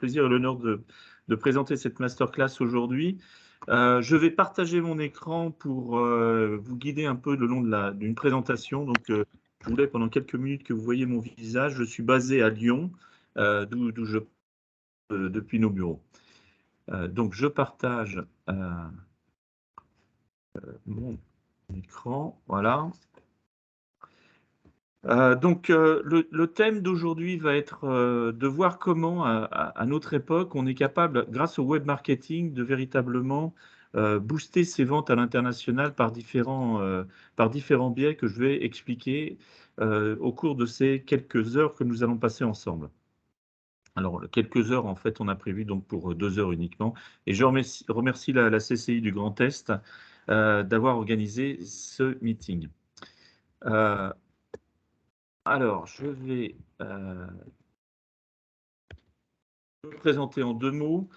plaisir et l'honneur de présenter cette masterclass aujourd'hui. Je vais partager mon écran pour vous guider un peu le long d'une présentation. Donc, je voulais pendant quelques minutes que vous voyez mon visage. Je suis basé à Lyon, d'où je depuis nos bureaux. Donc, je partage mon écran. Voilà. Le thème d'aujourd'hui va être de voir comment, à notre époque, on est capable, grâce au web marketing, de véritablement booster ses ventes à l'international par différents biais que je vais expliquer au cours de ces quelques heures que nous allons passer ensemble. Alors, quelques heures, en fait, on a prévu donc pour 2 heures uniquement. Et je remercie la CCI du Grand Est d'avoir organisé ce meeting. Alors, je vais me présenter en 2 mots.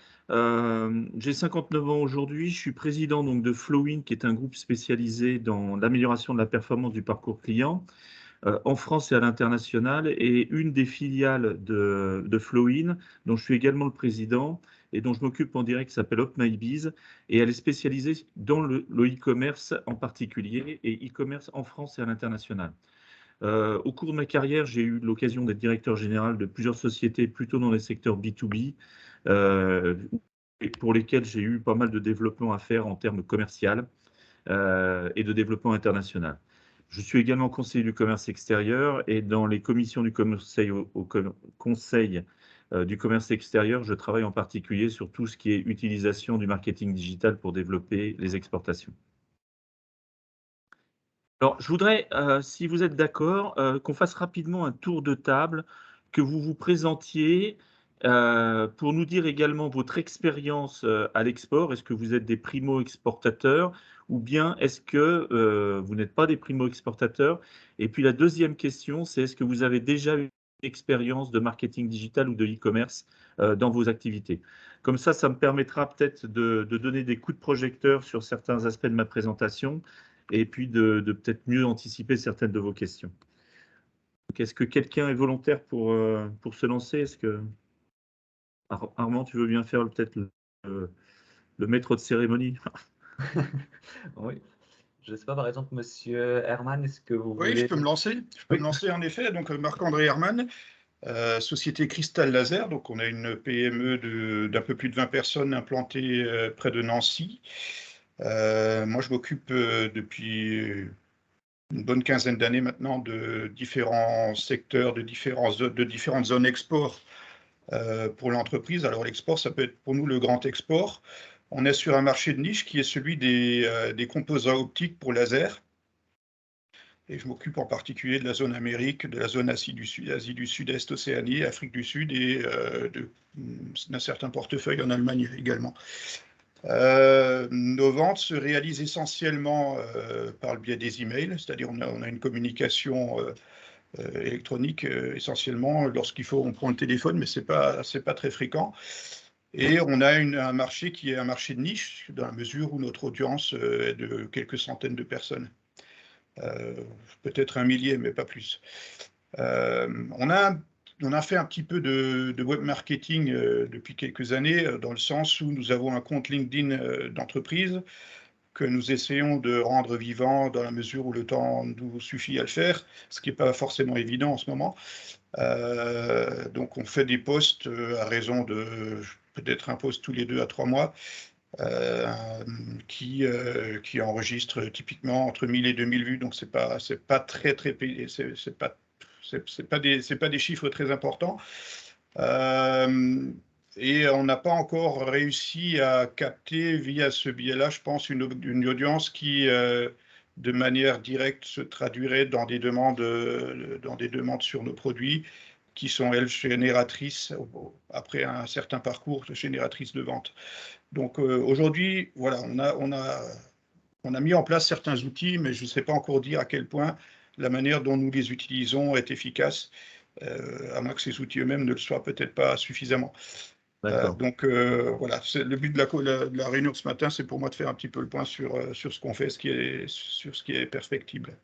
J'ai 59 ans aujourd'hui. Je suis président donc, de Flowin, qui est un groupe spécialisé dans l'amélioration de la performance du parcours client en France et à l'international, et une des filiales de Flowin, dont je suis également le président et dont je m'occupe en direct, s'appelle OpMyBiz, et elle est spécialisée dans le e-commerce en particulier, et e-commerce en France et à l'international. Au cours de ma carrière, j'ai eu l'occasion d'être directeur général de plusieurs sociétés, plutôt dans les secteurs B2B, pour lesquels j'ai eu pas mal de développement à faire en termes commercial et de développement international. Je suis également conseiller du commerce extérieur, et dans les commissions du conseil du commerce extérieur, je travaille en particulier sur tout ce qui est utilisation du marketing digital pour développer les exportations. Alors, je voudrais, si vous êtes d'accord, qu'on fasse rapidement un tour de table, que vous vous présentiez pour nous dire également votre expérience à l'export. Est-ce que vous êtes des primo-exportateurs ou bien est-ce que vous n'êtes pas des primo-exportateurs? Et puis la deuxième question, c'est est-ce que vous avez déjà eu une expérience de marketing digital ou de e-commerce dans vos activités? Comme ça me permettra peut-être de donner des coups de projecteur sur certains aspects de ma présentation, et puis de peut-être mieux anticiper certaines de vos questions. Est-ce que quelqu'un est volontaire pour se lancer? Est-ce que Armand, tu veux bien faire peut-être le maître de cérémonie? Oui. Je ne sais pas, par exemple, Monsieur Herman, est-ce que vous Oui, voulez... je peux me lancer. Je peux me lancer en effet. Donc, Marc-André Herman, société Cristal Laser. Donc, on a une PME d'un peu plus de 20 personnes implantée près de Nancy. Moi, je m'occupe depuis une bonne quinzaine d'années maintenant de différents secteurs, de différentes zones export pour l'entreprise. Alors, l'export, ça peut être pour nous le grand export. On est sur un marché de niche qui est celui des composants optiques pour laser. Et je m'occupe en particulier de la zone Amérique, de la zone Asie du Sud-Est, Océanie, Afrique du Sud, et d'un certain portefeuille en Allemagne également. Nos ventes se réalisent essentiellement par le biais des emails, c'est-à-dire on a une communication électronique essentiellement. Lorsqu'il faut, on prend le téléphone, mais c'est pas très fréquent. Et on a un marché qui est un marché de niche, dans la mesure où notre audience est de quelques centaines de personnes. Peut-être 1 millier, mais pas plus. On a fait un petit peu de web marketing depuis quelques années, dans le sens où nous avons un compte LinkedIn d'entreprise que nous essayons de rendre vivant dans la mesure où le temps nous suffit à le faire, ce qui n'est pas forcément évident en ce moment. Donc on fait des posts à raison de peut-être un post tous les 2 à 3 mois, qui enregistre typiquement entre 1000 et 2000 vues, donc c'est pas très payé, c'est pas des chiffres très importants, et on n'a pas encore réussi à capter via ce biais-là, je pense, une audience qui de manière directe se traduirait dans des demandes sur nos produits, qui sont elles génératrices, après un certain parcours, génératrices de vente. Donc aujourd'hui, voilà, on a mis en place certains outils, mais je ne sais pas encore dire à quel point la manière dont nous les utilisons est efficace, à moins que ces outils eux-mêmes ne le soient peut-être pas suffisamment. Donc voilà, le but de la réunion de ce matin, c'est pour moi de faire un petit peu le point sur ce qu'on fait, sur ce qui est perfectible.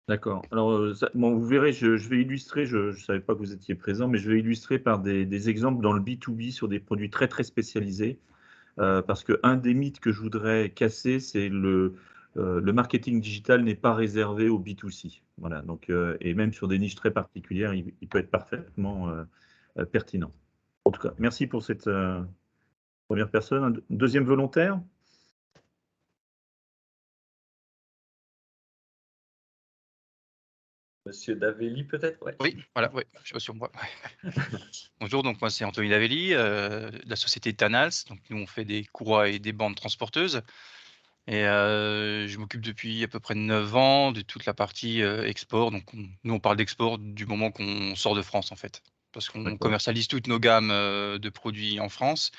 D'accord. Alors, bon, vous verrez, je vais illustrer, je ne savais pas que vous étiez présent, mais je vais illustrer par des exemples dans le B2B sur des produits très, très spécialisés. Parce qu'un des mythes que je voudrais casser, c'est le marketing digital n'est pas réservé au B2C. Voilà, donc, et même sur des niches très particulières, il peut être parfaitement pertinent. En tout cas, merci pour cette première personne. Un deuxième volontaire? Monsieur Davelli, peut-être? Ouais. Oui, voilà, ouais, je suis sur moi. Ouais. Bonjour, donc moi c'est Anthony Davelli, de la société Tanals. Donc nous on fait des courroies et des bandes transporteuses. Et je m'occupe depuis à peu près 9 ans de toute la partie export. Donc nous on parle d'export du moment qu'on sort de France en fait. Parce qu'on D'accord. commercialise toutes nos gammes de produits en France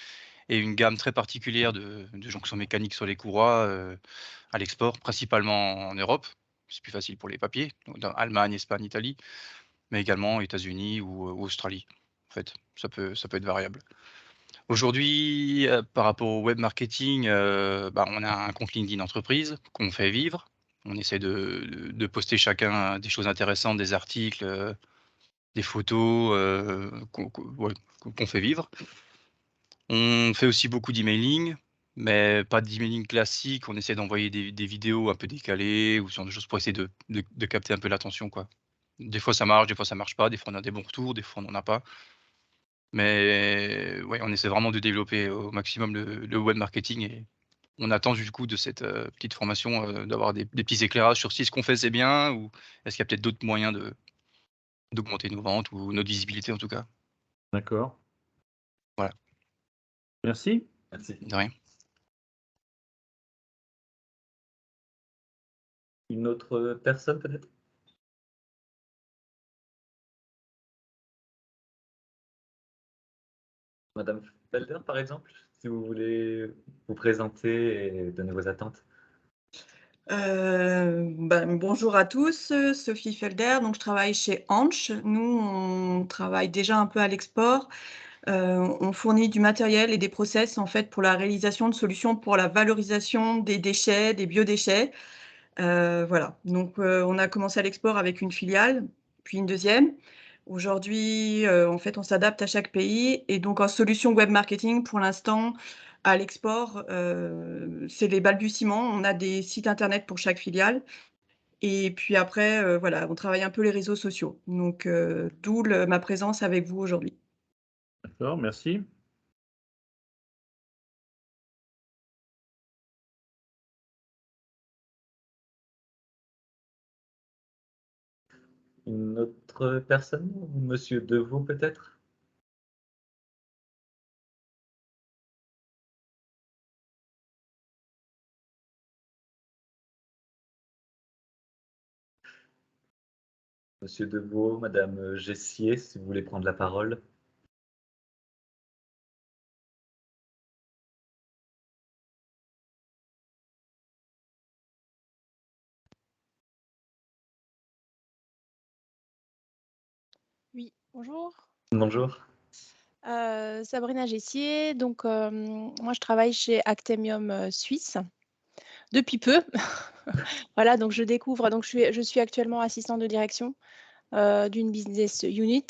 et une gamme très particulière de jonctions mécaniques sur les courroies à l'export, principalement en Europe. C'est plus facile pour les papiers, donc dans Allemagne, Espagne, Italie, mais également États-Unis ou Australie. En fait, ça peut être variable. Aujourd'hui, par rapport au web marketing, on a un compte LinkedIn entreprise qu'on fait vivre. On essaie de poster chacun des choses intéressantes, des articles, des photos, qu'on fait vivre. On fait aussi beaucoup d'emailing, mais pas d'emailing classique. On essaie d'envoyer des vidéos un peu décalées ou ce genre de choses pour essayer de capter un peu l'attention, quoi. Des fois ça marche, des fois ça marche pas, des fois on a des bons retours, des fois on n'en a pas. Mais ouais, on essaie vraiment de développer au maximum le web marketing et on attend du coup de cette, petite formation, d'avoir des petits éclairages sur si ce qu'on fait c'est bien ou est-ce qu'il y a peut-être d'autres moyens d'augmenter nos ventes ou notre visibilité en tout cas. D'accord. Voilà. Merci. Merci. De rien. Une autre personne, peut-être? Madame Felder, par exemple, si vous voulez vous présenter et donner vos attentes. Bonjour à tous, Sophie Felder, donc je travaille chez Hanche. Nous, on travaille déjà un peu à l'export. On fournit du matériel et des process en fait pour la réalisation de solutions pour la valorisation des déchets, des biodéchets. Voilà, donc on a commencé à l'export avec une filiale, puis une deuxième. Aujourd'hui, en fait, on s'adapte à chaque pays et donc en solution web marketing, pour l'instant, à l'export, c'est les balbutiements. On a des sites internet pour chaque filiale et puis après, voilà, on travaille un peu les réseaux sociaux. Donc d'où ma présence avec vous aujourd'hui. D'accord, merci. Une autre personne? Monsieur Deveau, peut-être? Monsieur Deveau, madame Gessier, si vous voulez prendre la parole. Oui, bonjour. Bonjour. Sabrina Gessier, donc moi je travaille chez Actemium Suisse depuis peu. Voilà, donc je découvre, donc je suis actuellement assistante de direction d'une business unit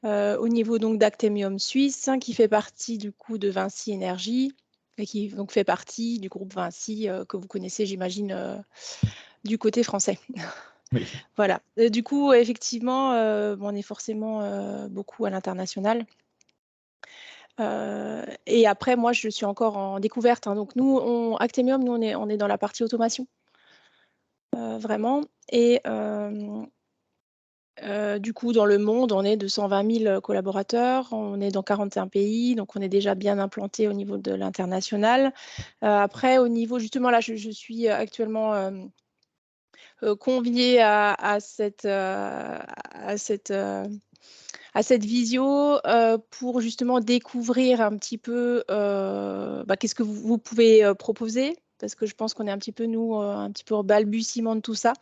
au niveau donc d'Actemium Suisse, qui fait partie du coup de Vinci Énergie et qui donc fait partie du groupe Vinci que vous connaissez, j'imagine, du côté français. Oui. Voilà. Du coup, effectivement, on est forcément beaucoup à l'international. Et après, moi, je suis encore en découverte, hein. Donc nous, Actemium, nous, on est dans la partie automation, vraiment. Et du coup, dans le monde, on est de 120 000 collaborateurs. On est dans 41 pays, donc on est déjà bien implanté au niveau de l'international. Après, au niveau, justement, là, je suis actuellement conviée à cette visio pour justement découvrir un petit peu qu'est-ce que vous pouvez proposer, parce que je pense qu'on est un petit peu, nous, un petit peu au balbutiement de tout ça.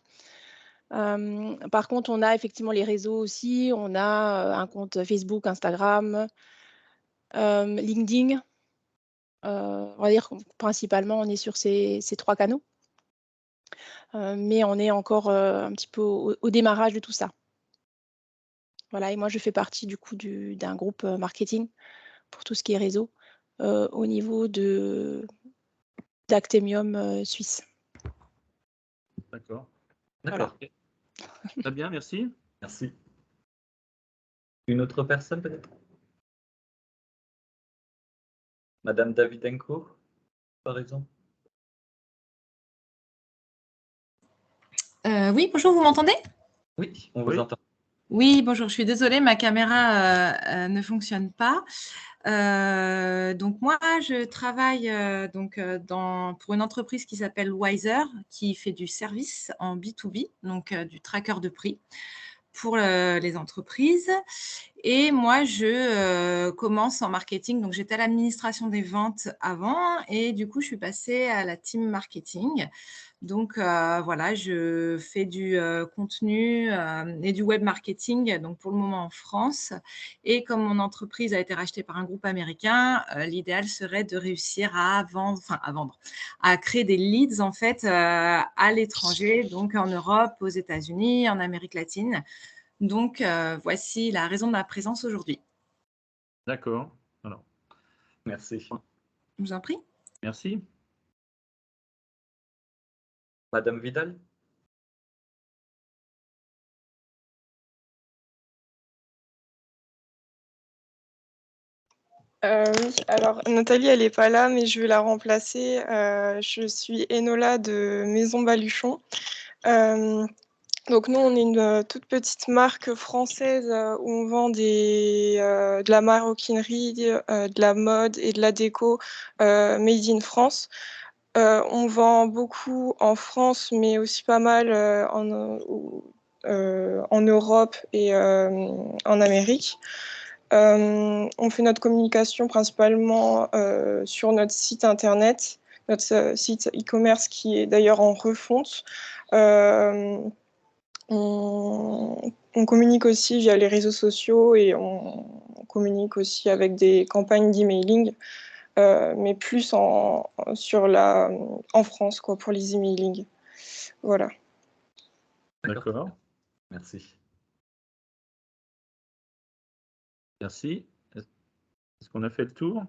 Par contre, on a effectivement les réseaux aussi, on a un compte Facebook, Instagram, LinkedIn. On va dire que principalement, on est sur ces 3 canaux. Mais on est encore un petit peu au démarrage de tout ça. Voilà, et moi, je fais partie du coup d'un groupe marketing pour tout ce qui est réseau au niveau d'Actemium Suisse. D'accord. D'accord. Très bien, merci. Merci. Une autre personne peut-être? Madame Davidenko, par exemple? Oui, bonjour, vous m'entendez? Oui, on vous Oui. entend. Oui, bonjour, je suis désolée, ma caméra ne fonctionne pas. Donc moi, je travaille pour une entreprise qui s'appelle Wiser, qui fait du service en B2B, donc du tracker de prix pour les entreprises. Et moi, je commence en marketing. Donc, j'étais à l'administration des ventes avant et du coup, je suis passée à la team marketing. Donc, voilà, je fais du contenu et du web marketing, donc pour le moment en France. Et comme mon entreprise a été rachetée par un groupe américain, l'idéal serait de réussir à vendre, à créer des leads en fait à l'étranger, donc en Europe, aux États-Unis, en Amérique latine. Donc, voici la raison de ma présence aujourd'hui. D'accord. Alors, Merci. Je vous en prie. merci. Madame Vidal? Oui, alors Nathalie, elle n'est pas là, mais je vais la remplacer. Je suis Enola de Maison Baluchon. Donc nous, on est une toute petite marque française où on vend de la maroquinerie, de la mode et de la déco made in France. On vend beaucoup en France, mais aussi pas mal en Europe et en Amérique. On fait notre communication principalement sur notre site internet, notre site e-commerce qui est d'ailleurs en refonte. On communique aussi via les réseaux sociaux et on communique aussi avec des campagnes d'emailing, mais plus en France quoi, pour les emailing. Voilà. D'accord. Merci. Merci. Est-ce qu'on a fait le tour?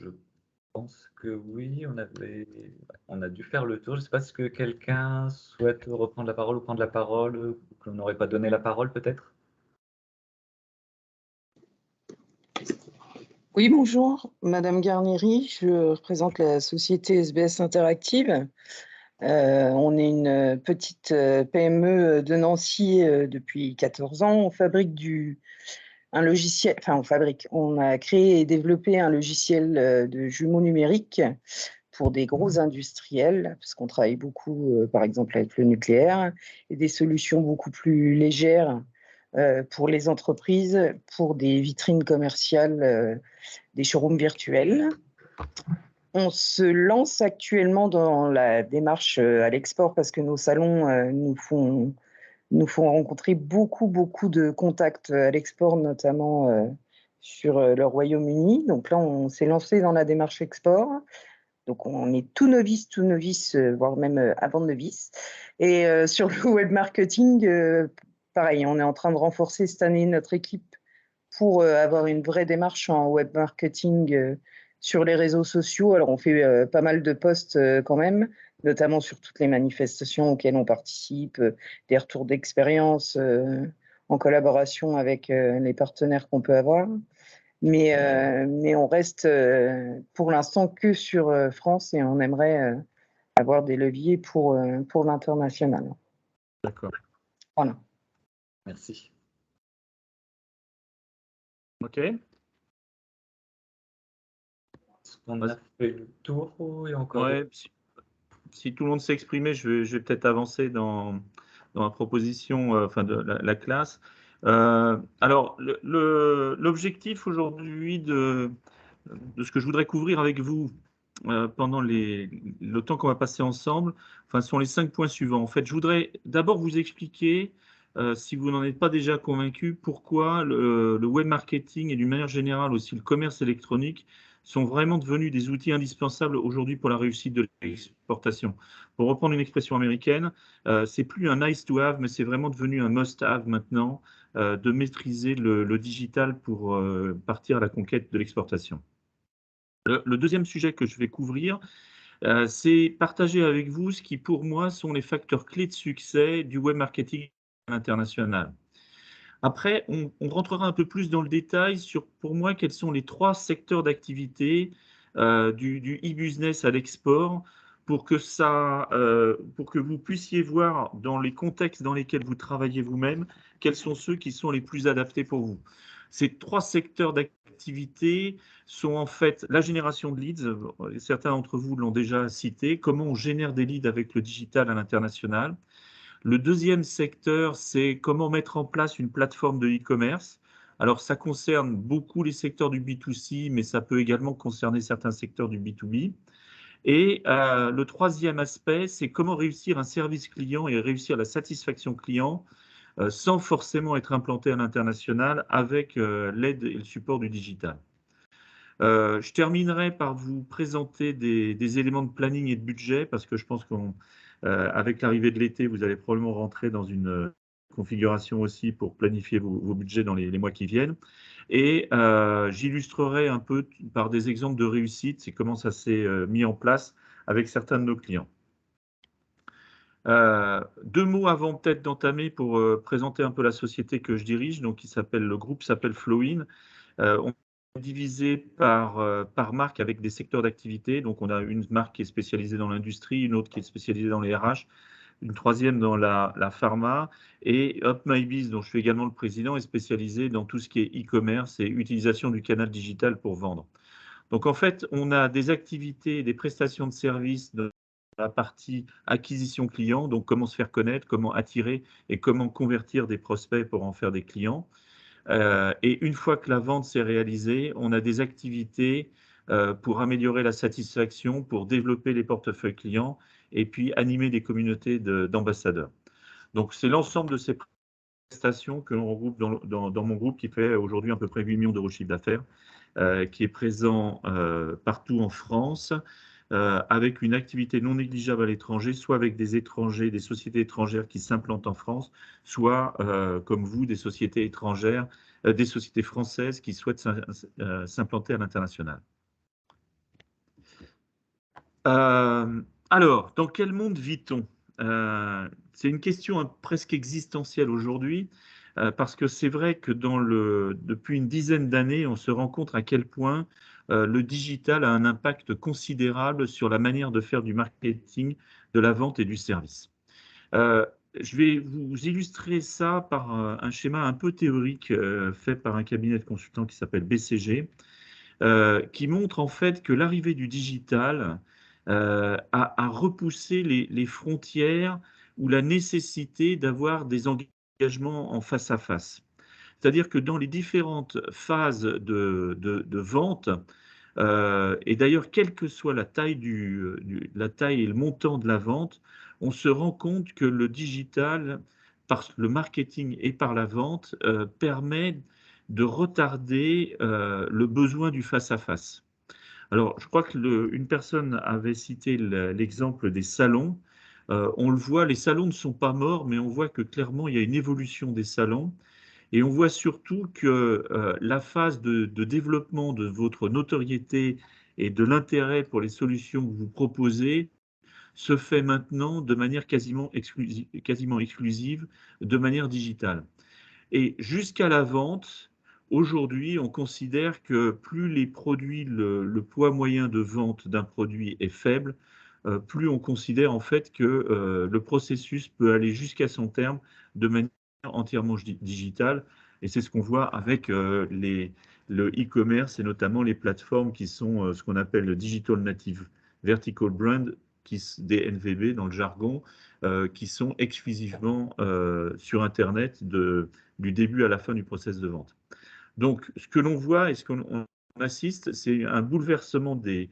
Je pense que oui, on a dû faire le tour. Je ne sais pas si que quelqu'un souhaite reprendre la parole ou prendre la parole, ou qu'on n'aurait pas donné la parole peut-être. Oui, bonjour, Madame Garnieri, je représente la société SBS Interactive. On est une petite PME de Nancy depuis 14 ans. On fabrique un logiciel, on a créé et développé un logiciel de jumeaux numériques pour des gros industriels, parce qu'on travaille beaucoup, par exemple, avec le nucléaire, et des solutions beaucoup plus légères pour les entreprises, pour des vitrines commerciales, des showrooms virtuels. On se lance actuellement dans la démarche à l'export parce que nos salons nous font rencontrer beaucoup de contacts à l'export, notamment sur le Royaume-Uni. Donc là, on s'est lancé dans la démarche export. Donc on est tout novice, voire même avant-novice. Et sur le web marketing, pareil, on est en train de renforcer cette année notre équipe pour avoir une vraie démarche en web marketing sur les réseaux sociaux. Alors, on fait pas mal de posts quand même, notamment sur toutes les manifestations auxquelles on participe, des retours d'expérience en collaboration avec les partenaires qu'on peut avoir. Mais on reste pour l'instant que sur France et on aimerait avoir des leviers pour l'international. D'accord. Voilà. Merci. OK. Est-ce qu'on a fait le tour et encore Ouais, si tout le monde s'est exprimé, je vais peut-être avancer dans la proposition, de la classe. Alors, l'objectif aujourd'hui de ce que je voudrais couvrir avec vous pendant le temps qu'on va passer ensemble, sont les 5 points suivants. En fait, je voudrais d'abord vous expliquer, si vous n'en êtes pas déjà convaincu, pourquoi le web marketing et d'une manière générale aussi le commerce électronique sont vraiment devenus des outils indispensables aujourd'hui pour la réussite de l'exportation. Pour reprendre une expression américaine, c'est plus un nice to have, mais c'est vraiment devenu un must have maintenant de maîtriser le digital pour partir à la conquête de l'exportation. Le deuxième sujet que je vais couvrir, c'est partager avec vous ce qui, pour moi, sont les facteurs clés de succès du web marketing international. Après, on rentrera un peu plus dans le détail sur, pour moi, quels sont les 3 secteurs d'activité du e-business à l'export pour que vous puissiez voir dans les contextes dans lesquels vous travaillez vous-même, quels sont ceux qui sont les plus adaptés pour vous. Ces 3 secteurs d'activité sont en fait la génération de leads, certains d'entre vous l'ont déjà cité, comment on génère des leads avec le digital à l'international. Le deuxième secteur, c'est comment mettre en place une plateforme de e-commerce. Alors, ça concerne beaucoup les secteurs du B2C, mais ça peut également concerner certains secteurs du B2B. Et le troisième aspect, c'est comment réussir un service client et réussir la satisfaction client sans forcément être implanté à l'international avec l'aide et le support du digital. Je terminerai par vous présenter des éléments de planning et de budget parce que je pense qu'avec l'arrivée de l'été, vous allez probablement rentrer dans une configuration aussi pour planifier vos budgets dans les mois qui viennent. Et j'illustrerai un peu par des exemples de réussite, c'est comment ça s'est mis en place avec certains de nos clients. 2 mots avant peut-être d'entamer pour présenter un peu la société que je dirige, donc le groupe s'appelle Flowin. On est divisé par marque avec des secteurs d'activité. Donc, on a une marque qui est spécialisée dans l'industrie, une autre qui est spécialisée dans les RH, une troisième dans la pharma. Et UpMyBiz, dont je suis également le président, est spécialisé dans tout ce qui est e-commerce et utilisation du canal digital pour vendre. Donc, en fait, on a des activités, des prestations de services dans la partie acquisition client, donc comment se faire connaître, comment attirer et comment convertir des prospects pour en faire des clients. Et une fois que la vente s'est réalisée, on a des activités pour améliorer la satisfaction, pour développer les portefeuilles clients et puis animer des communautés d'ambassadeurs. Donc, c'est l'ensemble de ces prestations que l'on regroupe dans mon groupe qui fait aujourd'hui à peu près 8 millions d'euros de chiffre d'affaires, qui est présent partout en France, avec une activité non négligeable à l'étranger, soit avec des étrangers, des sociétés étrangères qui s'implantent en France, soit, comme vous, des sociétés étrangères, des sociétés françaises qui souhaitent s'implanter à l'international. Alors, dans quel monde vit-on? C'est une question presque existentielle aujourd'hui, parce que c'est vrai que depuis une dizaine d'années, on se rend compte à quel point le digital a un impact considérable sur la manière de faire du marketing, de la vente et du service. Je vais vous illustrer ça par un schéma un peu théorique fait par un cabinet de consultants qui s'appelle BCG, qui montre en fait que l'arrivée du digital a repoussé les frontières ou la nécessité d'avoir des engagements en face à face. C'est-à-dire que dans les différentes phases de vente, et d'ailleurs, quelle que soit la taille la taille et le montant de la vente, on se rend compte que le digital, par le marketing et par la vente, permet de retarder le besoin du face-à-face. Alors, je crois qu'une personne avait cité l'exemple des salons. On le voit, les salons ne sont pas morts, mais on voit que clairement, il y a une évolution des salons. Et on voit surtout que la phase de développement de votre notoriété et de l'intérêt pour les solutions que vous proposez se fait maintenant de manière quasiment exclusive, de manière digitale. Et jusqu'à la vente, aujourd'hui, on considère que plus les produits, le poids moyen de vente d'un produit est faible, plus on considère en fait que le processus peut aller jusqu'à son terme de manière entièrement digitale. Et c'est ce qu'on voit avec le e-commerce et notamment les plateformes qui sont ce qu'on appelle le Digital Native Vertical Brand, des NVB dans le jargon, qui sont exclusivement sur Internet du début à la fin du process de vente. Donc, ce que l'on voit et ce qu'on assiste, c'est un bouleversement des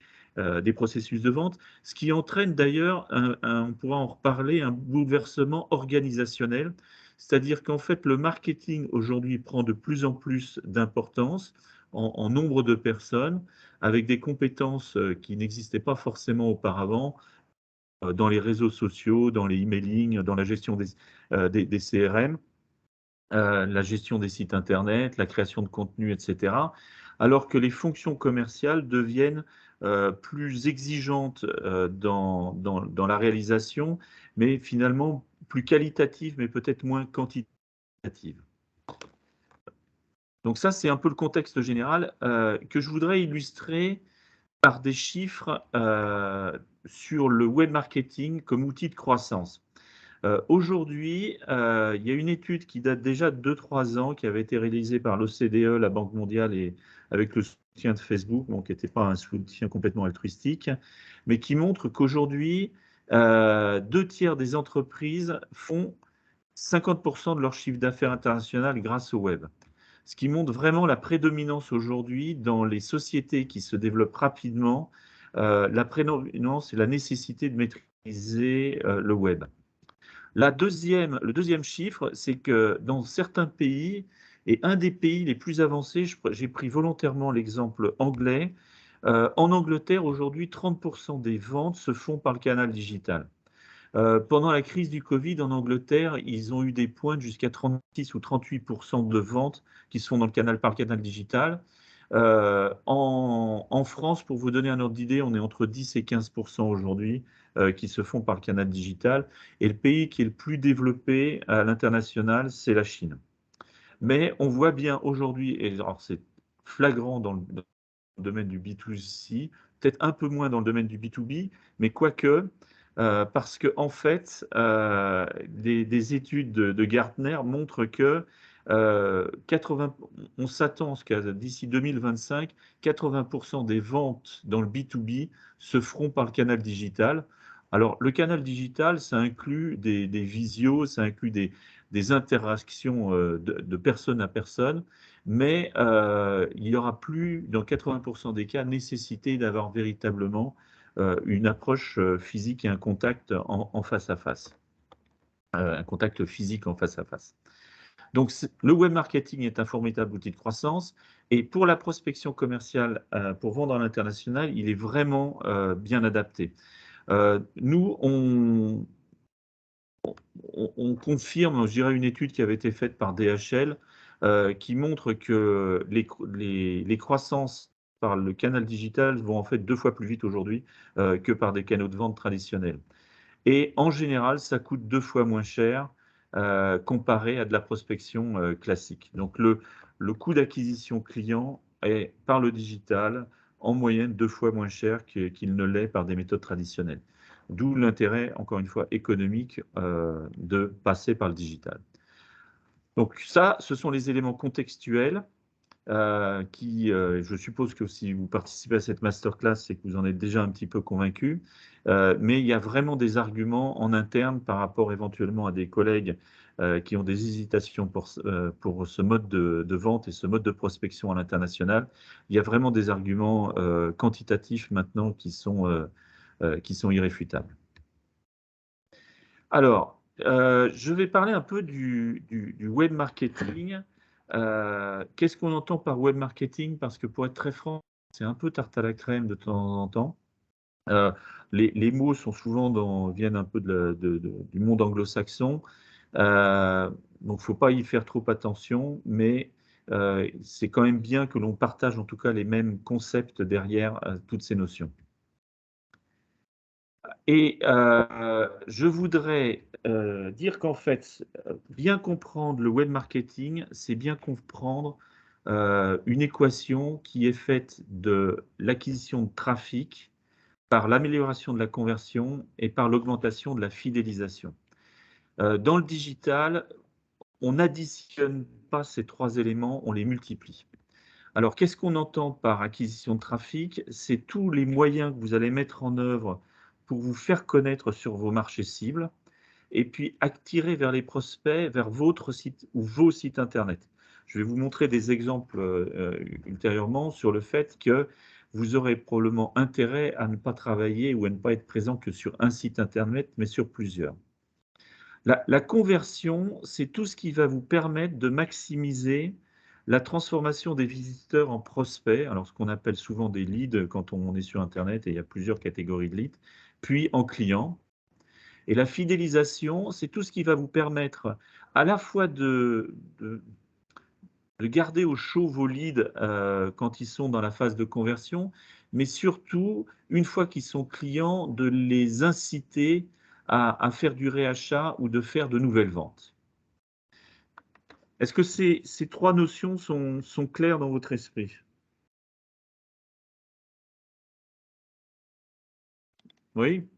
processus de vente, ce qui entraîne d'ailleurs, on pourra en reparler, un bouleversement organisationnel, c'est-à-dire qu'en fait, le marketing aujourd'hui prend de plus en plus d'importance. en nombre de personnes, avec des compétences qui n'existaient pas forcément auparavant dans les réseaux sociaux, dans les emailing, dans la gestion des CRM, la gestion des sites Internet, la création de contenu, etc. Alors que les fonctions commerciales deviennent plus exigeantes dans la réalisation, mais finalement plus qualitatives, mais peut-être moins quantitatives. Donc ça, c'est un peu le contexte général que je voudrais illustrer par des chiffres sur le web marketing comme outil de croissance. Aujourd'hui, il y a une étude qui date déjà de 2-3 ans, qui avait été réalisée par l'OCDE, la Banque mondiale, et avec le soutien de Facebook, donc qui n'était pas un soutien complètement altruistique, mais qui montre qu'aujourd'hui, 2/3 des entreprises font 50% de leur chiffre d'affaires international grâce au web. Ce qui montre vraiment la prédominance aujourd'hui dans les sociétés qui se développent rapidement, la prédominance et la nécessité de maîtriser le web. Le deuxième chiffre, c'est que dans certains pays, et un des pays les plus avancés, j'ai pris volontairement l'exemple anglais, en Angleterre, aujourd'hui, 30% des ventes se font par le canal digital. Pendant la crise du Covid en Angleterre, ils ont eu des pointes jusqu'à 36 ou 38% de ventes qui se font par le canal digital. En France, pour vous donner un ordre d'idée, on est entre 10 et 15% aujourd'hui qui se font par le canal digital. Et le pays qui est le plus développé à l'international, c'est la Chine. Mais on voit bien aujourd'hui, et alors c'est flagrant dans le domaine du B2C, peut-être un peu moins dans le domaine du B2B, mais quoique, parce que en fait, des études de Gartner montrent que on s'attend à ce qu'à d'ici 2025, 80% des ventes dans le B2B se feront par le canal digital. Alors, le canal digital, ça inclut des visios, ça inclut des interactions de personne à personne, mais il n'y aura plus, dans 80% des cas, nécessité d'avoir véritablement une approche physique et un contact en face à face, un contact physique en face à face. Donc, le web marketing est un formidable outil de croissance, et pour la prospection commerciale, pour vendre à l'international, il est vraiment bien adapté. Nous, on confirme, je dirais, une étude qui avait été faite par DHL qui montre que les croissances par le canal digital vont en fait 2 fois plus vite aujourd'hui que par des canaux de vente traditionnels. Et en général, ça coûte 2 fois moins cher comparé à de la prospection classique. Donc le coût d'acquisition client est par le digital en moyenne 2 fois moins cher qu'il ne l'est par des méthodes traditionnelles. D'où l'intérêt, encore une fois, économique de passer par le digital. Donc ça, ce sont les éléments contextuels qui, je suppose que si vous participez à cette masterclass, c'est que vous en êtes déjà un petit peu convaincu. Mais il y a vraiment des arguments en interne par rapport éventuellement à des collègues qui ont des hésitations pour ce mode de vente et ce mode de prospection à l'international. Il y a vraiment des arguments quantitatifs maintenant qui sont irréfutables. Alors, je vais parler un peu du web marketing. Qu'est-ce qu'on entend par web marketing? Parce que pour être très franc, c'est un peu tarte à la crème de temps en temps. Les mots sont souvent viennent un peu du monde anglo-saxon. Donc, il ne faut pas y faire trop attention, mais c'est quand même bien que l'on partage en tout cas les mêmes concepts derrière toutes ces notions. Et je voudrais dire qu'en fait, bien comprendre le web marketing, c'est bien comprendre une équation qui est faite de l'acquisition de trafic par l'amélioration de la conversion et par l'augmentation de la fidélisation. Dans le digital, on n'additionne pas ces 3 éléments, on les multiplie. Alors, qu'est-ce qu'on entend par acquisition de trafic? C'est tous les moyens que vous allez mettre en œuvre pour vous faire connaître sur vos marchés cibles et puis attirer vers les prospects, vers votre site ou vos sites Internet. Je vais vous montrer des exemples ultérieurement sur le fait que vous aurez probablement intérêt à ne pas travailler ou à ne pas être présent que sur un site Internet, mais sur plusieurs. La conversion, c'est tout ce qui va vous permettre de maximiser la transformation des visiteurs en prospects, alors ce qu'on appelle souvent des leads quand on est sur Internet, et il y a plusieurs catégories de leads, puis en clients. Et la fidélisation, c'est tout ce qui va vous permettre à la fois de garder au chaud vos leads quand ils sont dans la phase de conversion, mais surtout, une fois qu'ils sont clients, de les inciter à faire du réachat ou de faire de nouvelles ventes. Est-ce que ces trois notions sont claires dans votre esprit? Oui.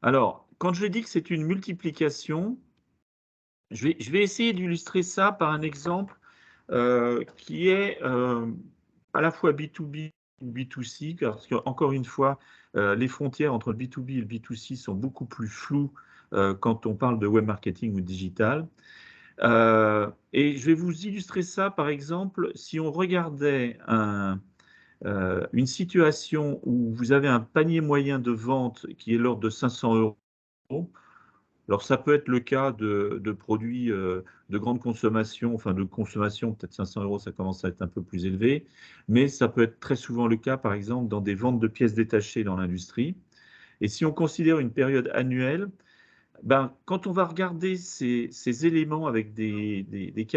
Alors, quand je dis que c'est une multiplication, je vais essayer d'illustrer ça par un exemple qui est à la fois B2B et B2C, parce qu'encore une fois, les frontières entre le B2B et le B2C sont beaucoup plus floues quand on parle de web marketing ou digital. Et je vais vous illustrer ça, par exemple, si on regardait une situation où vous avez un panier moyen de vente qui est l'ordre de 500 €. Alors, ça peut être le cas de produits de grande consommation, enfin de consommation, peut-être 500 €, ça commence à être un peu plus élevé, mais ça peut être très souvent le cas, par exemple, dans des ventes de pièces détachées dans l'industrie. Et si on considère une période annuelle, ben, quand on va regarder ces éléments avec des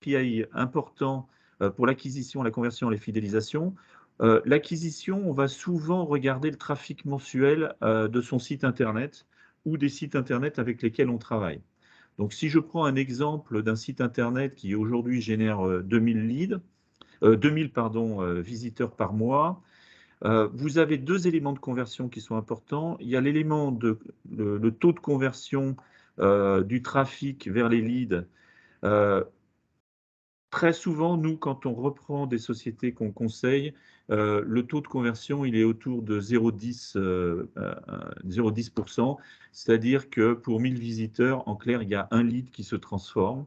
KPI importants pour l'acquisition, la conversion et la fidélisation, l'acquisition, on va souvent regarder le trafic mensuel de son site Internet ou des sites Internet avec lesquels on travaille. Donc, si je prends un exemple d'un site Internet qui aujourd'hui génère 2000 leads, 2000 visiteurs par mois, vous avez deux éléments de conversion qui sont importants. Il y a l'élément de le taux de conversion du trafic vers les leads. Très souvent, nous, quand on reprend des sociétés qu'on conseille, le taux de conversion, il est autour de 0,10%, c'est-à-dire que pour 1000 visiteurs, en clair, il y a un lead qui se transforme.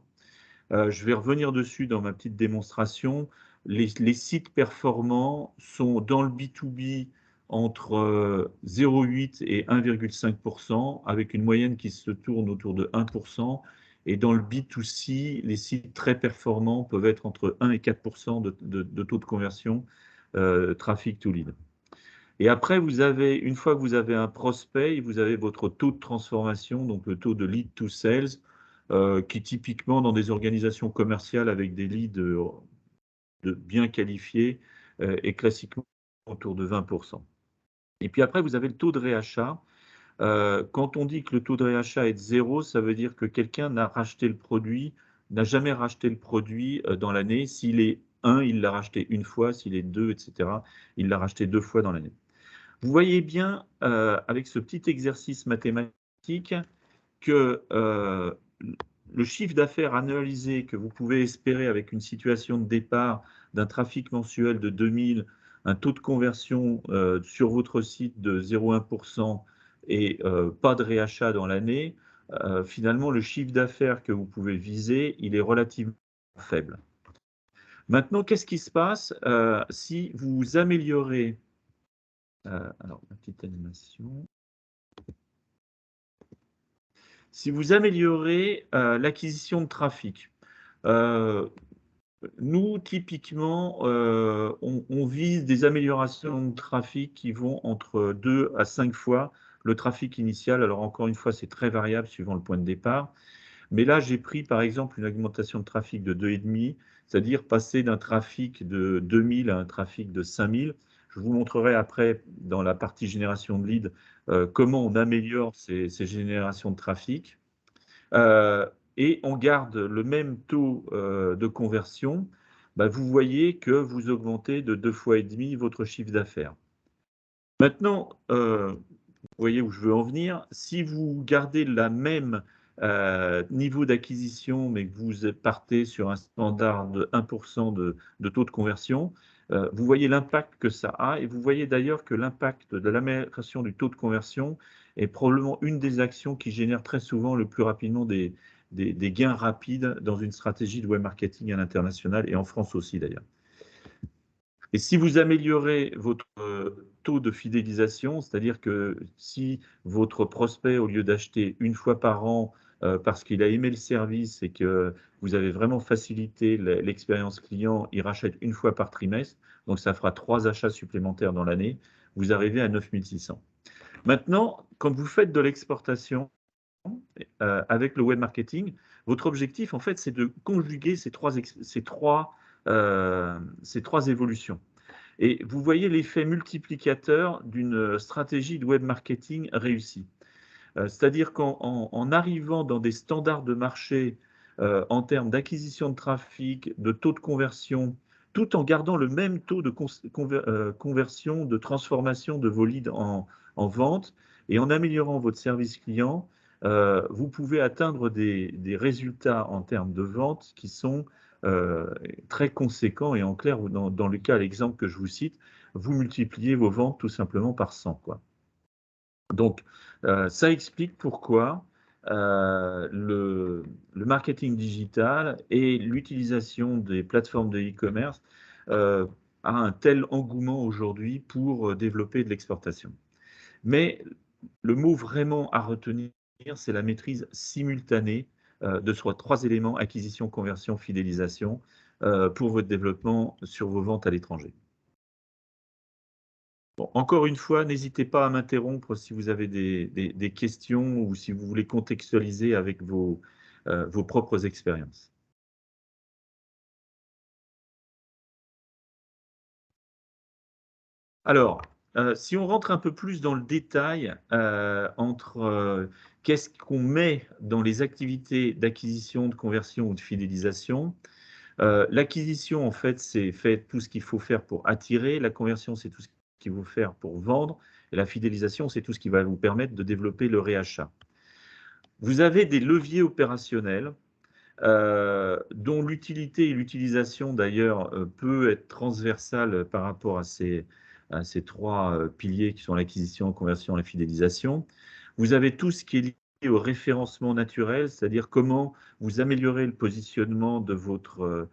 Je vais revenir dessus dans ma petite démonstration. Les sites performants sont dans le B2B entre 0,8 et 1,5%, avec une moyenne qui se tourne autour de 1%. Et dans le B2C, les sites très performants peuvent être entre 1 et 4% de taux de conversion trafic to lead. Et après, vous avez, une fois que vous avez un prospect, vous avez votre taux de transformation, donc le taux de lead to sales, qui typiquement dans des organisations commerciales avec des leads bien qualifiés est classiquement autour de 20%. Et puis après, vous avez le taux de réachat. Quand on dit que le taux de réachat est de 0, ça veut dire que quelqu'un n'a jamais racheté le produit dans l'année. S'il est 1, il l'a racheté une fois, s'il est 2, etc., il l'a racheté 2 fois dans l'année. Vous voyez bien, avec ce petit exercice mathématique, que le chiffre d'affaires analysé que vous pouvez espérer avec une situation de départ d'un trafic mensuel de 2000, un taux de conversion sur votre site de 0,1% et pas de réachat dans l'année, finalement, le chiffre d'affaires que vous pouvez viser, il est relativement faible. Maintenant, qu'est-ce qui se passe si vous améliorez alors, ma petite animation. Si vous améliorez l'acquisition de trafic, nous, typiquement, on vise des améliorations de trafic qui vont entre 2 à 5 fois le trafic initial. Alors, encore une fois, c'est très variable suivant le point de départ. Mais là, j'ai pris, par exemple, une augmentation de trafic de 2,5, c'est-à-dire passer d'un trafic de 2000 à un trafic de 5000. Je vous montrerai après, dans la partie génération de leads, comment on améliore ces générations de trafic. Et on garde le même taux de conversion. Vous voyez que vous augmentez de 2,5 fois votre chiffre d'affaires. Maintenant, vous voyez où je veux en venir. Si vous gardez la même niveau d'acquisition, mais que vous partez sur un standard de 1% de taux de conversion, vous voyez l'impact que ça a. Et vous voyez d'ailleurs que l'impact de l'amélioration du taux de conversion est probablement une des actions qui génère très souvent le plus rapidement des gains rapides dans une stratégie de web marketing à l'international et en France aussi d'ailleurs. Et si vous améliorez votre taux de fidélisation, c'est-à-dire que si votre prospect, au lieu d'acheter une fois par an, parce qu'il a aimé le service et que vous avez vraiment facilité l'expérience client, il rachète une fois par trimestre, donc ça fera 3 achats supplémentaires dans l'année, vous arrivez à 9 600. Maintenant, quand vous faites de l'exportation avec le web marketing, votre objectif, en fait, c'est de conjuguer ces trois évolutions. Et vous voyez l'effet multiplicateur d'une stratégie de web marketing réussie. C'est-à-dire qu'en arrivant dans des standards de marché en termes d'acquisition de trafic, de taux de conversion, tout en gardant le même taux de conversion, de transformation de vos leads en vente, et en améliorant votre service client, vous pouvez atteindre des résultats en termes de vente qui sont très conséquents. Et en clair, dans le cas, l'exemple que je vous cite, vous multipliez vos ventes tout simplement par 100, quoi. Donc, ça explique pourquoi le marketing digital et l'utilisation des plateformes de e-commerce a un tel engouement aujourd'hui pour développer de l'exportation. Mais le mot vraiment à retenir, c'est la maîtrise simultanée de ces 3 éléments, acquisition, conversion, fidélisation, pour votre développement sur vos ventes à l'étranger. Bon, encore une fois, n'hésitez pas à m'interrompre si vous avez des questions ou si vous voulez contextualiser avec vos propres expériences. Alors, si on rentre un peu plus dans le détail entre qu'est-ce qu'on met dans les activités d'acquisition, de conversion ou de fidélisation, l'acquisition, en fait, c'est tout ce qu'il faut faire pour attirer. La conversion, c'est tout ce qu'il faut faire pour vendre. Et la fidélisation, c'est tout ce qui va vous permettre de développer le réachat. Vous avez des leviers opérationnels dont l'utilité et l'utilisation, d'ailleurs, peut être transversale par rapport à ces 3 piliers qui sont l'acquisition, la conversion et la fidélisation. Vous avez tout ce qui est lié au référencement naturel, c'est-à-dire comment vous améliorez le positionnement de votre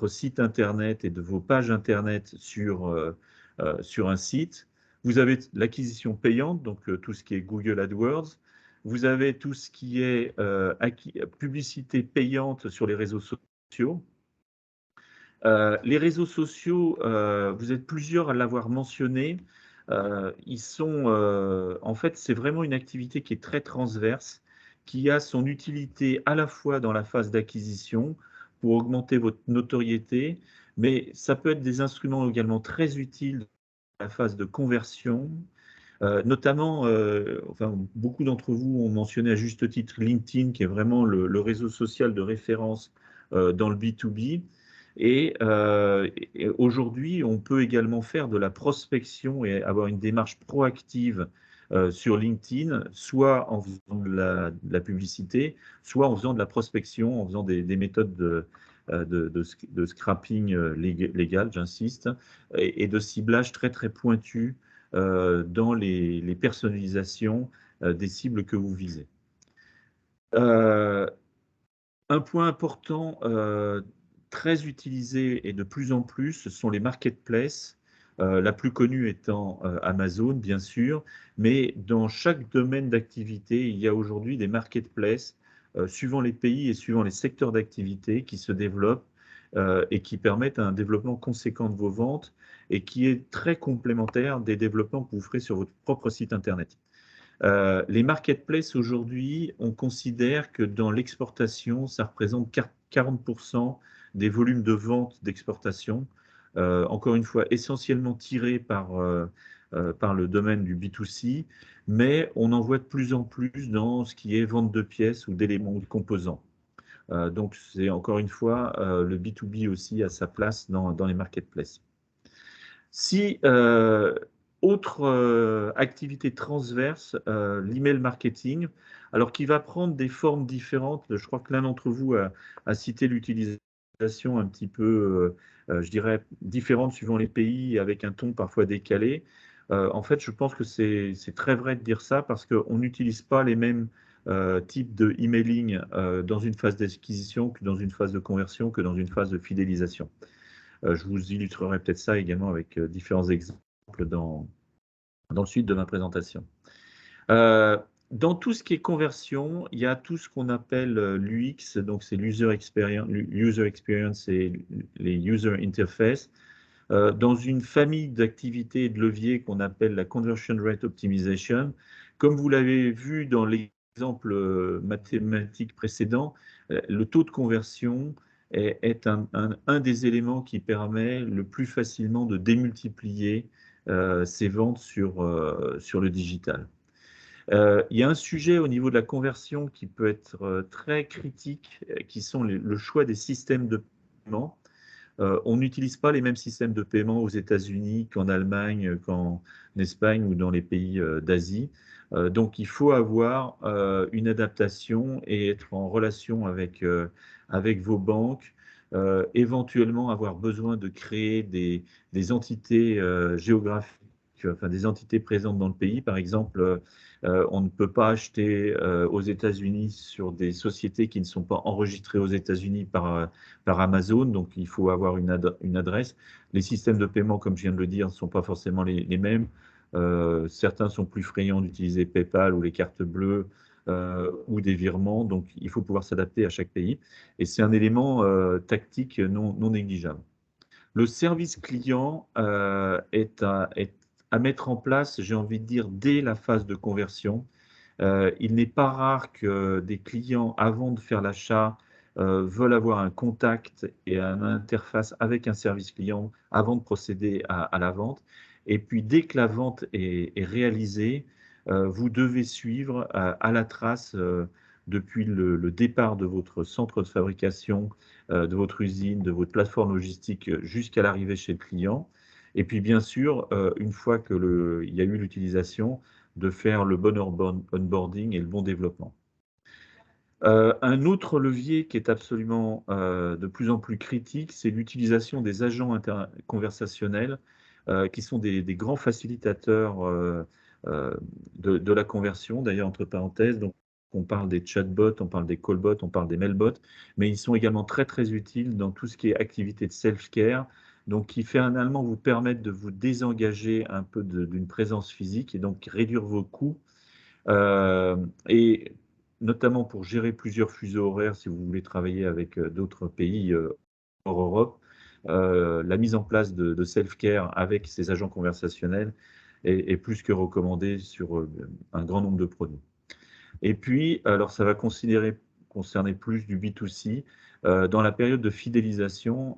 site Internet et de vos pages Internet sur un site. Vous avez l'acquisition payante, donc tout ce qui est Google AdWords. Vous avez tout ce qui est publicité payante sur les réseaux sociaux. Les réseaux sociaux, vous êtes plusieurs à l'avoir mentionné. Ils sont, en fait, c'est vraiment une activité qui est très transverse, qui a son utilité à la fois dans la phase d'acquisition pour augmenter votre notoriété, mais ça peut être des instruments également très utiles dans la phase de conversion. Notamment, enfin, beaucoup d'entre vous ont mentionné à juste titre LinkedIn, qui est vraiment le réseau social de référence dans le B2B. Et aujourd'hui, on peut également faire de la prospection et avoir une démarche proactive sur LinkedIn, soit en faisant de la publicité, soit en faisant de la prospection, en faisant des méthodes de scrapping légal, j'insiste, et de ciblage très, très pointu dans les personnalisations des cibles que vous visez. Un point important, très utilisé et de plus en plus, ce sont les marketplaces, la plus connue étant Amazon, bien sûr, mais dans chaque domaine d'activité, il y a aujourd'hui des marketplaces, suivant les pays et suivant les secteurs d'activité, qui se développent et qui permettent un développement conséquent de vos ventes et qui est très complémentaire des développements que vous ferez sur votre propre site Internet. Les marketplaces aujourd'hui, on considère que dans l'exportation, ça représente 40% des volumes de vente d'exportation, encore une fois essentiellement tirés par le domaine du B2C, mais on en voit de plus en plus dans ce qui est vente de pièces ou d'éléments ou de composants. Donc c'est encore une fois, le B2B aussi a sa place dans les marketplaces. Si autre activité transverse, l'email marketing, alors qui va prendre des formes différentes. Je crois que l'un d'entre vous a cité l'utilisation un petit peu, je dirais, différente suivant les pays, avec un ton parfois décalé. En fait, je pense que c'est très vrai de dire ça parce qu'on n'utilise pas les mêmes types de emailing dans une phase d'acquisition que dans une phase de conversion, que dans une phase de fidélisation. Je vous illustrerai peut-être ça également avec différents exemples dans le suite de ma présentation. dans tout ce qui est conversion, il y a tout ce qu'on appelle l'UX, donc c'est l'user experience et les user interface, dans une famille d'activités et de leviers qu'on appelle la conversion rate optimization. Comme vous l'avez vu dans l'exemple mathématique précédent, le taux de conversion est un des éléments qui permet le plus facilement de démultiplier ces ventes sur le digital. Il y a un sujet au niveau de la conversion qui peut être très critique, qui sont le choix des systèmes de paiement. On n'utilise pas les mêmes systèmes de paiement aux États-Unis qu'en Allemagne, qu'en Espagne ou dans les pays d'Asie. Donc, il faut avoir une adaptation et être en relation avec vos banques, éventuellement avoir besoin de créer des entités géographiques, enfin des entités présentes dans le pays. Par exemple, on ne peut pas acheter aux États-Unis sur des sociétés qui ne sont pas enregistrées aux États-Unis par Amazon, donc il faut avoir une adresse. Les systèmes de paiement, comme je viens de le dire, ne sont pas forcément les mêmes. Certains sont plus friands d'utiliser PayPal ou les cartes bleues ou des virements, donc il faut pouvoir s'adapter à chaque pays. Et c'est un élément tactique non négligeable. Le service client est à mettre en place, j'ai envie de dire, dès la phase de conversion. Il n'est pas rare que des clients, avant de faire l'achat, veulent avoir un contact et une interface avec un service client avant de procéder à la vente. Et puis, dès que la vente est réalisée, vous devez suivre à la trace depuis le départ de votre centre de fabrication, de votre usine, de votre plateforme logistique jusqu'à l'arrivée chez le client. Et puis, bien sûr, une fois qu'il y a eu l'utilisation, de faire le bon onboarding et le bon développement. Un autre levier qui est absolument de plus en plus critique, c'est l'utilisation des agents conversationnels qui sont des grands facilitateurs de la conversion. D'ailleurs, entre parenthèses, donc, on parle des chatbots, on parle des callbots, on parle des mailbots, mais ils sont également très, très utiles dans tout ce qui est activité de self-care, donc qui finalement vous permettent de vous désengager un peu d'une présence physique et donc réduire vos coûts. Et notamment pour gérer plusieurs fuseaux horaires, si vous voulez travailler avec d'autres pays hors Europe, la mise en place de self-care avec ces agents conversationnels est plus que recommandée sur un grand nombre de produits. Et puis, alors ça va concerner plus du B2C, dans la période de fidélisation,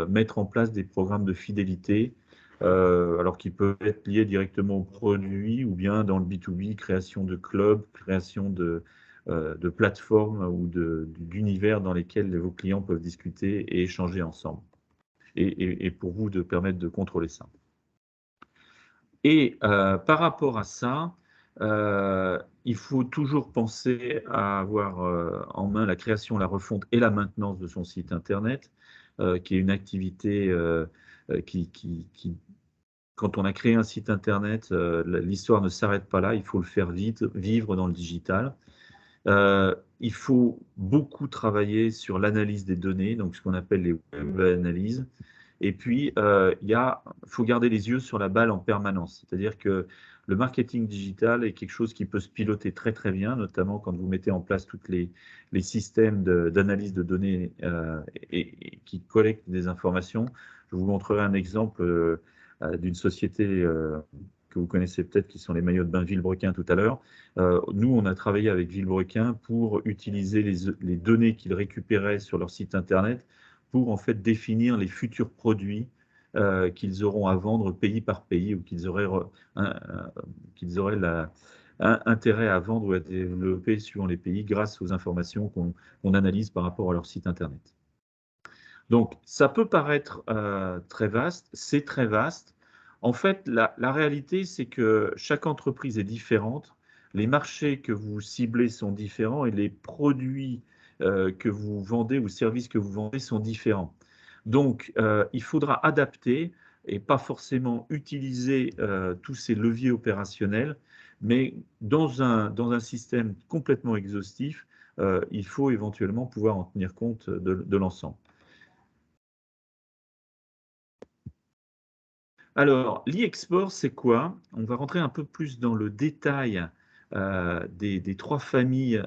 mettre en place des programmes de fidélité, alors qui peuvent être liés directement au produit ou bien dans le B2B, création de clubs, création de plateformes ou d'univers dans lesquels vos clients peuvent discuter et échanger ensemble. Et pour vous de permettre de contrôler ça. Et par rapport à ça, il faut toujours penser à avoir en main la création, la refonte et la maintenance de son site Internet, qui est une activité qui, quand on a créé un site Internet, l'histoire ne s'arrête pas là, il faut le faire vivre dans le digital. Il faut beaucoup travailler sur l'analyse des données, donc ce qu'on appelle les web analyses. Et puis, faut garder les yeux sur la balle en permanence. C'est-à-dire que le marketing digital est quelque chose qui peut se piloter très, très bien, notamment quand vous mettez en place tous les systèmes d'analyse de données et qui collectent des informations. Je vous montrerai un exemple d'une société que vous connaissez peut-être, qui sont les maillots de bain Villebrequin tout à l'heure. Nous, on a travaillé avec Villebrequin pour utiliser les données qu'ils récupéraient sur leur site Internet pour en fait définir les futurs produits qu'ils auront à vendre pays par pays ou qu'ils auraient intérêt à vendre ou à développer suivant les pays grâce aux informations qu'on analyse par rapport à leur site Internet. Donc, ça peut paraître très vaste, c'est très vaste. En fait, la réalité, c'est que chaque entreprise est différente, les marchés que vous ciblez sont différents et les produits que vous vendez ou services que vous vendez sont différents. Donc, il faudra adapter et pas forcément utiliser tous ces leviers opérationnels, mais dans un système complètement exhaustif, il faut éventuellement pouvoir en tenir compte de l'ensemble. Alors, l'e-export, c'est quoi? On va rentrer un peu plus dans le détail des 3 familles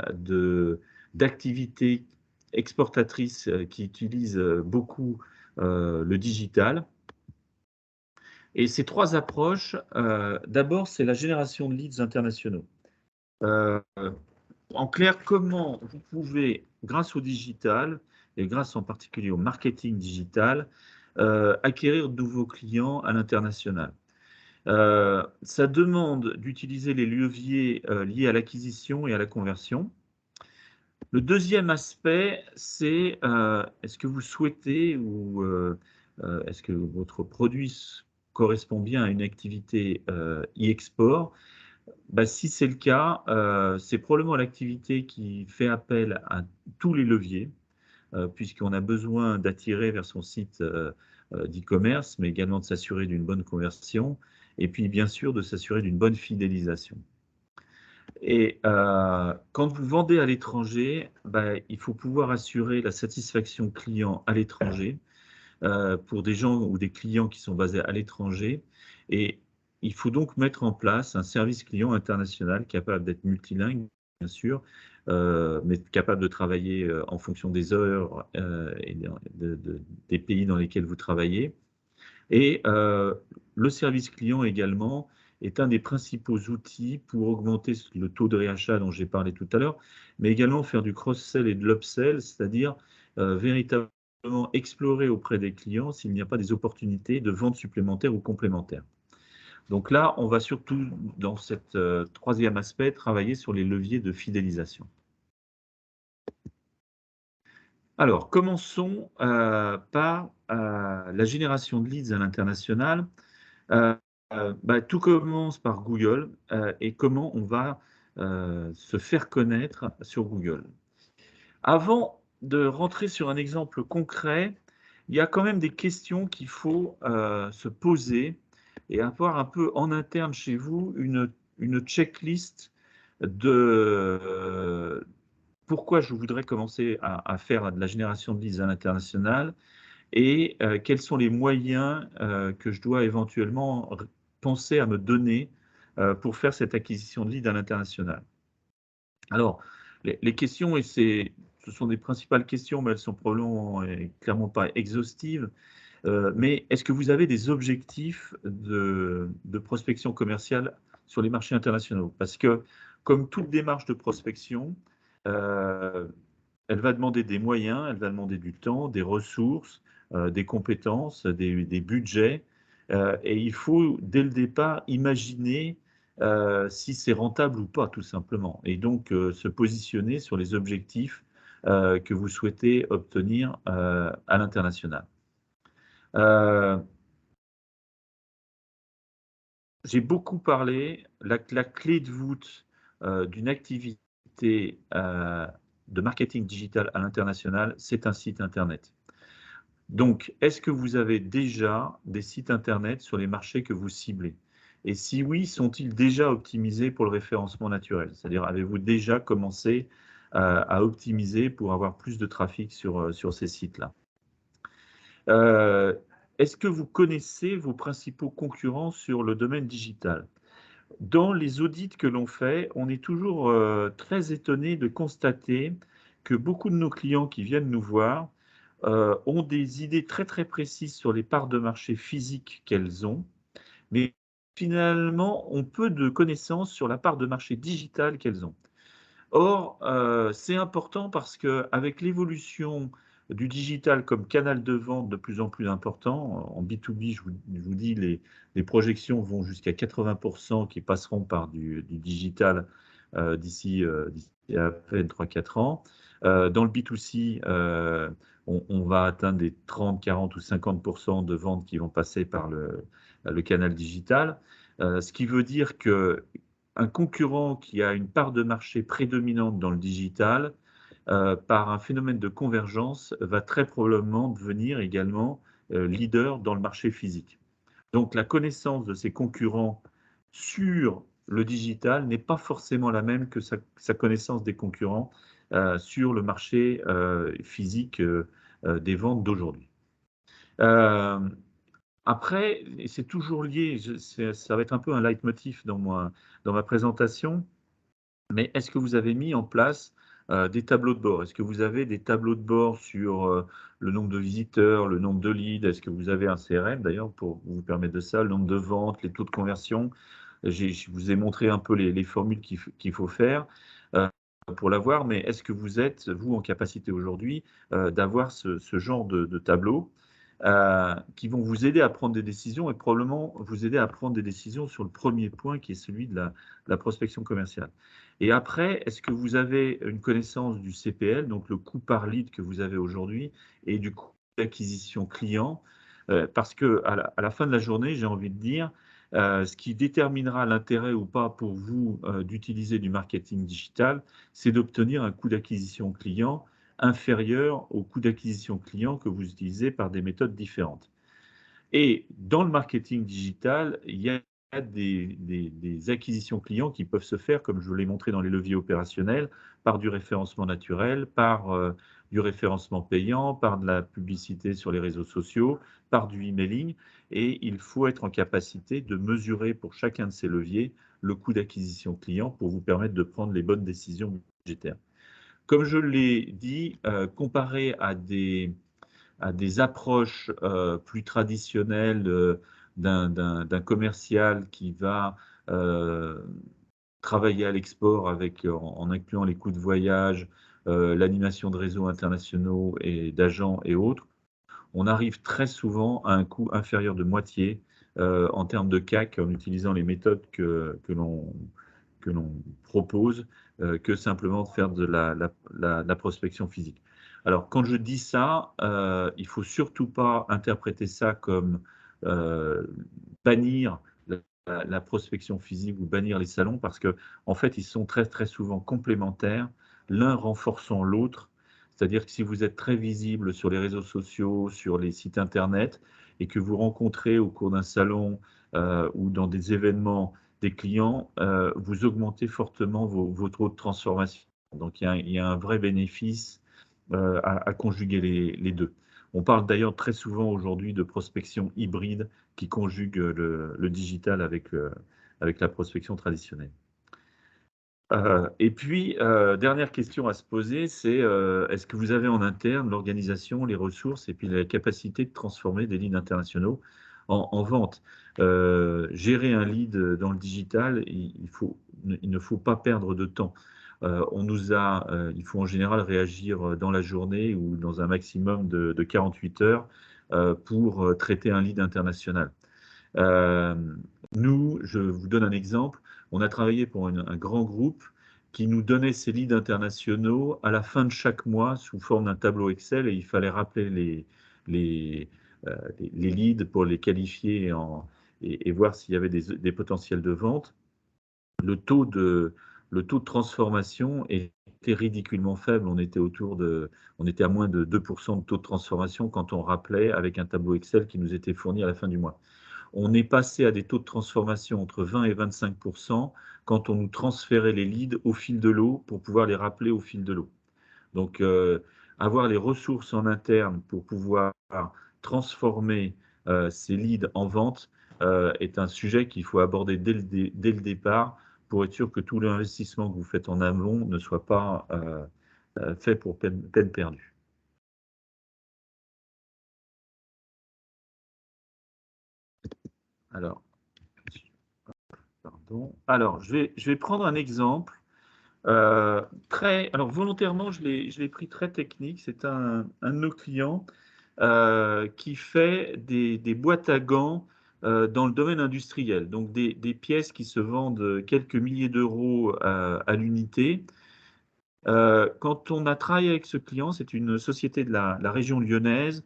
d'activités exportatrices qui utilisent beaucoup le digital. Et ces 3 approches, d'abord, c'est la génération de leads internationaux. En clair, comment vous pouvez, grâce au digital, et grâce en particulier au marketing digital, acquérir de nouveaux clients à l'international. Ça demande d'utiliser les leviers liés à l'acquisition et à la conversion. Le deuxième aspect, c'est est-ce que vous souhaitez ou est-ce que votre produit correspond bien à une activité e-export? Bah, si c'est le cas, c'est probablement l'activité qui fait appel à tous les leviers, puisqu'on a besoin d'attirer vers son site d'e-commerce, mais également de s'assurer d'une bonne conversion, et puis bien sûr de s'assurer d'une bonne fidélisation. Et quand vous vendez à l'étranger, bah, il faut pouvoir assurer la satisfaction client à l'étranger pour des gens ou des clients qui sont basés à l'étranger. Et il faut donc mettre en place un service client international capable d'être multilingue, bien sûr, mais capable de travailler en fonction des heures et des pays dans lesquels vous travaillez. Et le service client également est un des principaux outils pour augmenter le taux de réachat dont j'ai parlé tout à l'heure, mais également faire du cross-sell et de l'upsell, c'est-à-dire véritablement explorer auprès des clients s'il n'y a pas des opportunités de vente supplémentaires ou complémentaires. Donc là, on va surtout, dans cette troisième aspect, travailler sur les leviers de fidélisation. Alors, commençons par la génération de leads à l'international. Bah, tout commence par Google et comment on va se faire connaître sur Google. Avant de rentrer sur un exemple concret, il y a quand même des questions qu'il faut se poser et avoir un peu en interne chez vous une checklist de pourquoi je voudrais commencer à faire de la génération de leads à l'international et quels sont les moyens que je dois éventuellement penser à me donner pour faire cette acquisition de leads à l'international. Alors, les questions, et ce sont des principales questions, mais elles sont probablement et clairement pas exhaustives. Mais est-ce que vous avez des objectifs de prospection commerciale sur les marchés internationaux? Parce que, comme toute démarche de prospection, elle va demander des moyens, elle va demander du temps, des ressources, des compétences, des budgets. Et il faut, dès le départ, imaginer si c'est rentable ou pas, tout simplement. Et donc, se positionner sur les objectifs que vous souhaitez obtenir à l'international. J'ai beaucoup parlé, la clé de voûte d'une activité de marketing digital à l'international, c'est un site Internet. Donc, est-ce que vous avez déjà des sites Internet sur les marchés que vous ciblez? Et si oui, sont-ils déjà optimisés pour le référencement naturel? C'est-à-dire, avez-vous déjà commencé à optimiser pour avoir plus de trafic sur ces sites-là? Est-ce que vous connaissez vos principaux concurrents sur le domaine digital? Dans les audits que l'on fait, on est toujours très étonné de constater que beaucoup de nos clients qui viennent nous voir ont des idées très très précises sur les parts de marché physiques qu'elles ont, mais finalement ont peu de connaissances sur la part de marché digitale qu'elles ont. Or, c'est important parce qu'avec l'évolution du digital comme canal de vente de plus en plus important, en B2B, je vous dis, les projections vont jusqu'à 80% qui passeront par du digital d'ici à peine 3-4 ans. Dans le B2C, on va atteindre des 30, 40 ou 50% de ventes qui vont passer par le canal digital, ce qui veut dire que un concurrent qui a une part de marché prédominante dans le digital, par un phénomène de convergence, va très probablement devenir également leader dans le marché physique. Donc la connaissance de ses concurrents sur le digital n'est pas forcément la même que sa connaissance des concurrents sur le marché physique des ventes d'aujourd'hui. Après, et c'est toujours lié, ça va être un peu un leitmotiv dans ma présentation, Mais est-ce que vous avez mis en place des tableaux de bord? Est-ce que vous avez des tableaux de bord sur le nombre de visiteurs, le nombre de leads? Est-ce que vous avez un CRM d'ailleurs pour vous permettre de ça, le nombre de ventes, les taux de conversion? Je vous ai montré un peu les formules qu'il faut faire pour l'avoir, mais est-ce que vous êtes, vous, en capacité aujourd'hui d'avoir ce genre de tableau qui vont vous aider à prendre des décisions et probablement vous aider à prendre des décisions sur le premier point qui est celui de la prospection commerciale. Et après, est-ce que vous avez une connaissance du CPL, donc le coût par lead que vous avez aujourd'hui, et du coût d'acquisition client? Parce que à la fin de la journée, j'ai envie de dire, ce qui déterminera l'intérêt ou pas pour vous d'utiliser du marketing digital, c'est d'obtenir un coût d'acquisition client inférieur au coût d'acquisition client que vous utilisez par des méthodes différentes. Et dans le marketing digital, il y a des acquisitions clients qui peuvent se faire, comme je vous l'ai montré dans les leviers opérationnels, par du référencement naturel, par du référencement payant, par de la publicité sur les réseaux sociaux, par du emailing. Et il faut être en capacité de mesurer pour chacun de ces leviers le coût d'acquisition client pour vous permettre de prendre les bonnes décisions budgétaires. Comme je l'ai dit, comparé à des approches plus traditionnelles d'un commercial qui va travailler à l'export en incluant les coûts de voyage, l'animation de réseaux internationaux et d'agents et autres, on arrive très souvent à un coût inférieur de moitié en termes de CAC en utilisant les méthodes que l'on propose que simplement de faire de la prospection physique. Alors, quand je dis ça, il ne faut surtout pas interpréter ça comme bannir la prospection physique ou bannir les salons parce que, en fait, ils sont très, très souvent complémentaires, l'un renforçant l'autre. C'est-à-dire que si vous êtes très visible sur les réseaux sociaux, sur les sites internet, et que vous rencontrez au cours d'un salon ou dans des événements des clients, vous augmentez fortement vos taux de transformation. Donc, il y a un vrai bénéfice à conjuguer les deux. On parle d'ailleurs très souvent aujourd'hui de prospection hybride qui conjugue le digital avec la prospection traditionnelle. Et puis, dernière question à se poser, c'est est-ce que vous avez en interne l'organisation, les ressources et puis la capacité de transformer des leads internationaux en vente? Gérer un lead dans le digital, il ne faut pas perdre de temps. Il faut en général réagir dans la journée ou dans un maximum de 48 heures pour traiter un lead international. Nous, je vous donne un exemple. On a travaillé pour un grand groupe qui nous donnait ses leads internationaux à la fin de chaque mois sous forme d'un tableau Excel et il fallait rappeler les leads pour les qualifier et voir s'il y avait des potentiels de vente. Le taux de transformation était ridiculement faible. On était à moins de 2% de taux de transformation quand on rappelait avec un tableau Excel qui nous était fourni à la fin du mois. On est passé à des taux de transformation entre 20 et 25% quand on nous transférait les leads au fil de l'eau pour pouvoir les rappeler au fil de l'eau. Donc, avoir les ressources en interne pour pouvoir transformer ces leads en vente est un sujet qu'il faut aborder dès le départ pour être sûr que tout l'investissement que vous faites en amont ne soit pas fait pour peine perdue. Alors, pardon. Alors, je vais prendre un exemple. Alors, volontairement, je l'ai pris très technique. C'est un de nos clients qui fait des boîtes à gants dans le domaine industriel. Donc, des pièces qui se vendent quelques milliers d'euros à l'unité. Quand on a travaillé avec ce client, c'est une société de la région lyonnaise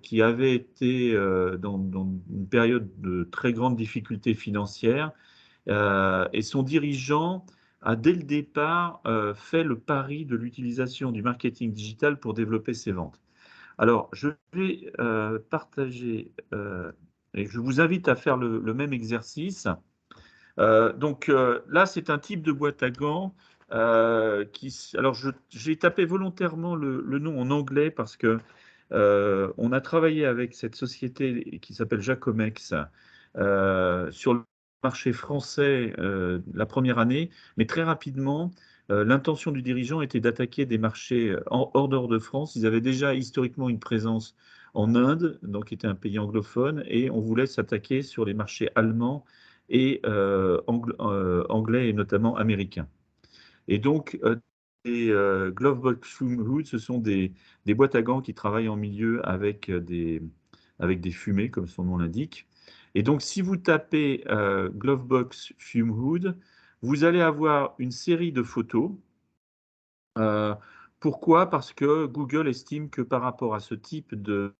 qui avait été dans une période de très grande difficulté financière et son dirigeant a dès le départ fait le pari de l'utilisation du marketing digital pour développer ses ventes. Alors, je vais partager et je vous invite à faire le même exercice. Donc là, c'est un type de boîte à gants alors, j'ai tapé volontairement le nom en anglais parce que on a travaillé avec cette société qui s'appelle Jacomex sur marché français la première année, mais très rapidement, l'intention du dirigeant était d'attaquer des marchés hors de France. Ils avaient déjà historiquement une présence en Inde, donc qui était un pays anglophone, et on voulait s'attaquer sur les marchés allemands et anglais et notamment américains. Et donc, les Glovebox Fume Hood, ce sont des boîtes à gants qui travaillent en milieu avec des fumées, comme son nom l'indique. Et donc, si vous tapez Glovebox Fume Hood, vous allez avoir une série de photos. Pourquoi? Parce que Google estime que par rapport à ce type de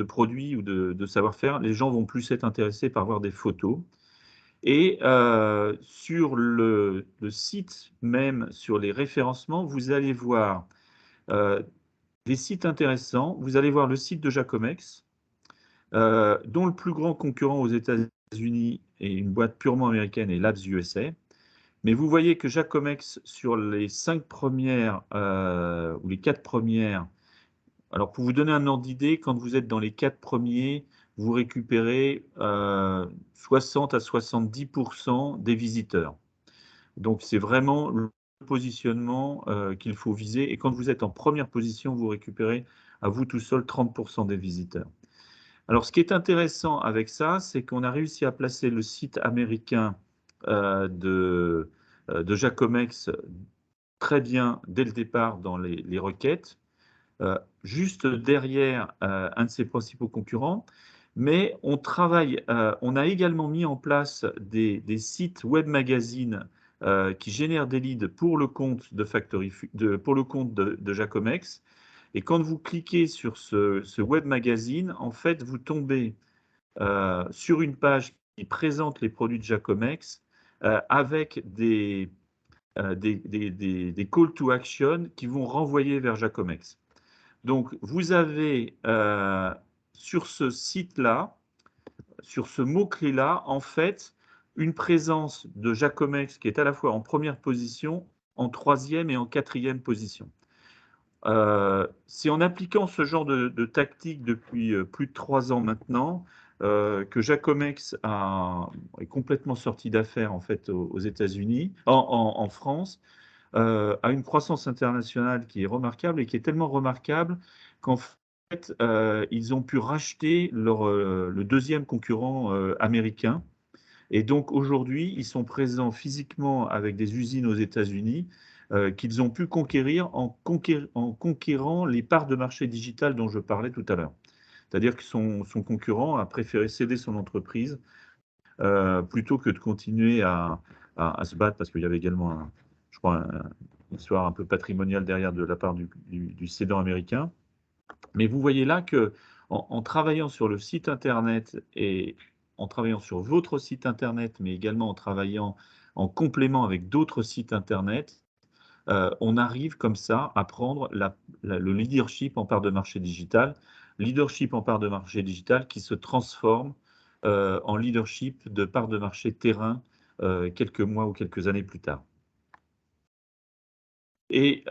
produits ou de savoir-faire, les gens vont plus être intéressés par voir des photos. Et sur le site même, sur les référencements, vous allez voir des sites intéressants. Vous allez voir le site de Jacomex, dont le plus grand concurrent aux États-Unis est une boîte purement américaine et Labs USA. Mais vous voyez que Jacomex, sur les 5 premières ou les 4 premières, alors pour vous donner un ordre d'idée, quand vous êtes dans les 4 premiers, vous récupérez 60 à 70% des visiteurs. Donc c'est vraiment le positionnement qu'il faut viser. Et quand vous êtes en première position, vous récupérez à vous tout seul 30% des visiteurs. Alors ce qui est intéressant avec ça, c'est qu'on a réussi à placer le site américain de Jacomex très bien dès le départ dans les requêtes. Juste derrière un de ses principaux concurrents, mais on travaille, on a également mis en place des sites web magazines qui génèrent des leads pour le compte pour le compte de Jacomex. Et quand vous cliquez sur ce web magazine, en fait, vous tombez sur une page qui présente les produits de Jacomex avec des call to action qui vont renvoyer vers Jacomex. Donc, vous avez sur ce site-là, sur ce mot-clé-là, en fait, une présence de Jacomex qui est à la fois en première position, en troisième et en quatrième position. C'est en appliquant ce genre de tactique depuis plus de 3 ans maintenant que Jacomex est complètement sorti d'affaires en fait aux États-Unis, en France, a une croissance internationale qui est remarquable et qui est tellement remarquable qu'en fait, ils ont pu racheter le deuxième concurrent américain. Et donc aujourd'hui, ils sont présents physiquement avec des usines aux États-Unis qu'ils ont pu conquérir en conquérant les parts de marché digital dont je parlais tout à l'heure. C'est-à-dire que son concurrent a préféré céder son entreprise plutôt que de continuer à se battre, parce qu'il y avait également, je crois, une histoire un peu patrimoniale derrière de la part du cédant américain. Mais vous voyez là que en travaillant sur le site Internet et en travaillant sur votre site Internet, mais également en travaillant en complément avec d'autres sites Internet, on arrive comme ça à prendre le leadership en part de marché digital, leadership en part de marché digital qui se transforme en leadership de part de marché terrain quelques mois ou quelques années plus tard. Et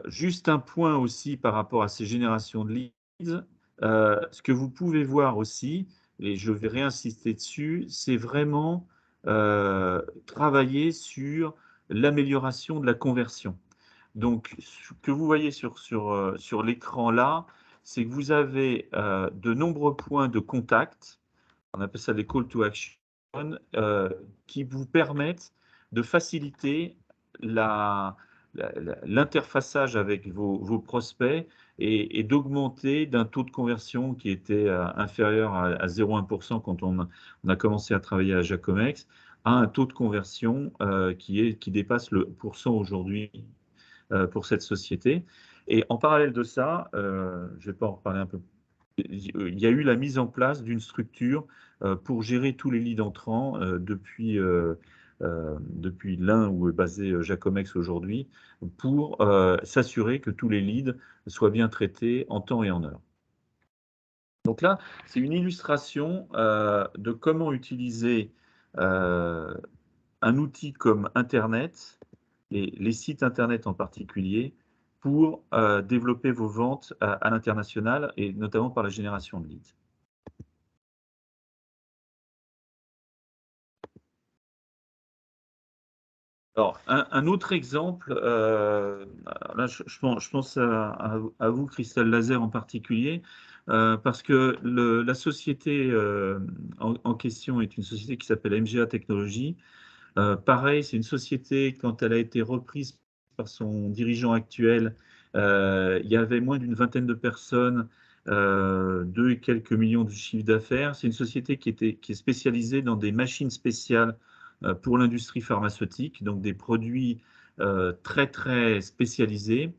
juste un point aussi par rapport à ces générations de leads, ce que vous pouvez voir aussi, et je vais réinsister dessus, c'est vraiment travailler sur l'amélioration de la conversion. Donc, ce que vous voyez sur l'écran là, c'est que vous avez de nombreux points de contact, on appelle ça des call to action, qui vous permettent de faciliter l'interfaçage avec vos prospects et d'augmenter d'un taux de conversion qui était inférieur à 0,1% quand on a commencé à travailler à Jacomex, à un taux de conversion qui dépasse le % aujourd'hui pour cette société. Et en parallèle de ça, je ne vais pas en reparler un peu, il y a eu la mise en place d'une structure pour gérer tous les leads entrants depuis l'un où est basé Jacomex aujourd'hui, pour s'assurer que tous les leads soient bien traités en temps et en heure. Donc là, c'est une illustration de comment utiliser un outil comme Internet, les sites Internet en particulier, pour développer vos ventes à l'international et notamment par la génération de leads. Alors, un autre exemple, là, je pense à vous, Christelle Laser en particulier, parce que la société en question est une société qui s'appelle MGA Technologies. Pareil, c'est une société, quand elle a été reprise par son dirigeant actuel, il y avait moins d'une vingtaine de personnes, 2 et quelques millions de chiffre d'affaires. C'est une société qui est spécialisée dans des machines spéciales pour l'industrie pharmaceutique, donc des produits très, très spécialisés.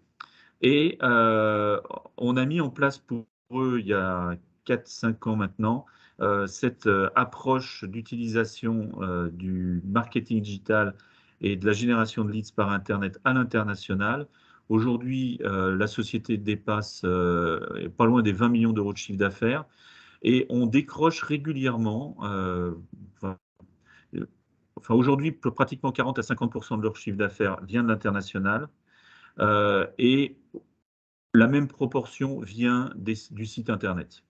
Et on a mis en place pour eux, il y a 4-5 ans maintenant, cette approche d'utilisation du marketing digital et de la génération de leads par Internet à l'international. Aujourd'hui, la société dépasse pas loin des 20 millions d'euros de chiffre d'affaires et on décroche régulièrement, enfin aujourd'hui, pratiquement 40 à 50% de leur chiffre d'affaires vient de l'international. Et la même proportion vient du site Internet.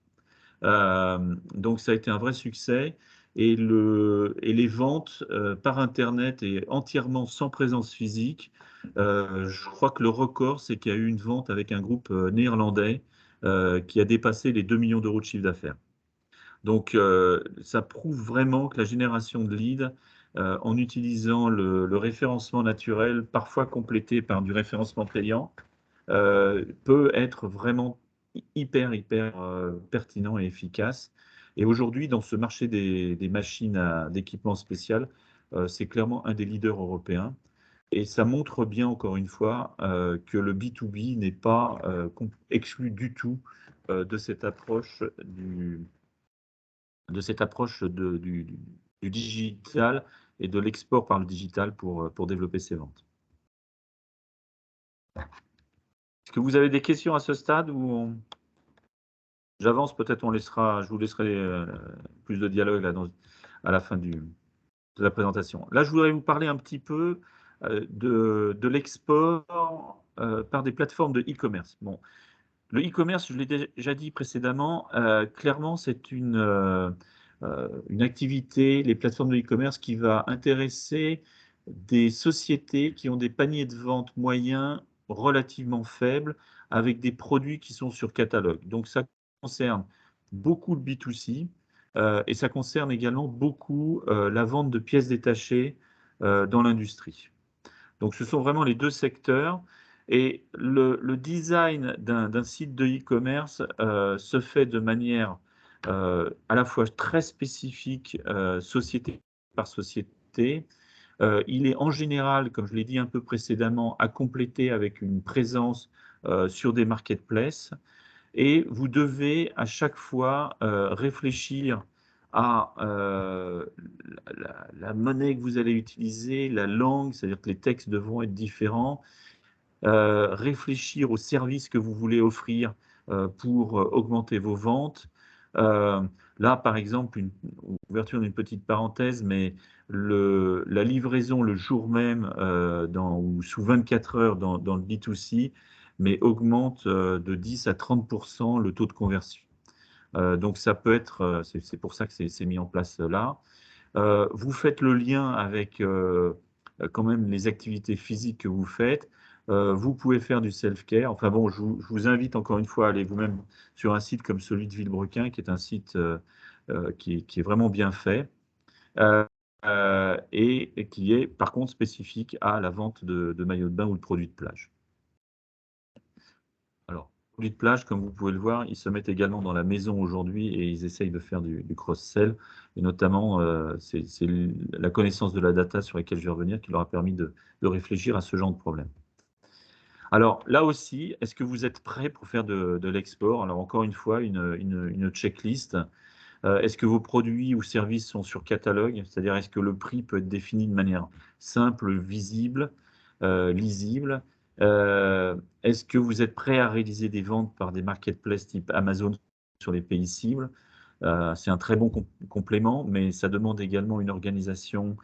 Donc, ça a été un vrai succès. Et les ventes par Internet et entièrement sans présence physique, je crois que le record, c'est qu'il y a eu une vente avec un groupe néerlandais qui a dépassé les 2 millions d'euros de chiffre d'affaires. Donc, ça prouve vraiment que la génération de leads, en utilisant le référencement naturel, parfois complété par du référencement payant, peut être vraiment hyper pertinent et efficace. Et aujourd'hui, dans ce marché des machines d'équipement spécial, c'est clairement un des leaders européens. Et ça montre bien, encore une fois, que le B2B n'est pas exclu du tout de cette approche du digital et de l'export par le digital pour développer ses ventes. Est-ce que vous avez des questions à ce stade ou j'avance, peut-être je vous laisserai plus de dialogue là, à la fin de la présentation. Là, je voudrais vous parler un petit peu de l'export par des plateformes de e-commerce. Bon, le e-commerce, je l'ai déjà dit précédemment, clairement, c'est une activité, les plateformes de e-commerce, qui va intéresser des sociétés qui ont des paniers de vente moyens relativement faibles avec des produits qui sont sur catalogue. Donc, ça concerne beaucoup le B2C et ça concerne également beaucoup la vente de pièces détachées dans l'industrie. Donc, ce sont vraiment les deux secteurs. Et le design d'un site de e-commerce se fait de manière à la fois très spécifique, société par société. Il est en général, comme je l'ai dit un peu précédemment, à compléter avec une présence sur des marketplaces. Et vous devez à chaque fois réfléchir à la monnaie que vous allez utiliser, la langue, c'est-à-dire que les textes devront être différents, réfléchir aux services que vous voulez offrir pour augmenter vos ventes. Là, par exemple, ouverture d'une petite parenthèse, mais la livraison le jour même ou sous 24 heures dans le B2C, mais augmente de 10 à 30% le taux de conversion. Donc, ça peut être, c'est pour ça que c'est mis en place là. Vous faites le lien avec quand même les activités physiques que vous faites. Vous pouvez faire du self-care. Enfin bon, je vous invite encore une fois à aller vous-même sur un site comme celui de Villebrequin, qui est un site qui est vraiment bien fait et qui est par contre spécifique à la vente de maillots de bain ou de produits de plage. Alors, produits de plage, comme vous pouvez le voir, ils se mettent également dans la maison aujourd'hui et ils essayent de faire du cross-sell. Et notamment, c'est la connaissance de la data sur laquelle je vais revenir qui leur a permis de réfléchir à ce genre de problème. Alors là aussi, est-ce que vous êtes prêts pour faire de l'export? Alors encore une fois, une checklist. Est-ce que vos produits ou services sont sur catalogue? C'est-à-dire, est-ce que le prix peut être défini de manière simple, visible, lisible? Est-ce que vous êtes prêt à réaliser des ventes par des marketplaces type Amazon sur les pays cibles? C'est un très bon complément, mais ça demande également une organisation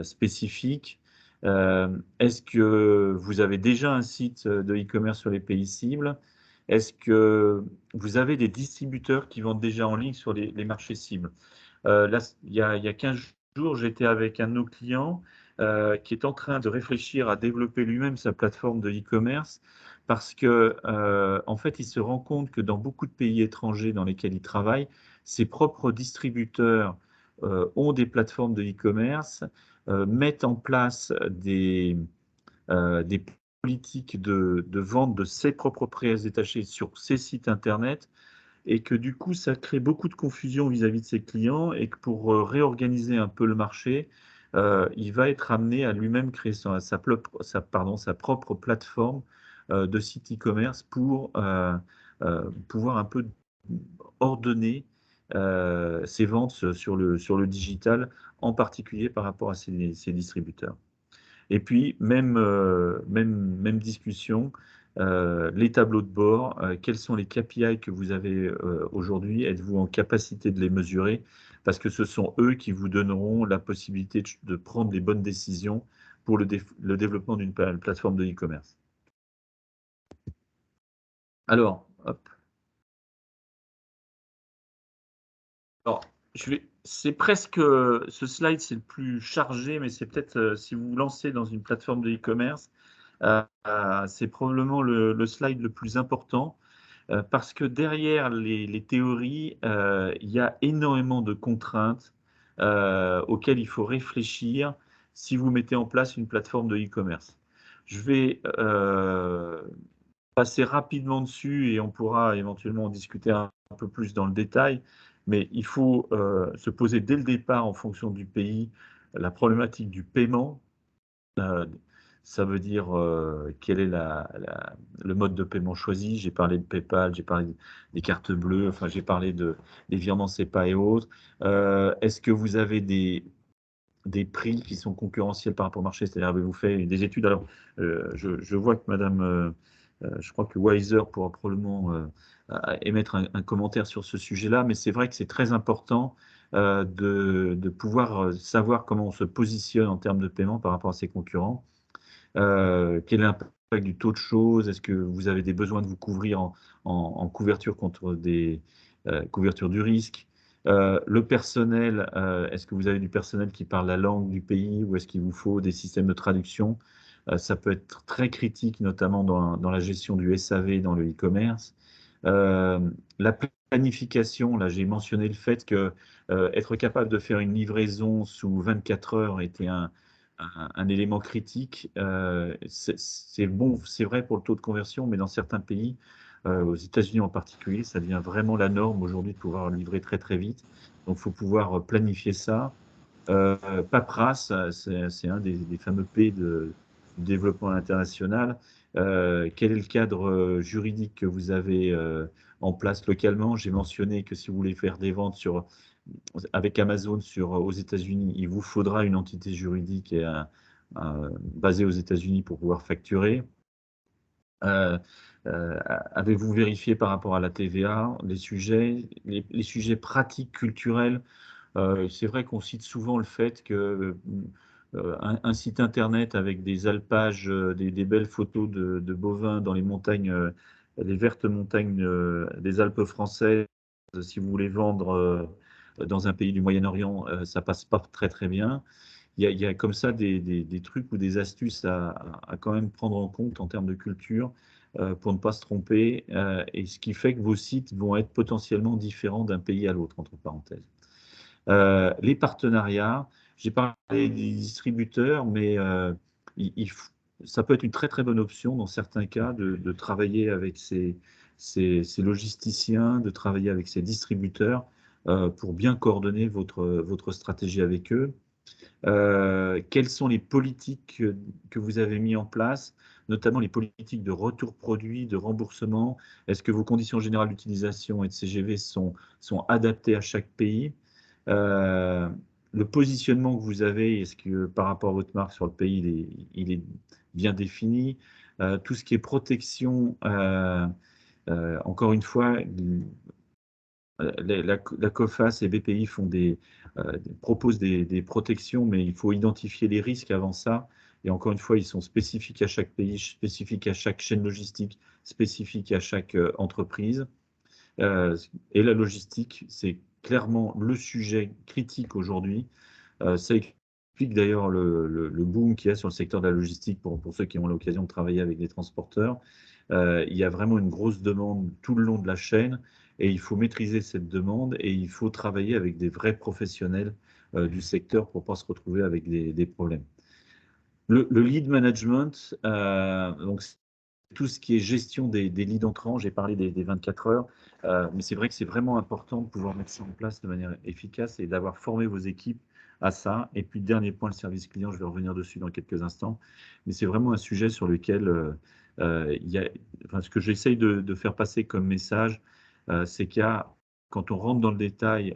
spécifique. Est-ce que vous avez déjà un site de e-commerce sur les pays cibles? Est-ce que vous avez des distributeurs qui vendent déjà en ligne sur les marchés cibles? Là, il y a 15 jours, j'étais avec un de nos clients qui est en train de réfléchir à développer lui-même sa plateforme de e-commerce parce que, en fait, il se rend compte que dans beaucoup de pays étrangers dans lesquels il travaille, ses propres distributeurs ont des plateformes de e-commerce, mettent en place des politiques de vente de ses propres pièces détachées sur ses sites internet et que du coup, ça crée beaucoup de confusion vis-à-vis de ses clients et que pour réorganiser un peu le marché, il va être amené à lui-même créer sa propre plateforme de site e-commerce pour pouvoir un peu ordonner ses ventes sur le digital, en particulier par rapport à ses distributeurs. Et puis, même discussion, les tableaux de bord, quels sont les KPI que vous avez aujourd'hui? Êtes-vous en capacité de les mesurer? Parce que ce sont eux qui vous donneront la possibilité de prendre les bonnes décisions pour le développement d'une plateforme de e-commerce. Alors, hop. Alors, c'est presque, ce slide, c'est le plus chargé, mais c'est peut-être, si vous vous lancez dans une plateforme de e-commerce, c'est probablement le slide le plus important, parce que derrière les théories, il y a énormément de contraintes auxquelles il faut réfléchir si vous mettez en place une plateforme de e-commerce. Je vais passer rapidement dessus et on pourra éventuellement en discuter un peu plus dans le détail, mais il faut se poser dès le départ, en fonction du pays, la problématique du paiement. Ça veut dire quel est le mode de paiement choisi. J'ai parlé de PayPal, j'ai parlé des cartes bleues, enfin j'ai parlé des virements SEPA et autres. Est-ce que vous avez des prix qui sont concurrentiels par rapport au marché? C'est-à-dire, avez-vous fait des études? Alors, je vois que Madame, je crois que Wiser pourra probablement émettre un commentaire sur ce sujet-là, mais c'est vrai que c'est très important de pouvoir savoir comment on se positionne en termes de paiement par rapport à ses concurrents. Quel est l'impact du taux de choses? Est-ce que vous avez des besoins de vous couvrir en couverture contre des couvertures du risque? Le personnel, est-ce que vous avez du personnel qui parle la langue du pays ou est-ce qu'il vous faut des systèmes de traduction? Ça peut être très critique, notamment dans la gestion du SAV dans le e-commerce. La planification, là j'ai mentionné le fait que être capable de faire une livraison sous 24 heures était un élément critique. C'est bon, c'est vrai pour le taux de conversion, mais dans certains pays, aux États-Unis en particulier, ça devient vraiment la norme aujourd'hui de pouvoir livrer très très vite. Donc, il faut pouvoir planifier ça. Paperasse, c'est un des fameux P du développement international. Quel est le cadre juridique que vous avez en place localement? J'ai mentionné que si vous voulez faire des ventes avec Amazon aux États-Unis, il vous faudra une entité juridique basée aux États-Unis pour pouvoir facturer. Avez-vous vérifié par rapport à la TVA les sujets pratiques culturels? C'est vrai qu'on cite souvent le fait que un site internet avec des alpages, des belles photos de bovins dans les montagnes, les vertes montagnes des Alpes françaises, si vous voulez vendre dans un pays du Moyen-Orient, ça passe pas très très bien. Il y a comme ça des trucs ou des astuces à quand même prendre en compte en termes de culture pour ne pas se tromper, et ce qui fait que vos sites vont être potentiellement différents d'un pays à l'autre, entre parenthèses. Les partenariats, j'ai parlé des distributeurs, mais ça peut être une très très bonne option dans certains cas de travailler avec ces logisticiens, de travailler avec ces distributeurs pour bien coordonner votre stratégie avec eux. Quelles sont les politiques que vous avez mis en place, notamment les politiques de retour produit, de remboursement? Est-ce que vos conditions générales d'utilisation et de CGV sont adaptées à chaque pays? Le positionnement que vous avez, est-ce que par rapport à votre marque sur le pays, il est bien défini? Tout ce qui est protection, encore une fois, la COFAS et BPI proposent des protections, mais il faut identifier les risques avant ça. Et encore une fois, ils sont spécifiques à chaque pays, spécifiques à chaque chaîne logistique, spécifiques à chaque entreprise. Et la logistique, c'est clairement le sujet critique aujourd'hui. C'est explique d'ailleurs le boom qu'il y a sur le secteur de la logistique pour ceux qui ont l'occasion de travailler avec des transporteurs. Il y a vraiment une grosse demande tout le long de la chaîne et il faut maîtriser cette demande et il faut travailler avec des vrais professionnels du secteur pour ne pas se retrouver avec des problèmes. Le lead management, donc tout ce qui est gestion des leads entrants, j'ai parlé des 24 heures, mais c'est vrai que c'est vraiment important de pouvoir mettre ça en place de manière efficace et d'avoir formé vos équipes à ça. Et puis, dernier point, le service client, je vais revenir dessus dans quelques instants, mais c'est vraiment un sujet sur lequel ce que j'essaye de faire passer comme message, c'est qu'il y a, quand on rentre dans le détail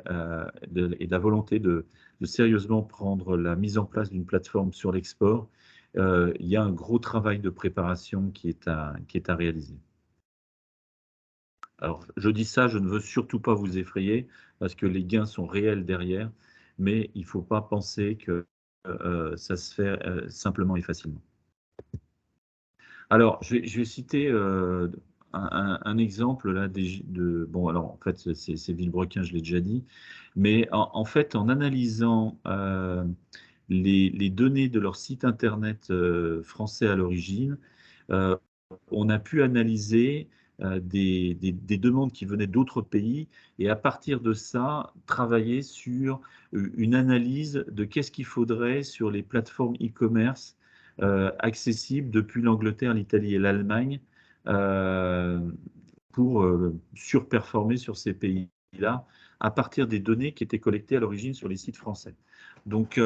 et la volonté de sérieusement prendre la mise en place d'une plateforme sur l'export, il y a un gros travail de préparation qui est à réaliser. Alors, je dis ça, je ne veux surtout pas vous effrayer, parce que les gains sont réels derrière, mais il ne faut pas penser que ça se fait simplement et facilement. Alors, je vais citer un exemple là bon, alors en fait, c'est Villebrequin, je l'ai déjà dit, mais en fait, en analysant les données de leur site internet français à l'origine, on a pu analyser des demandes qui venaient d'autres pays et à partir de ça, travailler sur une analyse de qu'est-ce qu'il faudrait sur les plateformes e-commerce accessibles depuis l'Angleterre, l'Italie et l'Allemagne pour surperformer sur ces pays-là à partir des données qui étaient collectées à l'origine sur les sites français. Donc,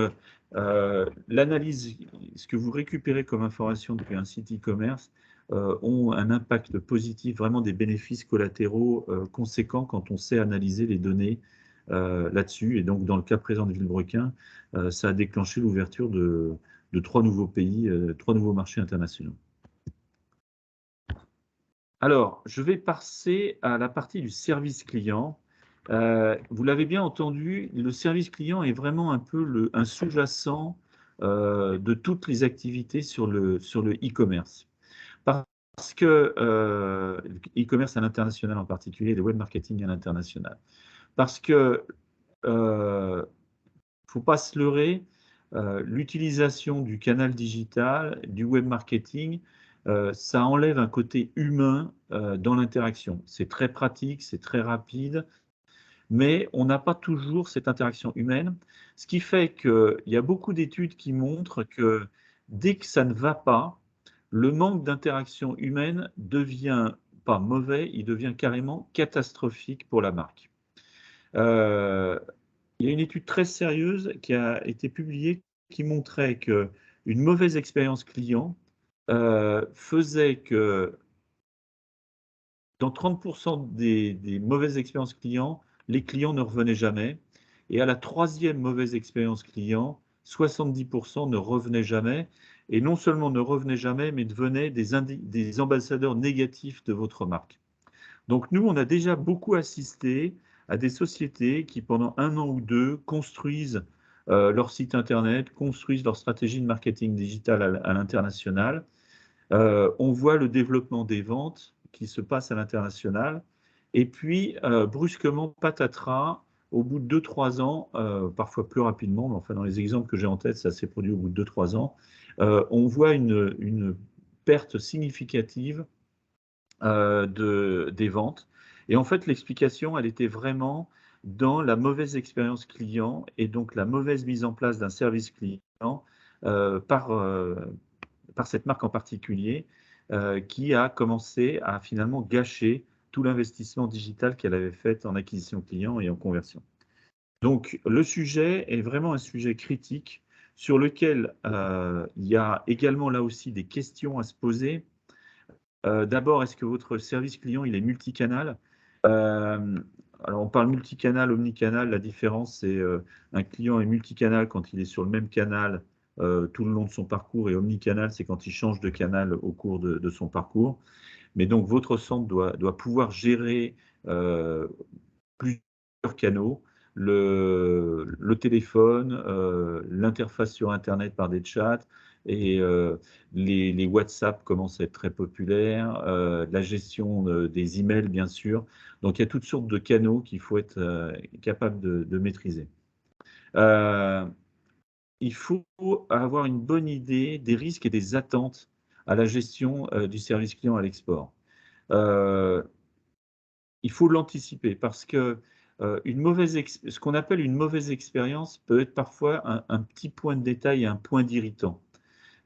l'analyse, ce que vous récupérez comme information depuis un site e-commerce ont un impact positif, vraiment des bénéfices collatéraux conséquents quand on sait analyser les données là-dessus. Et donc, dans le cas présent de Villebrequin, ça a déclenché l'ouverture de 3 nouveaux pays, 3 nouveaux marchés internationaux. Alors, je vais passer à la partie du service client. Vous l'avez bien entendu, le service client est vraiment un peu un sous-jacent de toutes les activités sur le e-commerce. Parce que e-commerce à l'international en particulier, le web marketing à l'international. Parce que, faut pas se leurrer, l'utilisation du canal digital, du web marketing, ça enlève un côté humain dans l'interaction. C'est très pratique, c'est très rapide, mais on n'a pas toujours cette interaction humaine, ce qui fait qu'il y a beaucoup d'études qui montrent que dès que ça ne va pas, le manque d'interaction humaine devient pas mauvais, il devient carrément catastrophique pour la marque. Il y a une étude très sérieuse qui a été publiée qui montrait qu'une mauvaise expérience client faisait que dans 30% des mauvaises expériences clients, les clients ne revenaient jamais. Et à la 3e mauvaise expérience client, 70% ne revenaient jamais. Et non seulement ne revenaient jamais, mais devenaient des ambassadeurs négatifs de votre marque. Donc nous, on a déjà beaucoup assisté à des sociétés qui, pendant 1 an ou 2, construisent leur site Internet, construisent leur stratégie de marketing digital à l'international. On voit le développement des ventes qui se passe à l'international. Et puis, brusquement, patatras, au bout de 2-3 ans, parfois plus rapidement, mais enfin dans les exemples que j'ai en tête, ça s'est produit au bout de 2-3 ans, on voit une perte significative des ventes. Et en fait, l'explication, elle était vraiment dans la mauvaise expérience client et donc la mauvaise mise en place d'un service client par cette marque en particulier, qui a commencé à finalement gâcher tout l'investissement digital qu'elle avait fait en acquisition client et en conversion. Donc, le sujet est vraiment un sujet critique sur lequel il y a également là aussi des questions à se poser. D'abord, est-ce que votre service client il est multicanal? Alors, on parle multicanal, omnicanal. La différence, c'est un client est multicanal quand il est sur le même canal tout le long de son parcours, et omnicanal, c'est quand il change de canal au cours de son parcours. Mais donc, votre centre doit pouvoir gérer plusieurs canaux, le téléphone, l'interface sur Internet par des chats, et les WhatsApp commencent à être très populaires, la gestion des emails, bien sûr. Donc, il y a toutes sortes de canaux qu'il faut être capable de maîtriser. il faut avoir une bonne idée des risques et des attentes à la gestion du service client à l'export. Il faut l'anticiper parce que ce qu'on appelle une mauvaise expérience peut être parfois un petit point de détail et un point d'irritant.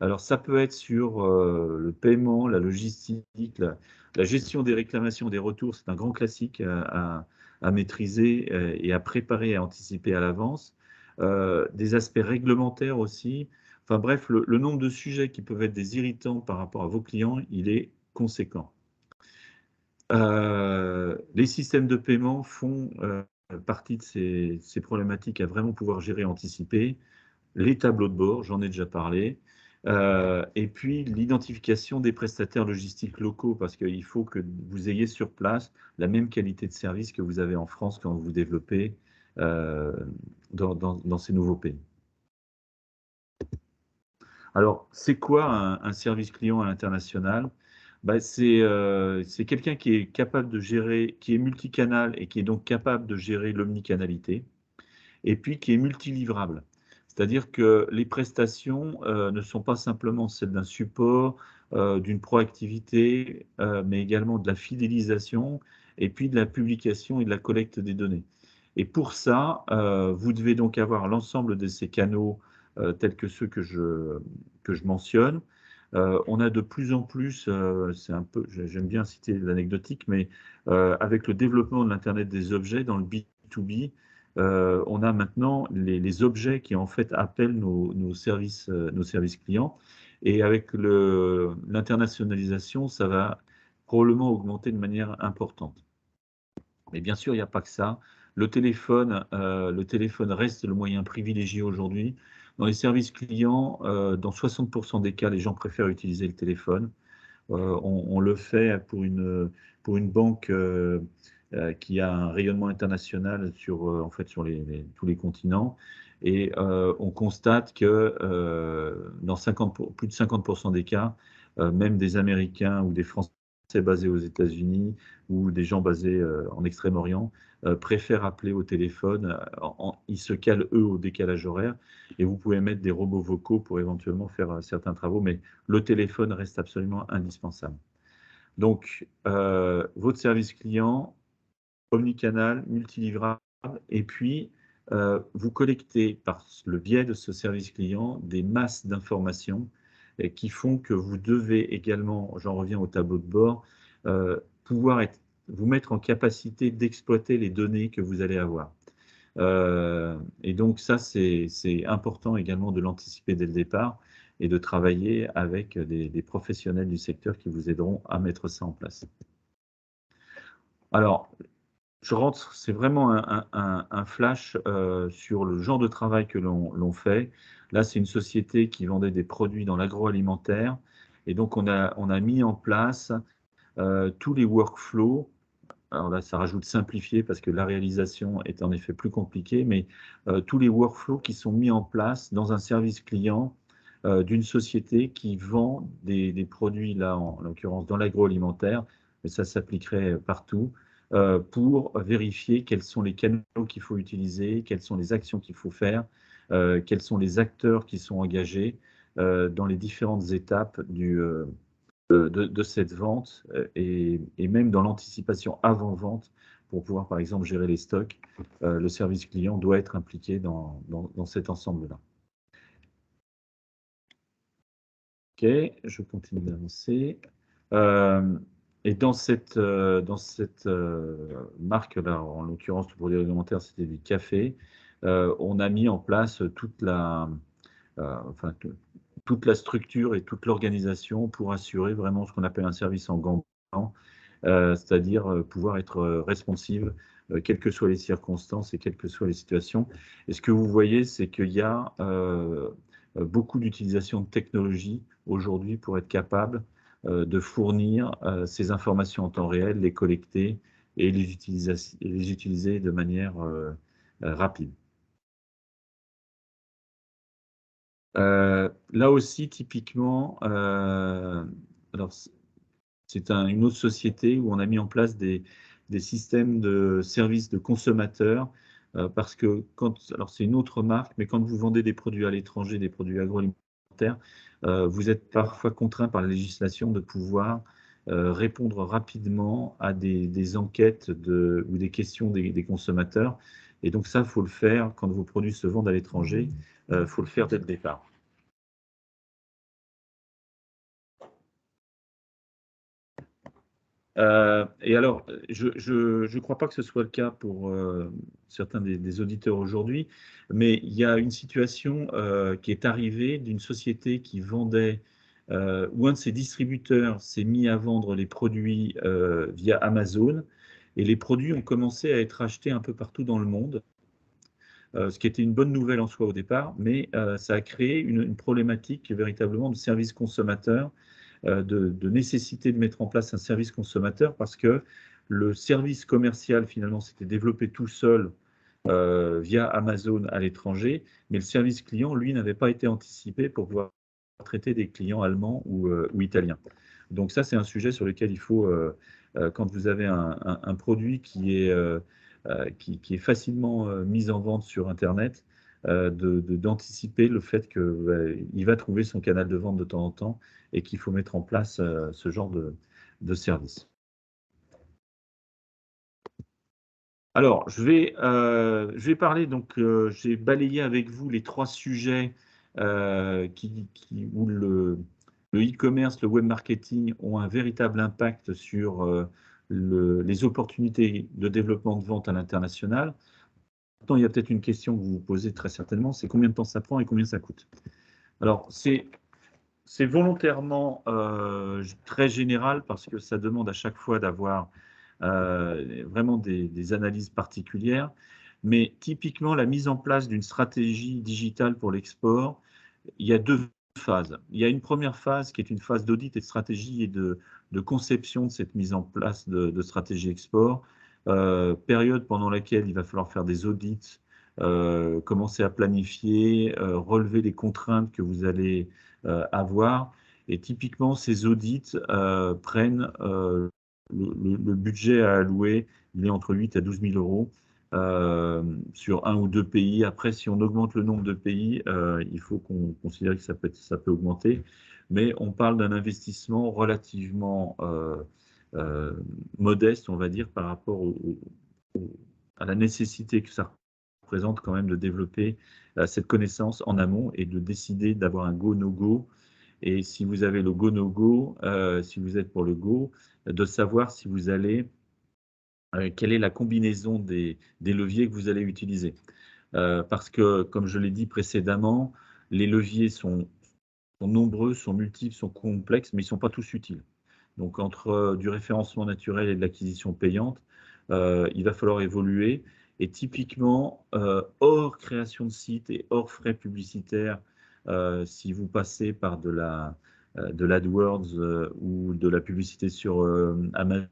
Alors, ça peut être sur le paiement, la logistique, la gestion des réclamations, des retours. C'est un grand classique à maîtriser et à préparer et à anticiper à l'avance. Des aspects réglementaires aussi. Enfin bref, le nombre de sujets qui peuvent être des irritants par rapport à vos clients, il est conséquent. Les systèmes de paiement font partie de ces problématiques à vraiment pouvoir gérer, anticiper. Les tableaux de bord, j'en ai déjà parlé. Et puis l'identification des prestataires logistiques locaux, parce qu'il faut que vous ayez sur place la même qualité de service que vous avez en France quand vous développez dans ces nouveaux pays. Alors, c'est quoi un service client à l'international? C'est quelqu'un qui est capable de gérer, qui est multicanal et qui est donc capable de gérer l'omnicanalité, et puis qui est multilivrable. C'est-à-dire que les prestations ne sont pas simplement celles d'un support, d'une proactivité, mais également de la fidélisation et puis de la publication et de la collecte des données. Et pour ça, vous devez donc avoir l'ensemble de ces canaux tels que ceux que je mentionne. On a de plus en plus, c'est un peu, j'aime bien citer l'anecdotique, mais avec le développement de l'Internet des objets dans le B2B, on a maintenant les objets qui en fait appellent nos services clients. Et avec l'internationalisation, ça va probablement augmenter de manière importante. Mais bien sûr, il n'y a pas que ça. Le téléphone reste le moyen privilégié aujourd'hui. Dans les services clients, dans 60% des cas, les gens préfèrent utiliser le téléphone. On le fait pour une banque qui a un rayonnement international sur tous les continents. Et on constate que dans plus de 50% des cas, même des Américains ou des Français basés aux États-Unis ou des gens basés en Extrême-Orient préfèrent appeler au téléphone. Ils se calent, eux, au décalage horaire. Et vous pouvez mettre des robots vocaux pour éventuellement faire certains travaux, mais le téléphone reste absolument indispensable. Donc, votre service client, omnicanal, multilivrable, et puis vous collectez par le biais de ce service client des masses d'informations qui font que vous devez également, j'en reviens au tableau de bord, pouvoir vous mettre en capacité d'exploiter les données que vous allez avoir. Et donc ça, c'est important également de l'anticiper dès le départ et de travailler avec des professionnels du secteur qui vous aideront à mettre ça en place. Alors, je rentre, c'est vraiment un flash sur le genre de travail que l'on fait. Là, c'est une société qui vendait des produits dans l'agroalimentaire. Et donc, on a mis en place tous les workflows. Alors là, ça rajoute simplifier parce que la réalisation est en effet plus compliquée, mais tous les workflows qui sont mis en place dans un service client d'une société qui vend des produits, là en l'occurrence dans l'agroalimentaire, mais ça s'appliquerait partout, pour vérifier quels sont les canaux qu'il faut utiliser, quelles sont les actions qu'il faut faire, quels sont les acteurs qui sont engagés dans les différentes étapes de cette vente et même dans l'anticipation avant-vente pour pouvoir, par exemple, gérer les stocks. Le service client doit être impliqué dans cet ensemble-là. OK, je continue d'avancer. Et dans cette marque-là, en l'occurrence, le produit alimentaire, c'était du café, on a mis en place toute la structure et toute l'organisation pour assurer vraiment ce qu'on appelle un service en gants blancs, c'est-à-dire pouvoir être responsive, quelles que soient les circonstances et quelles que soient les situations. Et ce que vous voyez, c'est qu'il y a beaucoup d'utilisation de technologies aujourd'hui pour être capable de fournir ces informations en temps réel, les collecter et les utiliser de manière rapide. Là aussi, typiquement, alors c'est une autre société où on a mis en place des systèmes de services de consommateurs parce que alors c'est une autre marque, mais quand vous vendez des produits à l'étranger, des produits agroalimentaires, vous êtes parfois contraint par la législation de pouvoir répondre rapidement à des enquêtes ou des questions des consommateurs. Et donc ça, il faut le faire quand vos produits se vendent à l'étranger, il faut le faire dès le départ. Et alors, je ne crois pas que ce soit le cas pour certains des auditeurs aujourd'hui, mais il y a une situation qui est arrivée d'une société qui vendait, où un de ses distributeurs s'est mis à vendre les produits via Amazon, et les produits ont commencé à être achetés un peu partout dans le monde, ce qui était une bonne nouvelle en soi au départ, mais ça a créé une problématique véritablement de service consommateur, de nécessité de mettre en place un service consommateur, parce que le service commercial finalement s'était développé tout seul via Amazon à l'étranger, mais le service client, lui, n'avait pas été anticipé pour pouvoir traiter des clients allemands ou italiens. Donc ça, c'est un sujet sur lequel il faut, quand vous avez un produit qui est facilement mis en vente sur Internet, d'anticiper le fait qu'il va trouver son canal de vente de temps en temps et qu'il faut mettre en place ce genre de service. Alors, je vais parler, donc j'ai balayé avec vous les 3 sujets où le e-commerce, le web marketing ont un véritable impact sur les opportunités de développement de vente à l'international. Maintenant, il y a peut-être une question que vous vous posez très certainement, c'est combien de temps ça prend et combien ça coûte. Alors, c'est volontairement très général parce que ça demande à chaque fois d'avoir vraiment des analyses particulières. Mais typiquement, la mise en place d'une stratégie digitale pour l'export, il y a 2 phases. Il y a une première phase qui est une phase d'audit et de stratégie et de conception de cette mise en place de stratégie export, période pendant laquelle il va falloir faire des audits, commencer à planifier, relever les contraintes que vous allez avoir. Et typiquement, ces audits prennent le budget à allouer, il est entre 8 à 12 000 euros sur 1 ou 2 pays. Après, si on augmente le nombre de pays, il faut qu'on considère que ça peut augmenter. Mais on parle d'un investissement relativement modeste, on va dire, par rapport à la nécessité que ça représente quand même de développer cette connaissance en amont et de décider d'avoir un go, no go. Et si vous avez le go, no go, si vous êtes pour le go, de savoir si vous allez, quelle est la combinaison des leviers que vous allez utiliser. Parce que, comme je l'ai dit précédemment, les leviers sont nombreux, sont multiples, sont complexes, mais ils ne sont pas tous utiles. Donc, entre du référencement naturel et de l'acquisition payante, il va falloir évoluer. Et typiquement, hors création de site et hors frais publicitaires, si vous passez par de l'AdWords ou de la publicité sur Amazon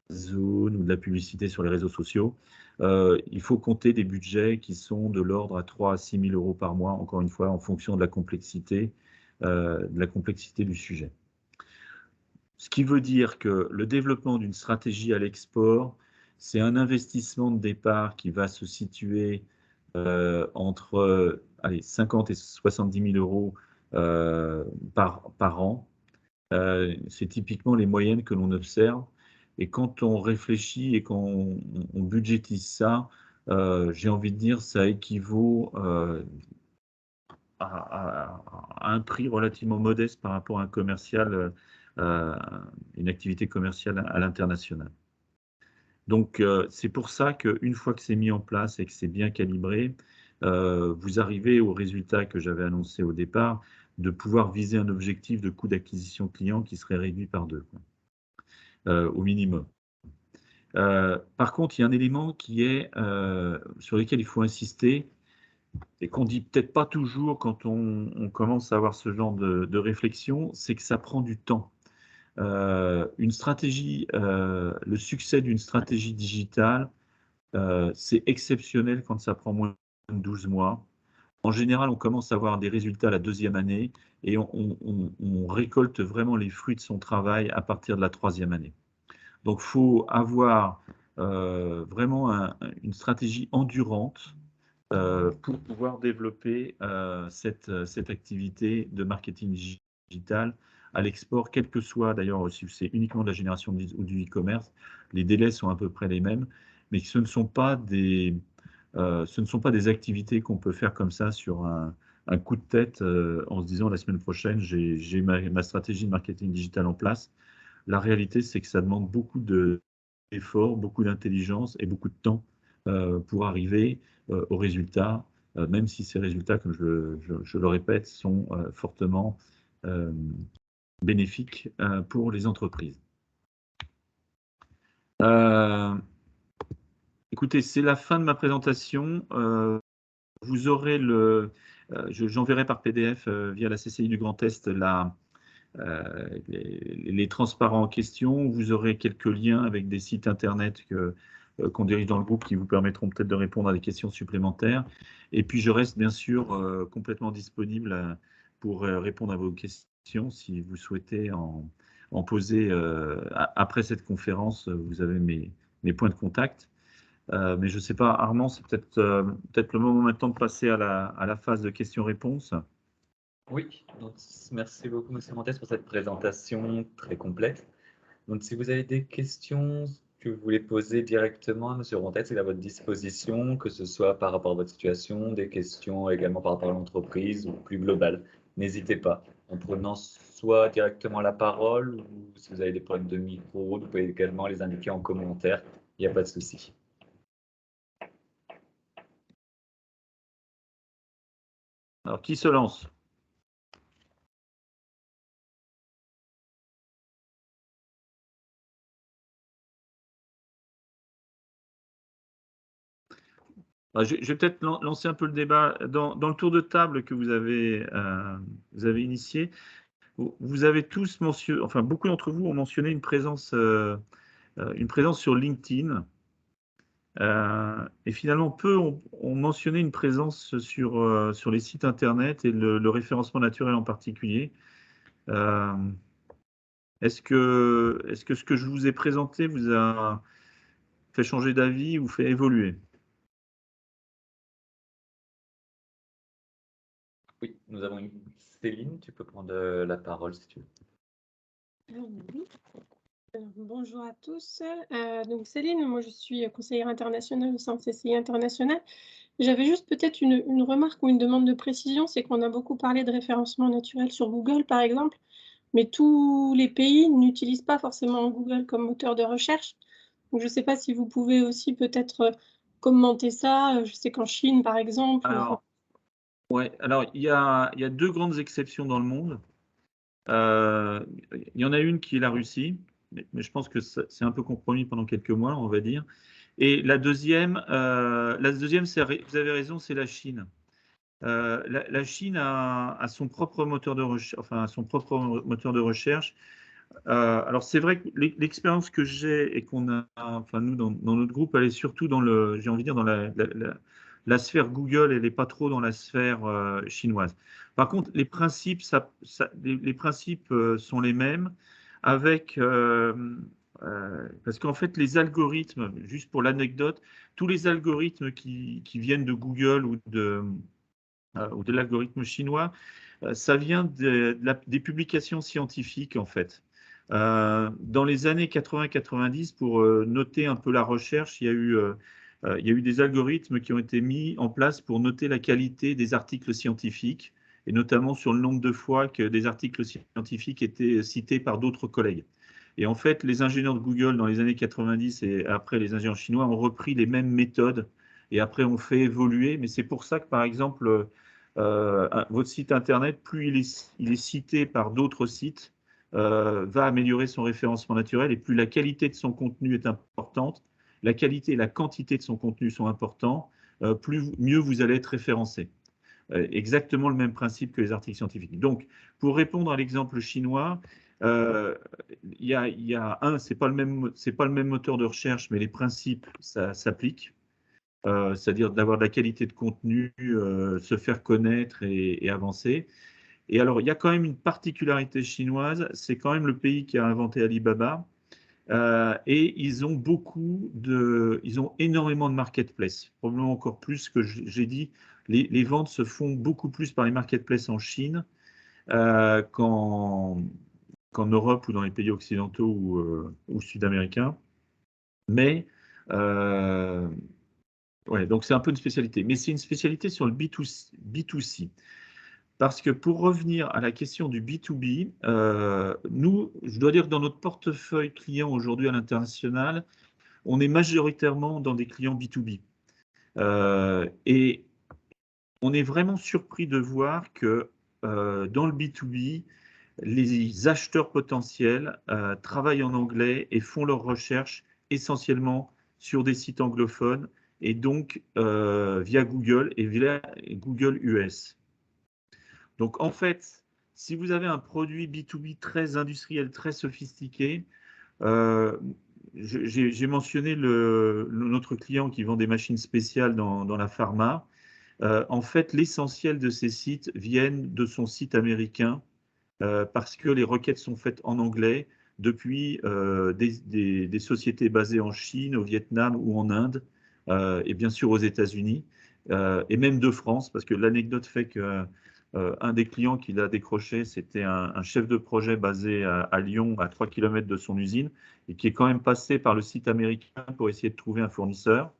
ou de la publicité sur les réseaux sociaux, il faut compter des budgets qui sont de l'ordre à 3 à 6 000 euros par mois, encore une fois, en fonction de la complexité du sujet. Ce qui veut dire que le développement d'une stratégie à l'export, c'est un investissement de départ qui va se situer entre 50 et 70 000 euros par an. C'est typiquement les moyennes que l'on observe. Et quand on réfléchit et qu'on budgétise ça, j'ai envie de dire, ça équivaut à un prix relativement modeste par rapport à un commercial, une activité commerciale à l'international. Donc, c'est pour ça qu'une fois que c'est mis en place et que c'est bien calibré, vous arrivez au résultat que j'avais annoncé au départ, de pouvoir viser un objectif de coût d'acquisition client qui serait réduit par 2, au minimum. Par contre, il y a un élément qui est, sur lequel il faut insister, et qu'on dit peut-être pas toujours quand on commence à avoir ce genre de réflexion, c'est que ça prend du temps. Une stratégie, le succès d'une stratégie digitale, c'est exceptionnel quand ça prend moins de 12 mois. En général, on commence à avoir des résultats la 2e année et on récolte vraiment les fruits de son travail à partir de la 3e année. Donc, il faut avoir vraiment une stratégie endurante pour pouvoir développer cette activité de marketing digital à l'export, quel que soit, d'ailleurs, si c'est uniquement de la génération ou du e-commerce, les délais sont à peu près les mêmes, mais ce ne sont pas des activités qu'on peut faire comme ça sur un coup de tête en se disant la semaine prochaine, j'ai ma stratégie de marketing digital en place. La réalité, c'est que ça demande beaucoup d'efforts, beaucoup d'intelligence et beaucoup de temps pour arriver aux résultats, même si ces résultats, comme je le répète, sont fortement bénéfiques pour les entreprises. Écoutez, c'est la fin de ma présentation. Vous aurez j'enverrai par PDF via la CCI du Grand Est les transparents en question. Vous aurez quelques liens avec des sites internet qu'on dirige dans le groupe qui vous permettront peut-être de répondre à des questions supplémentaires. Et puis, je reste bien sûr complètement disponible pour répondre à vos questions si vous souhaitez en poser après cette conférence. Vous avez mes points de contact. Mais je ne sais pas, Armand, c'est peut-être le moment maintenant de passer à la phase de questions-réponses. Oui, donc merci beaucoup, M. Montes, pour cette présentation très complète. Donc, si vous avez des questions que vous voulez poser directement à M. Montes, il est à votre disposition, que ce soit par rapport à votre situation, des questions également par rapport à l'entreprise ou plus globales. N'hésitez pas, en prenant soit directement la parole ou si vous avez des problèmes de micro, vous pouvez également les indiquer en commentaire, il n'y a pas de souci. Alors, qui se lance? Je vais peut-être lancer un peu le débat. Dans le tour de table que vous avez initié, vous avez tous mentionné, enfin beaucoup d'entre vous ont mentionné une présence sur LinkedIn. Et finalement, peu ont mentionné une présence sur les sites Internet et le référencement naturel en particulier. Est-ce que ce que je vous ai présenté vous a fait changer d'avis ou fait évoluer? Oui, nous avons une Céline, tu peux prendre la parole si tu veux. Oui. Bonjour à tous. Donc Céline, moi je suis conseillère internationale au sein de CCI International. J'avais juste peut-être une remarque ou une demande de précision, c'est qu'on a beaucoup parlé de référencement naturel sur Google par exemple, mais tous les pays n'utilisent pas forcément Google comme moteur de recherche. Donc je ne sais pas si vous pouvez aussi peut-être commenter ça. Je sais qu'en Chine par exemple. Alors il y a deux grandes exceptions dans le monde. Il y en a une qui est la Russie, mais je pense que c'est un peu compromis pendant quelques mois, on va dire. Et la deuxième, vous avez raison, c'est la Chine. La Chine a son propre moteur de recherche, alors c'est vrai que l'expérience que j'ai et qu'on a, enfin nous dans notre groupe, elle est surtout dans j'ai envie de dire dans la sphère Google, elle n'est pas trop dans la sphère chinoise. Par contre, les principes, les principes sont les mêmes, avec parce qu'en fait les algorithmes, juste pour l'anecdote, tous les algorithmes qui viennent de Google ou de l'algorithme chinois, ça vient des publications scientifiques en fait. Dans les années 80-90, pour noter un peu la recherche, il y a eu des algorithmes qui ont été mis en place pour noter la qualité des articles scientifiques, et notamment sur le nombre de fois que des articles scientifiques étaient cités par d'autres collègues. Et en fait, les ingénieurs de Google dans les années 90 et après les ingénieurs chinois ont repris les mêmes méthodes et après ont fait évoluer. Mais c'est pour ça que, par exemple, votre site Internet, plus il est cité par d'autres sites, va améliorer son référencement naturel et plus la qualité de son contenu est importante, la qualité et la quantité de son contenu sont importants, mieux vous allez être référencé. Exactement le même principe que les articles scientifiques. Donc, pour répondre à l'exemple chinois, il y a c'est pas le même moteur de recherche, mais les principes, ça s'applique. C'est-à-dire d'avoir de la qualité de contenu, se faire connaître et avancer. Et alors, il y a quand même une particularité chinoise, c'est quand même le pays qui a inventé Alibaba. Et ils ont énormément de marketplaces, probablement encore plus que j'ai dit. Les ventes se font beaucoup plus par les marketplaces en Chine qu'en Europe ou dans les pays occidentaux ou sud-américains. Mais ouais, donc c'est un peu une spécialité. Mais c'est une spécialité sur le B2C. Parce que pour revenir à la question du B2B, nous, je dois dire que dans notre portefeuille client aujourd'hui à l'international, on est majoritairement dans des clients B2B. Et on est vraiment surpris de voir que dans le B2B, les acheteurs potentiels travaillent en anglais et font leurs recherches essentiellement sur des sites anglophones et donc via Google et via Google US. Donc, en fait, si vous avez un produit B2B très industriel, très sophistiqué, j'ai mentionné notre client qui vend des machines spéciales dans la pharma. En fait, l'essentiel de ces sites viennent de son site américain parce que les requêtes sont faites en anglais depuis des sociétés basées en Chine, au Vietnam ou en Inde, et bien sûr aux États-Unis, et même de France, parce que l'anecdote fait que un des clients qu'il a décroché, c'était un chef de projet basé à Lyon, à 3 km de son usine, et qui est quand même passé par le site américain pour essayer de trouver un fournisseur.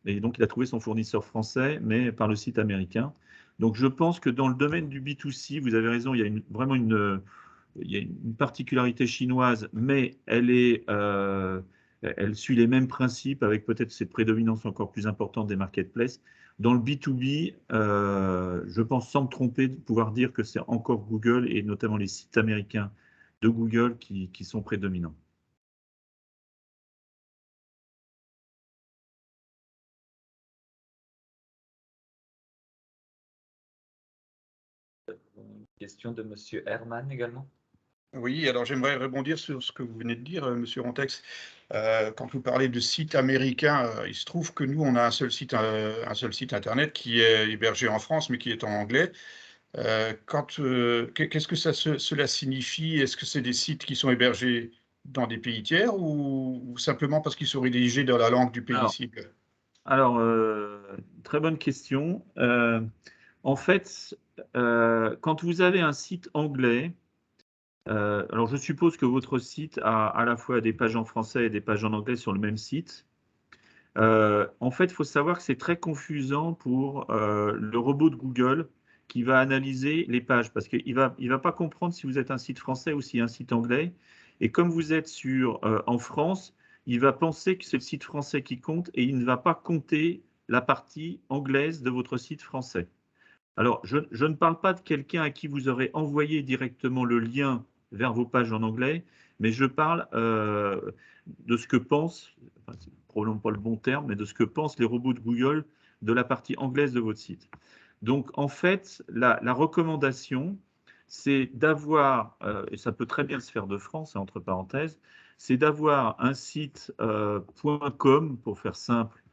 Et donc, il a trouvé son fournisseur français, mais par le site américain. Donc, je pense que dans le domaine du B2C, vous avez raison, il y a vraiment une particularité chinoise, mais elle suit les mêmes principes avec peut-être cette prédominance encore plus importante des marketplaces. Dans le B2B, je pense sans me tromper de pouvoir dire que c'est encore Google et notamment les sites américains de Google qui sont prédominants. Une question de Monsieur Herman également. Oui, alors j'aimerais rebondir sur ce que vous venez de dire, Monsieur Rontex. Quand vous parlez de sites américains, il se trouve que nous, on a un seul site internet qui est hébergé en France, mais qui est en anglais. Qu'est-ce que cela signifie? Est-ce que c'est des sites qui sont hébergés dans des pays tiers ou simplement parce qu'ils sont rédigés dans la langue du pays cible? Alors, très bonne question. En fait, quand vous avez un site anglais, alors je suppose que votre site a à la fois des pages en français et des pages en anglais sur le même site. En fait, il faut savoir que c'est très confusant pour le robot de Google qui va analyser les pages parce qu'il ne va pas comprendre si vous êtes un site français ou si un site anglais. Et comme vous êtes en France, il va penser que c'est le site français qui compte et il ne va pas compter la partie anglaise de votre site français. Alors, je ne parle pas de quelqu'un à qui vous aurez envoyé directement le lien vers vos pages en anglais, mais je parle de ce que pensent, enfin, c'est probablement pas le bon terme, mais de ce que pensent les robots de Google de la partie anglaise de votre site. Donc, en fait, la recommandation, c'est d'avoir, et ça peut très bien se faire de France, entre parenthèses, c'est d'avoir un site .com, pour faire simple,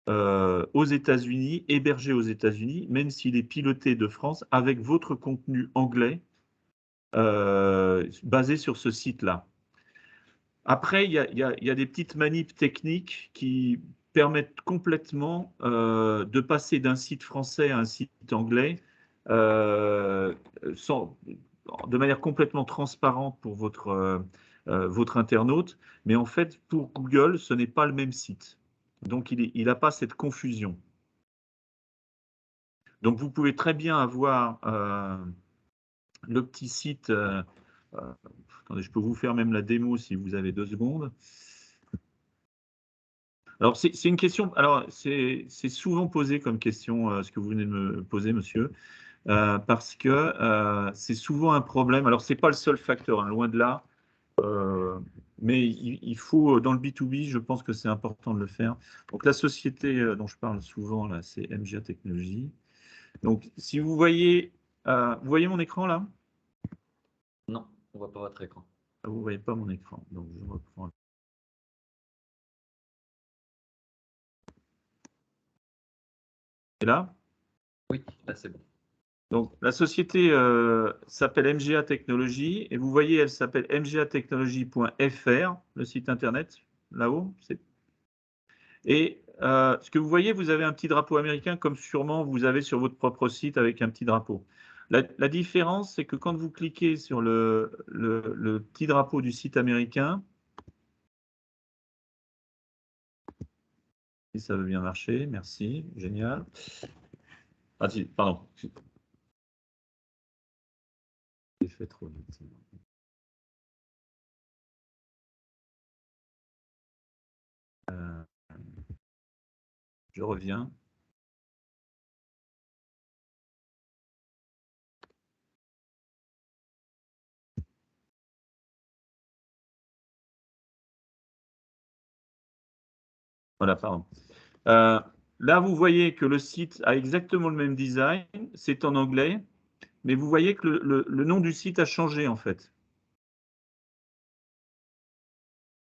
aux États-Unis, hébergé aux États-Unis, même s'il est piloté de France, avec votre contenu anglais basé sur ce site-là. Après, il y a des petites manips techniques qui permettent complètement de passer d'un site français à un site anglais de manière complètement transparente pour votre internaute. Mais en fait, pour Google, ce n'est pas le même site. Donc, il n'a pas cette confusion. Donc, vous pouvez très bien avoir le petit site. Attendez, je peux vous faire même la démo si vous avez 2 secondes. Alors, c'est une question. Alors, c'est souvent posé comme question, ce que vous venez de me poser, monsieur, parce que c'est souvent un problème. Alors, ce n'est pas le seul facteur, hein, loin de là. Mais il faut, dans le B2B, je pense que c'est important de le faire. Donc, la société dont je parle souvent, là, c'est MGA Technologies. Donc, si vous voyez mon écran, là? Non, on ne voit pas votre écran. Vous ne voyez pas mon écran. Donc, je reprends. Et là? Oui, là, c'est bon. Donc, la société s'appelle MGA Technologies et vous voyez, elle s'appelle mgatechnology.fr, le site internet, là-haut. Et ce que vous voyez, vous avez un petit drapeau américain comme sûrement vous avez sur votre propre site avec un petit drapeau. La différence, c'est que quand vous cliquez sur le petit drapeau du site américain, si ça veut bien marcher, merci, génial. Ah, si, pardon. J'ai fait trop vite. Je reviens. Voilà, pardon. Là, vous voyez que le site a exactement le même design, c'est en anglais, mais vous voyez que le nom du site a changé en fait.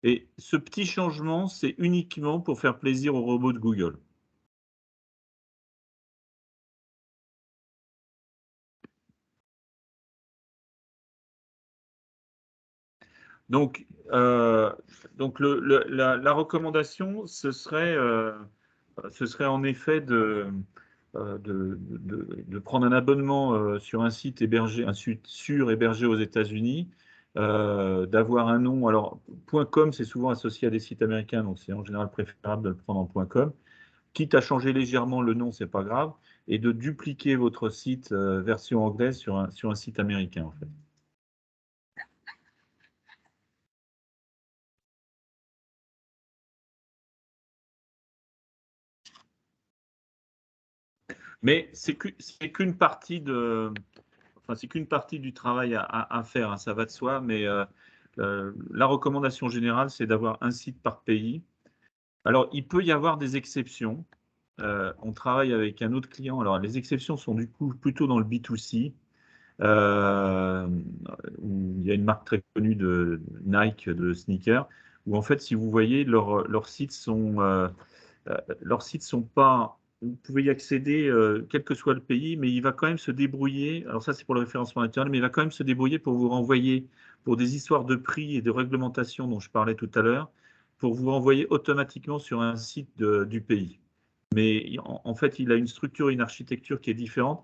Et ce petit changement, c'est uniquement pour faire plaisir aux robots de Google. Donc la recommandation, ce serait en effet de prendre un abonnement sur un site hébergé, sûr hébergé aux États-Unis, d'avoir un nom. Alors, .com, c'est souvent associé à des sites américains, donc c'est en général préférable de le prendre en .com. Quitte à changer légèrement le nom, c'est pas grave, et de dupliquer votre site version anglaise sur un site américain, en fait. Mais c'est qu'une partie c'est qu'une partie du travail à faire, hein, ça va de soi, mais la recommandation générale, c'est d'avoir un site par pays. Alors, il peut y avoir des exceptions. On travaille avec un autre client. Alors, les exceptions sont du coup plutôt dans le B2C, où il y a une marque très connue de Nike, de sneakers, où en fait, si vous voyez, leurs sites sont pas. Vous pouvez y accéder, quel que soit le pays, mais il va quand même se débrouiller. Alors ça, c'est pour le référencement naturel, mais il va quand même se débrouiller pour vous renvoyer, pour des histoires de prix et de réglementation dont je parlais tout à l'heure, pour vous renvoyer automatiquement sur un site du pays. Mais en fait, il a une structure, une architecture qui est différente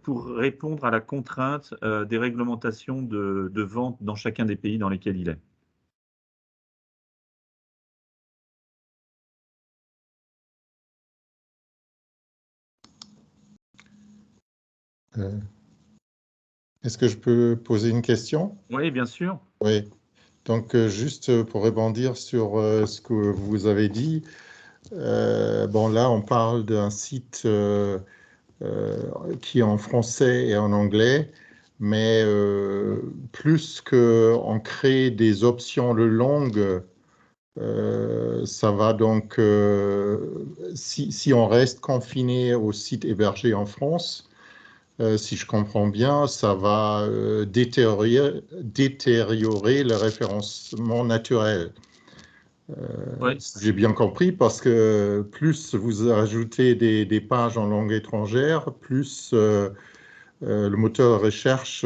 pour répondre à la contrainte des réglementations de vente dans chacun des pays dans lesquels il est. Est-ce que je peux poser une question? Oui, bien sûr. Oui. Donc, juste pour rebondir sur ce que vous avez dit, bon, là, on parle d'un site qui est en français et en anglais, mais plus qu'on crée des options de langue, ça va donc, si on reste confiné au site hébergé en France, si je comprends bien, ça va détériorer le référencement naturel. Ouais. J'ai bien compris, parce que plus vous ajoutez des pages en langue étrangère, plus le moteur de recherche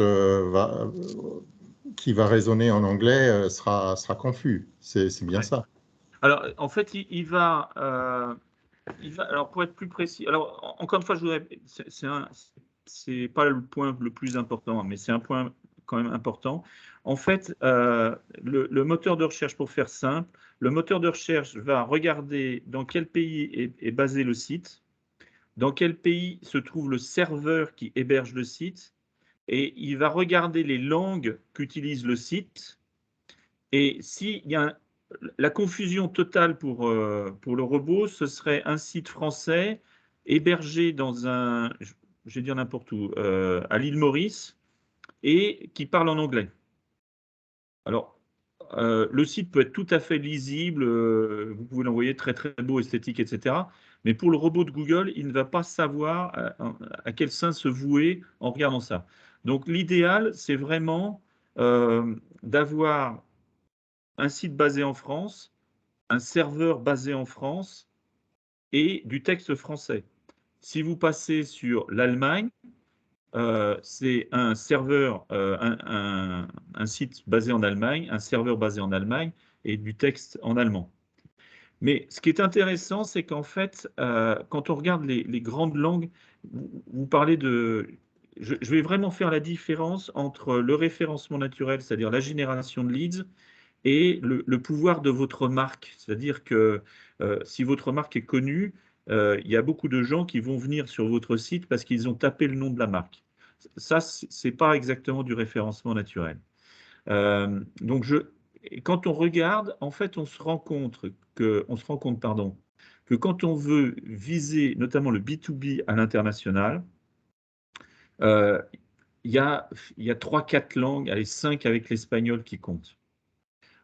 qui va raisonner en anglais sera confus. C'est bien ça. Alors, en fait, il va, alors pour être plus précis, alors encore une fois, c'est pas le point le plus important, mais c'est un point quand même important. En fait, le moteur de recherche, pour faire simple, le moteur de recherche va regarder dans quel pays est basé le site, dans quel pays se trouve le serveur qui héberge le site, et il va regarder les langues qu'utilise le site. Et s'il y a la confusion totale pour le robot, ce serait un site français hébergé dans je vais dire n'importe où, à l'île Maurice, et qui parle en anglais. Alors, le site peut être tout à fait lisible, vous pouvez l'envoyer très très beau, esthétique, etc. Mais pour le robot de Google, il ne va pas savoir à quel sein se vouer en regardant ça. Donc l'idéal, c'est vraiment d'avoir un site basé en France, un serveur basé en France et du texte français. Si vous passez sur l'Allemagne, c'est un serveur, un site basé en Allemagne, un serveur basé en Allemagne et du texte en allemand. Mais ce qui est intéressant, c'est qu'en fait, quand on regarde les grandes langues, vous parlez de... Je vais vraiment faire la différence entre le référencement naturel, c'est-à-dire la génération de leads, et le pouvoir de votre marque. C'est-à-dire que si votre marque est connue, il y a beaucoup de gens qui vont venir sur votre site parce qu'ils ont tapé le nom de la marque. Ça, ce n'est pas exactement du référencement naturel. Donc, quand on regarde, en fait, on se rend compte que quand on veut viser notamment le B2B à l'international, il y a 3-4 langues, allez, 5 avec l'espagnol qui comptent.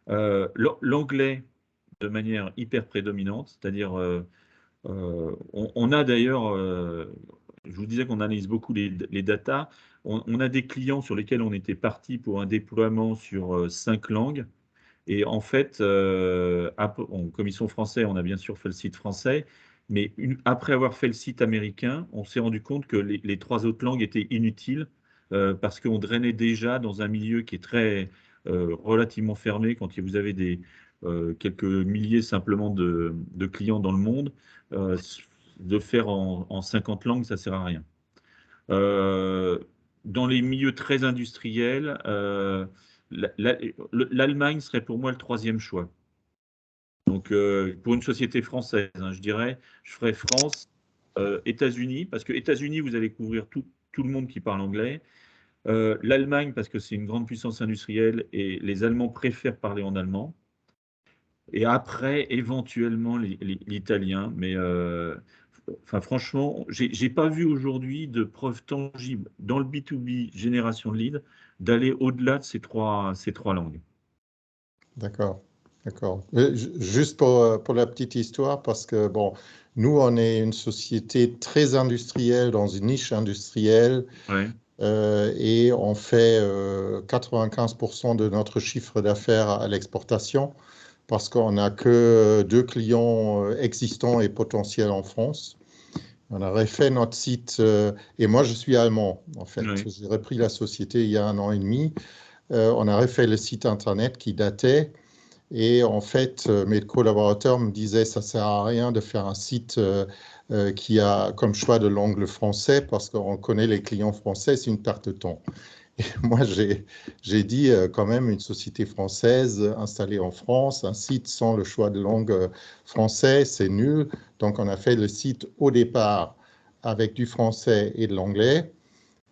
L'anglais de manière hyper prédominante, c'est-à-dire on a d'ailleurs, je vous disais qu'on analyse beaucoup les datas, on a des clients sur lesquels on était parti pour un déploiement sur 5 langues. Et en fait, comme ils sont français, on a bien sûr fait le site français, mais après avoir fait le site américain, on s'est rendu compte que les 3 autres langues étaient inutiles parce qu'on drainait déjà dans un milieu qui est très relativement fermé quand vous avez quelques milliers simplement de clients dans le monde. De faire en 50 langues, ça ne sert à rien. Dans les milieux très industriels, l'Allemagne serait pour moi le 3e choix. Donc, pour une société française, hein, je dirais, je ferais France, États-Unis, parce que États-Unis, vous allez couvrir tout le monde qui parle anglais. L'Allemagne, parce que c'est une grande puissance industrielle et les Allemands préfèrent parler en allemand. Et après, éventuellement, l'italien. Mais enfin, franchement, j'ai pas vu aujourd'hui de preuve tangible dans le B2B génération de leads d'aller au-delà de ces trois langues. D'accord, d'accord. Juste pour la petite histoire, parce que bon, nous, on est une société très industrielle dans une niche industrielle. Ouais. Et on fait 95% de notre chiffre d'affaires à l'exportation parce qu'on n'a que 2 clients existants et potentiels en France. On a refait notre site, et moi je suis allemand en fait. Ouais. J'ai repris la société il y a 1 an et demi. On a refait le site internet qui datait. Et en fait, mes collaborateurs me disaient ça ne sert à rien de faire un site qui a comme choix de langue le français parce qu'on connaît les clients français, c'est une perte de temps. Et moi, j'ai dit quand même une société française installée en France, un site sans le choix de langue français, c'est nul. Donc, on a fait le site au départ avec du français et de l'anglais.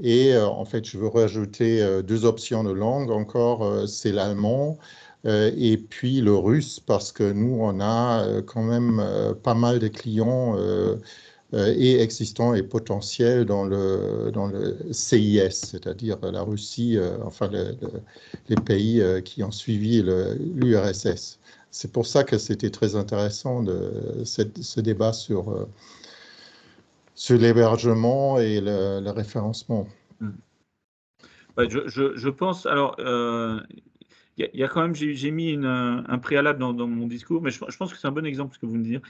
Et en fait, je veux rajouter 2 options de langue encore, c'est l'allemand et puis le russe, parce que nous, on a quand même pas mal de clients et existants et potentiels dans le CIS, c'est-à-dire la Russie, enfin les pays qui ont suivi l'URSS. C'est pour ça que c'était très intéressant ce débat sur l'hébergement et le référencement. Ouais, je pense, alors, il y a quand même, j'ai mis un préalable dans mon discours, mais je pense que c'est un bon exemple ce que vous me dites.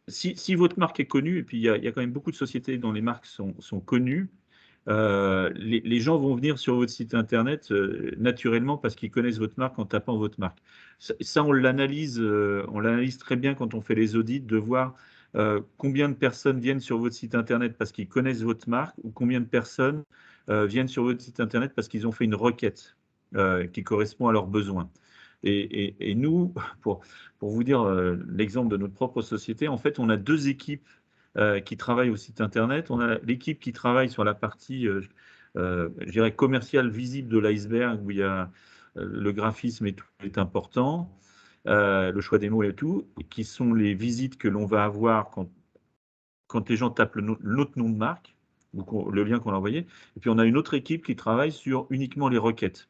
Si votre marque est connue, et puis il y a quand même beaucoup de sociétés dont les marques sont connues, les gens vont venir sur votre site internet naturellement parce qu'ils connaissent votre marque en tapant votre marque. Ça on l'analyse très bien quand on fait les audits, de voir combien de personnes viennent sur votre site internet parce qu'ils connaissent votre marque, ou combien de personnes viennent sur votre site internet parce qu'ils ont fait une requête qui correspond à leurs besoins. Et nous, pour vous dire l'exemple de notre propre société, en fait, on a 2 équipes qui travaillent au site internet. On a l'équipe qui travaille sur la partie, je dirais, commerciale visible de l'iceberg, où il y a le graphisme et tout est important, le choix des mots et tout, qui sont les visites que l'on va avoir quand les gens tapent notre nom de marque, ou le lien qu'on a envoyé. Et puis on a une autre équipe qui travaille sur uniquement les requêtes.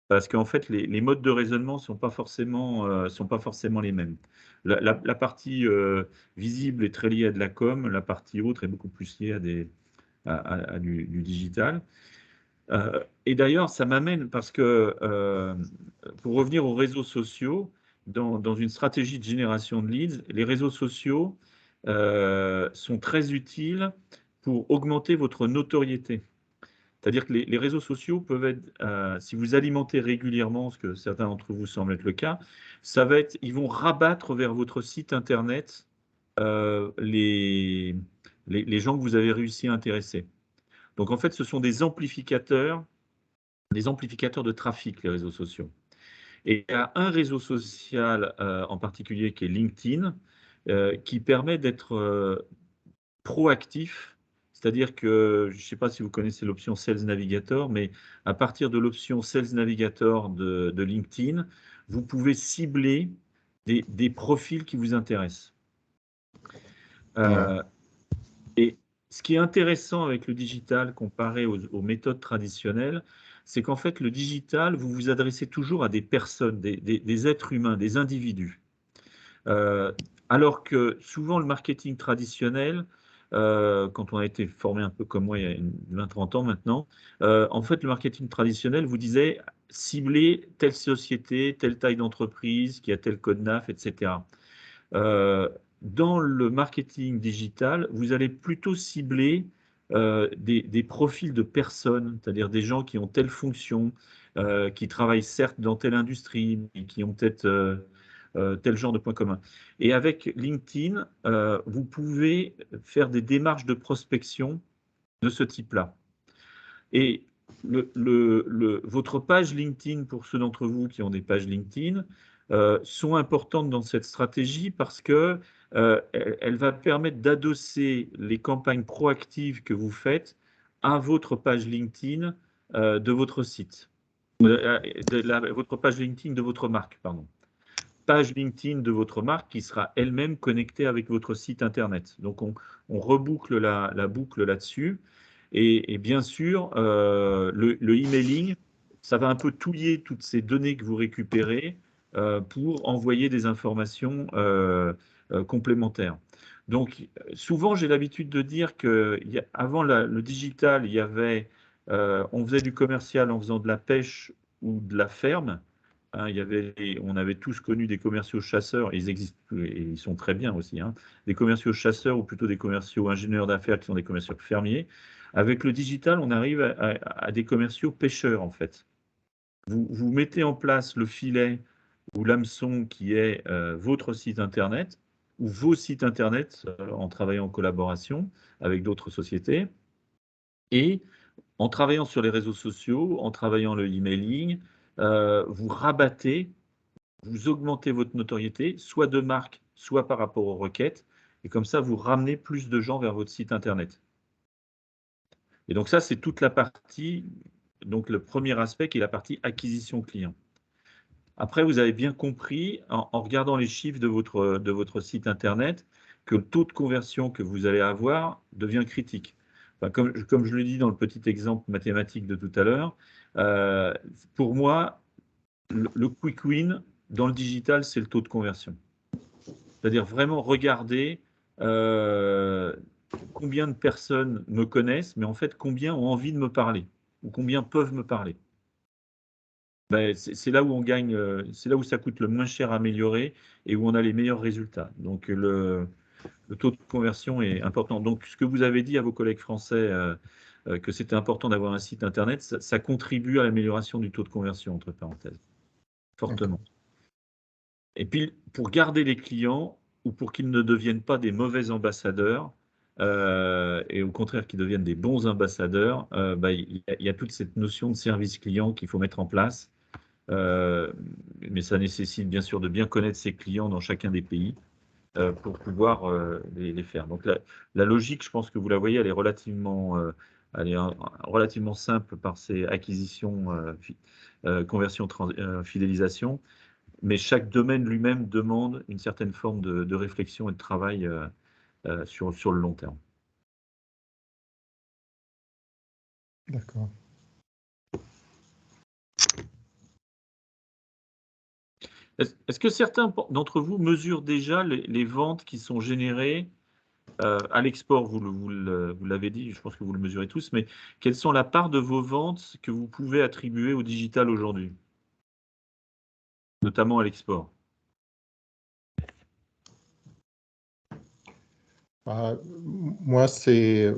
Parce qu'en fait, les modes de raisonnement ne sont pas forcément les mêmes. La partie visible est très liée à de la com, la partie autre est beaucoup plus liée à du digital. Et d'ailleurs, ça m'amène parce que, pour revenir aux réseaux sociaux, dans une stratégie de génération de leads, les réseaux sociaux sont très utiles pour augmenter votre notoriété. C'est-à-dire que les réseaux sociaux peuvent être, si vous alimentez régulièrement, ce que certains d'entre vous semblent être le cas, ils vont rabattre vers votre site internet les gens que vous avez réussi à intéresser. Donc en fait, ce sont des amplificateurs de trafic, les réseaux sociaux. Et il y a un réseau social en particulier qui est LinkedIn, qui permet d'être proactif. C'est-à-dire que, je ne sais pas si vous connaissez l'option Sales Navigator, mais à partir de l'option Sales Navigator de LinkedIn, vous pouvez cibler des profils qui vous intéressent. Et ce qui est intéressant avec le digital comparé aux méthodes traditionnelles, c'est qu'en fait, le digital, vous vous adressez toujours à des personnes, des êtres humains, des individus. Alors que souvent, le marketing traditionnel, quand on a été formé un peu comme moi il y a 20-30 ans maintenant, en fait, le marketing traditionnel vous disait cibler telle société, telle taille d'entreprise, qui a tel code NAF, etc. Dans le marketing digital, vous allez plutôt cibler des profils de personnes, c'est-à-dire des gens qui ont telle fonction, qui travaillent certes dans telle industrie, mais qui ont peut-être tel genre de points communs. Et avec LinkedIn, vous pouvez faire des démarches de prospection de ce type-là. Et votre page LinkedIn, pour ceux d'entre vous qui ont des pages LinkedIn, sont importantes dans cette stratégie parce que elle va permettre d'adosser les campagnes proactives que vous faites à votre page LinkedIn de votre site, votre page LinkedIn de votre marque, pardon. Page LinkedIn de votre marque qui sera elle-même connectée avec votre site internet. Donc on reboucle la boucle là-dessus. Et bien sûr, le emailing, ça va un peu touiller toutes ces données que vous récupérez pour envoyer des informations complémentaires. Donc, souvent, j'ai l'habitude de dire qu'avant le digital, on faisait du commercial en faisant de la pêche ou de la ferme. Hein, on avait tous connu des commerciaux chasseurs, ils existent et ils sont très bien aussi, hein, des commerciaux chasseurs ou plutôt des commerciaux ingénieurs d'affaires qui sont des commerciaux fermiers. Avec le digital, on arrive à des commerciaux pêcheurs, en fait. Vous mettez en place le filet ou l'hameçon qui est votre site Internet ou vos sites Internet en travaillant en collaboration avec d'autres sociétés. Et en travaillant sur les réseaux sociaux, en travaillant le emailing, vous rabattez, vous augmentez votre notoriété, soit de marque, soit par rapport aux requêtes. Et comme ça, vous ramenez plus de gens vers votre site Internet. Et donc ça, c'est toute la partie, donc le premier aspect qui est la partie acquisition client. Après, vous avez bien compris, en regardant les chiffres de votre site Internet, que le taux de conversion que vous allez avoir devient critique. Enfin, comme je le dis dans le petit exemple mathématique de tout à l'heure, pour moi, le quick win dans le digital, c'est le taux de conversion. C'est-à-dire vraiment regarder combien de personnes me connaissent, mais en fait, combien ont envie de me parler ou combien peuvent me parler. Ben, c'est là où on gagne, c'est là où ça coûte le moins cher à améliorer et où on a les meilleurs résultats. Donc, le taux de conversion est important. Donc, ce que vous avez dit à vos collègues français, que c'était important d'avoir un site Internet, ça contribue à l'amélioration du taux de conversion, entre parenthèses, fortement. Et puis, pour garder les clients, ou pour qu'ils ne deviennent pas des mauvais ambassadeurs, et au contraire qu'ils deviennent des bons ambassadeurs, il y a toute cette notion de service client qu'il faut mettre en place. Mais ça nécessite bien sûr de bien connaître ses clients dans chacun des pays pour pouvoir les faire. Donc la logique, je pense que vous la voyez, elle est relativement simple par ses acquisitions, conversion, fidélisation. Mais chaque domaine lui-même demande une certaine forme de réflexion et de travail sur le long terme. D'accord. Est-ce que certains d'entre vous mesurent déjà les ventes qui sont générées à l'export? Vous l'avez dit, je pense que vous le mesurez tous, mais quelles sont la part de vos ventes que vous pouvez attribuer au digital aujourd'hui, notamment à l'export? Bah, moi, c'est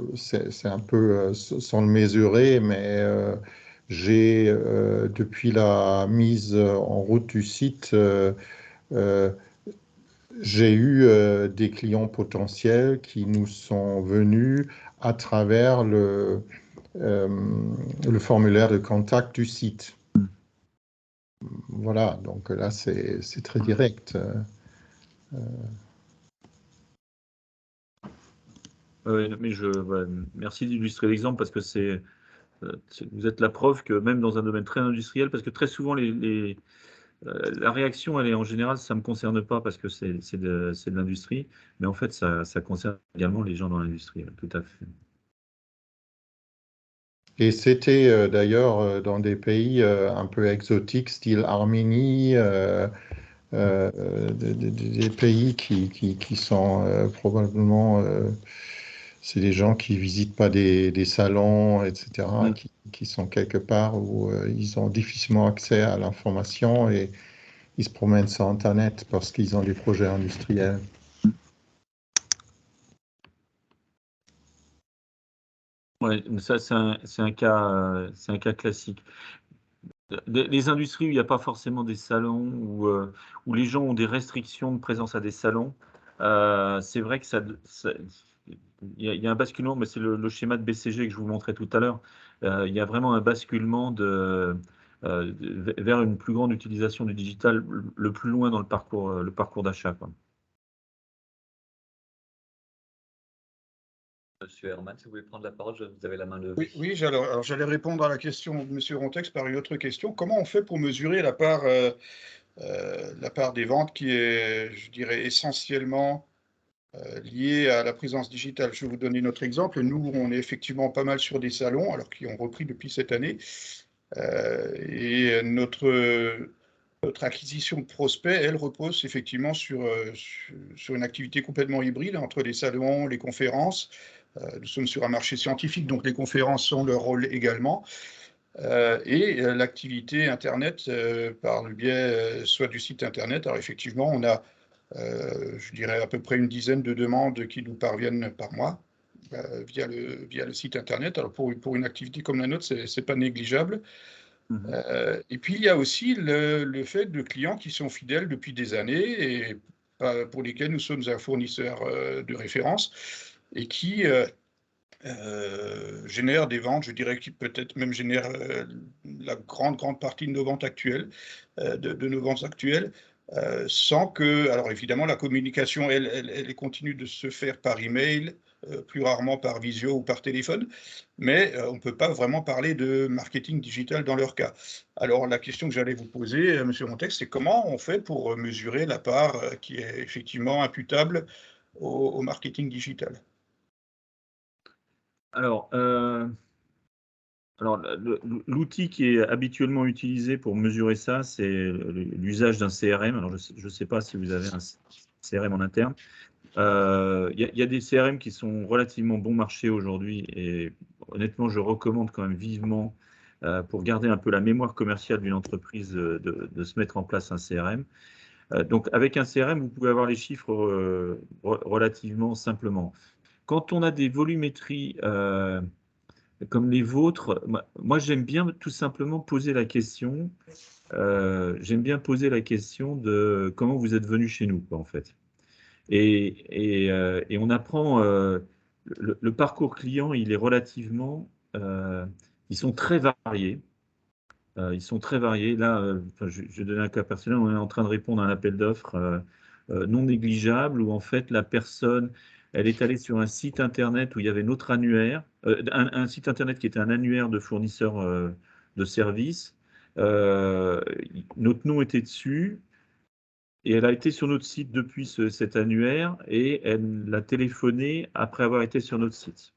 un peu sans le mesurer, mais j'ai, depuis la mise en route du site, j'ai eu des clients potentiels qui nous sont venus à travers le formulaire de contact du site. Voilà, donc là, c'est très direct. Mais merci d'illustrer l'exemple parce que vous êtes la preuve que même dans un domaine très industriel, parce que très souvent, la réaction, elle est en général, ça ne me concerne pas parce que c'est de l'industrie, mais en fait, ça concerne également les gens dans l'industrie, tout à fait. Et c'était d'ailleurs dans des pays un peu exotiques, style Arménie, des pays qui sont probablement, c'est des gens qui visitent pas des salons, etc., qui sont quelque part où ils ont difficilement accès à l'information et ils se promènent sur Internet parce qu'ils ont des projets industriels. Ouais, ça, c'est un cas classique. Les industries où il n'y a pas forcément des salons, où les gens ont des restrictions de présence à des salons, c'est vrai que il y a un basculement, mais c'est le schéma de BCG que je vous montrais tout à l'heure. Il y a vraiment un basculement vers une plus grande utilisation du digital le plus loin dans le parcours d'achat, quoi. Monsieur Herman, si vous voulez prendre la parole, vous avez la main levée. Oui, alors j'allais répondre à la question de M. Rontex par une autre question. Comment on fait pour mesurer la part des ventes qui est, je dirais, essentiellement liée à la présence digitale? Je vais vous donner notre exemple. Nous, on est effectivement pas mal sur des salons, alors qui ont repris depuis cette année. Et notre acquisition de prospects, elle repose effectivement sur une activité complètement hybride entre les salons, les conférences. Nous sommes sur un marché scientifique, donc les conférences ont leur rôle également. Et l'activité Internet par le biais soit du site Internet. Alors effectivement, on a, je dirais, à peu près une dizaine de demandes qui nous parviennent par mois via le site Internet. Alors pour une activité comme la nôtre, c'est pas négligeable. Et puis il y a aussi le fait de clients qui sont fidèles depuis des années et pour lesquels nous sommes un fournisseur de référence et qui génèrent des ventes, je dirais, qui peut-être même génèrent la grande partie de nos ventes actuelles, de nos ventes actuelles, sans que, alors évidemment, la communication, elle continue de se faire par email, plus rarement par visio ou par téléphone, mais on ne peut pas vraiment parler de marketing digital dans leur cas. Alors la question que j'allais vous poser, Monsieur Rontex, c'est comment on fait pour mesurer la part qui est effectivement imputable au marketing digital? Alors, l'outil qui est habituellement utilisé pour mesurer ça, c'est l'usage d'un CRM. Alors, je ne sais pas si vous avez un CRM en interne. Il y a des CRM qui sont relativement bon marché aujourd'hui et honnêtement, je recommande quand même vivement pour garder un peu la mémoire commerciale d'une entreprise de se mettre en place un CRM. Donc, avec un CRM, vous pouvez avoir les chiffres relativement simplement. Quand on a des volumétries comme les vôtres, moi j'aime bien tout simplement poser la question. J'aime bien poser la question de comment vous êtes venu chez nous, quoi, en fait. Et on apprend le parcours client, il est relativement, ils sont très variés. Ils sont très variés. Là, je vais donner un cas personnel. On est en train de répondre à un appel d'offres non négligeable où en fait la personne, elle est allée sur un site internet où il y avait notre annuaire, un site internet qui était un annuaire de fournisseurs de services. Notre nom était dessus et elle a été sur notre site depuis cet annuaire et elle l'a téléphoné après avoir été sur notre site.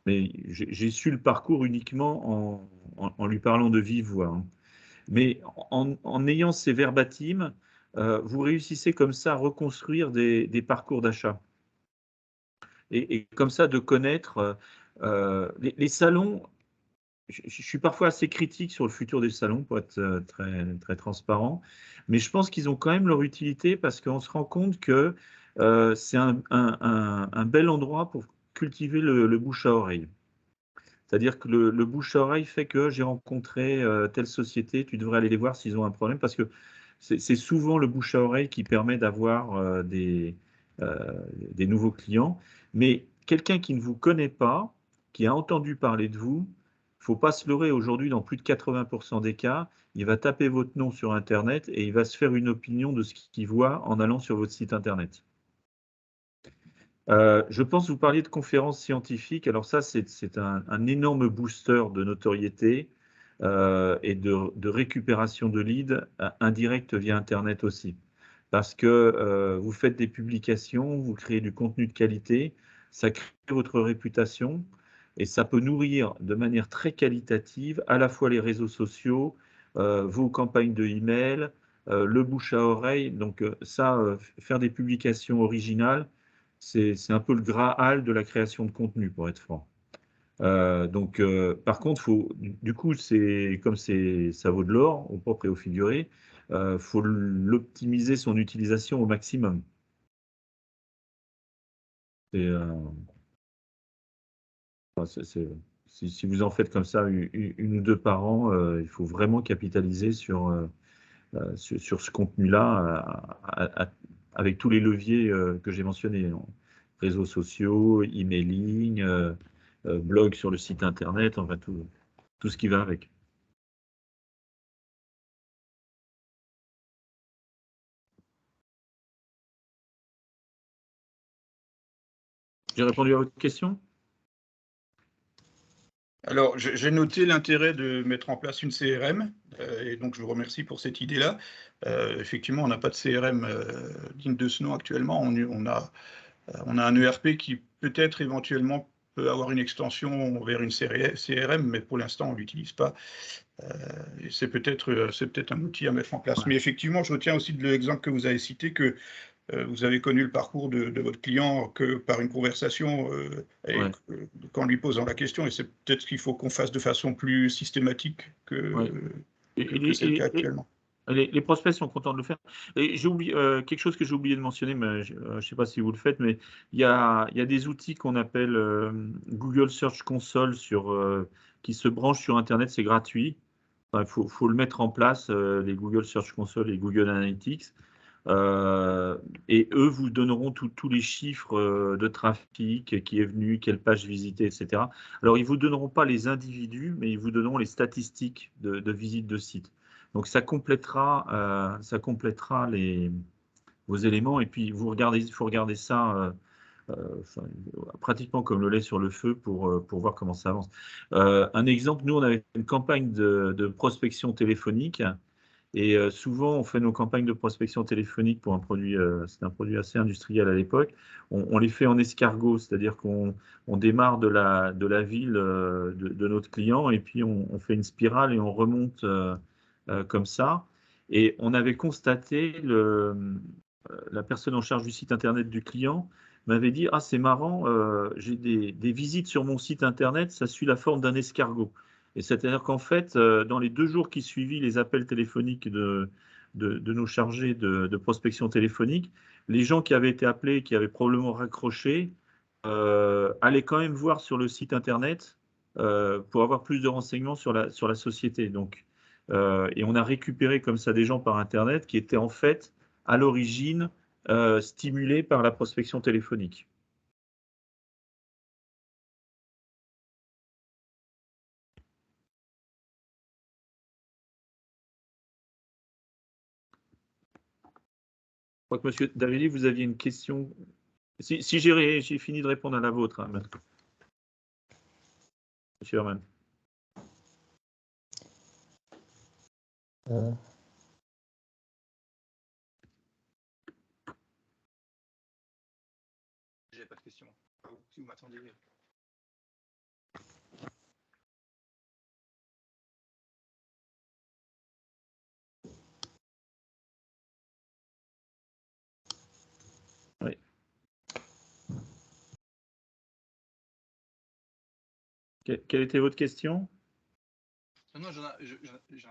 Mais j'ai su le parcours uniquement en lui parlant de vive voix, hein. Mais en ayant ces verbatims, vous réussissez comme ça à reconstruire des parcours d'achat. Et comme ça, de connaître les salons. Je suis parfois assez critique sur le futur des salons, pour être très, très transparent, mais je pense qu'ils ont quand même leur utilité parce qu'on se rend compte que c'est un bel endroit pour cultiver le bouche à oreille. C'est-à-dire que le bouche à oreille fait que j'ai rencontré telle société, tu devrais aller les voir s'ils ont un problème, parce que c'est souvent le bouche à oreille qui permet d'avoir des nouveaux clients. Mais quelqu'un qui ne vous connaît pas, qui a entendu parler de vous, il ne faut pas se leurrer, aujourd'hui, dans plus de 80% des cas, il va taper votre nom sur Internet et il va se faire une opinion de ce qu'il voit en allant sur votre site Internet. Je pense que vous parliez de conférences scientifiques. Alors ça, c'est un énorme booster de notoriété et de récupération de leads indirect via Internet aussi. Parce que vous faites des publications, vous créez du contenu de qualité, ça crée votre réputation et ça peut nourrir de manière très qualitative à la fois les réseaux sociaux, vos campagnes de email, le bouche à oreille. Donc faire des publications originales, c'est un peu le Graal de la création de contenu, pour être franc. Par contre, du coup, comme ça vaut de l'or, au propre et au figuré, faut l'optimiser son utilisation au maximum. Si vous en faites comme ça une ou deux par an, il faut vraiment capitaliser sur ce contenu-là avec tous les leviers que j'ai mentionnés, réseaux sociaux, emailing, blog sur le site internet, enfin tout ce qui va avec. J'ai répondu à votre question? Alors, j'ai noté l'intérêt de mettre en place une CRM, et donc je vous remercie pour cette idée-là. Effectivement, on n'a pas de CRM digne de ce nom actuellement. On a un ERP qui peut-être éventuellement peut avoir une extension vers une CRM, mais pour l'instant, on ne l'utilise pas. Et c'est peut-être un outil à mettre en place. Mais effectivement, je retiens aussi de l'exemple que vous avez cité que vous avez connu le parcours de votre client que par une conversation qu'en lui posant la question, et c'est peut-être ce qu'il faut qu'on fasse de façon plus systématique que c'est le cas actuellement. Les prospects sont contents de le faire. Et j'ai oublié quelque chose que j'ai oublié de mentionner, mais je ne sais pas si vous le faites, mais il y a des outils qu'on appelle Google Search Console qui se branchent sur Internet, c'est gratuit. Il faut le mettre en place, les Google Search Console et Google Analytics. Et eux vous donneront tous les chiffres de trafic, qui est venu, quelle page visitée, etc. Alors, ils ne vous donneront pas les individus, mais ils vous donneront les statistiques de visite de site. Donc, ça complétera vos éléments. Et puis, il faut regarder ça pratiquement comme le lait sur le feu pour voir comment ça avance. Un exemple, nous, on avait une campagne de prospection téléphonique. Et souvent, on fait nos campagnes de prospection téléphonique pour un produit, c'est un produit assez industriel à l'époque. On les fait en escargot, c'est-à-dire qu'on démarre de la ville de notre client et puis on fait une spirale et on remonte comme ça. Et on avait constaté, la personne en charge du site internet du client m'avait dit « Ah, c'est marrant, j'ai des visites sur mon site internet, ça suit la forme d'un escargot ». Et c'est-à-dire qu'en fait, dans les 2 jours qui suivi les appels téléphoniques de nos chargés de prospection téléphonique, les gens qui avaient été appelés, qui avaient probablement raccroché, allaient quand même voir sur le site internet pour avoir plus de renseignements sur la société. Donc, et on a récupéré comme ça des gens par internet qui étaient en fait à l'origine stimulés par la prospection téléphonique. Je crois que Monsieur Davely, vous aviez une question. Si j'ai fini de répondre à la vôtre, hein, Monsieur Herman. J'ai pas de question. Si vous m'attendez. Oui. Quelle était votre question? Non, j'en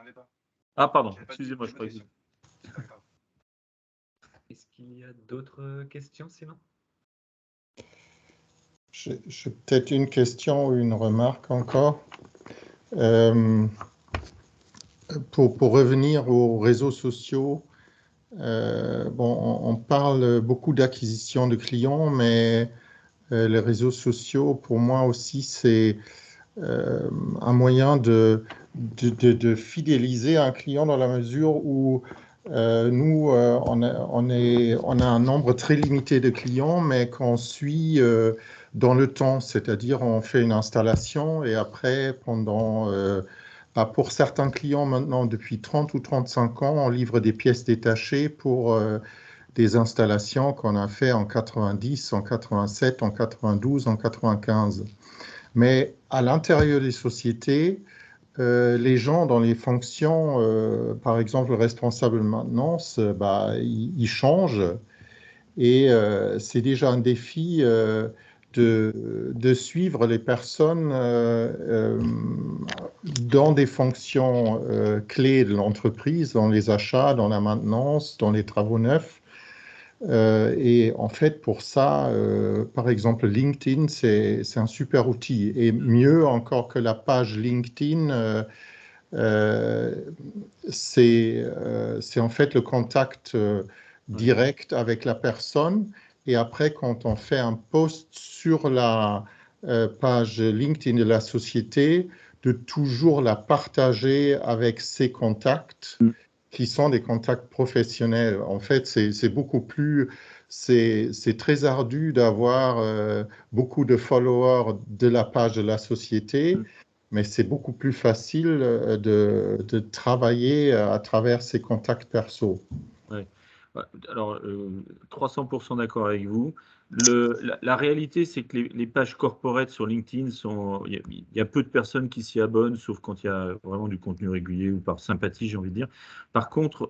avais pas. Ah, pardon, excusez-moi, je crois que... Est-ce qu'il y a d'autres questions sinon? J'ai peut-être une question ou une remarque encore. Pour revenir aux réseaux sociaux, bon, on parle beaucoup d'acquisition de clients, mais les réseaux sociaux, pour moi aussi, c'est un moyen de fidéliser un client dans la mesure où nous, on a un nombre très limité de clients, mais qu'on suit dans le temps, c'est-à-dire on fait une installation et après, pour certains clients maintenant, depuis 30 ou 35 ans, on livre des pièces détachées pour des installations qu'on a fait en 90, en 87, en 92, en 95. Mais à l'intérieur des sociétés, les gens dans les fonctions, par exemple le responsable de maintenance, ils changent et c'est déjà un défi de suivre les personnes dans des fonctions clés de l'entreprise, dans les achats, dans la maintenance, dans les travaux neufs. Et en fait, pour ça, par exemple, LinkedIn, c'est un super outil. Et mieux encore que la page LinkedIn, c'est en fait le contact direct avec la personne. Et après, quand on fait un post sur la page LinkedIn de la société, de toujours la partager avec ses contacts qui sont des contacts professionnels. En fait, c'est beaucoup plus, c'est très ardu d'avoir beaucoup de followers de la page de la société, mais c'est beaucoup plus facile de travailler à travers ces contacts perso. Ouais. Alors, 300% d'accord avec vous. La réalité, c'est que les pages corporate sur LinkedIn il y a peu de personnes qui s'y abonnent, sauf quand il y a vraiment du contenu régulier ou par sympathie, j'ai envie de dire. Par contre,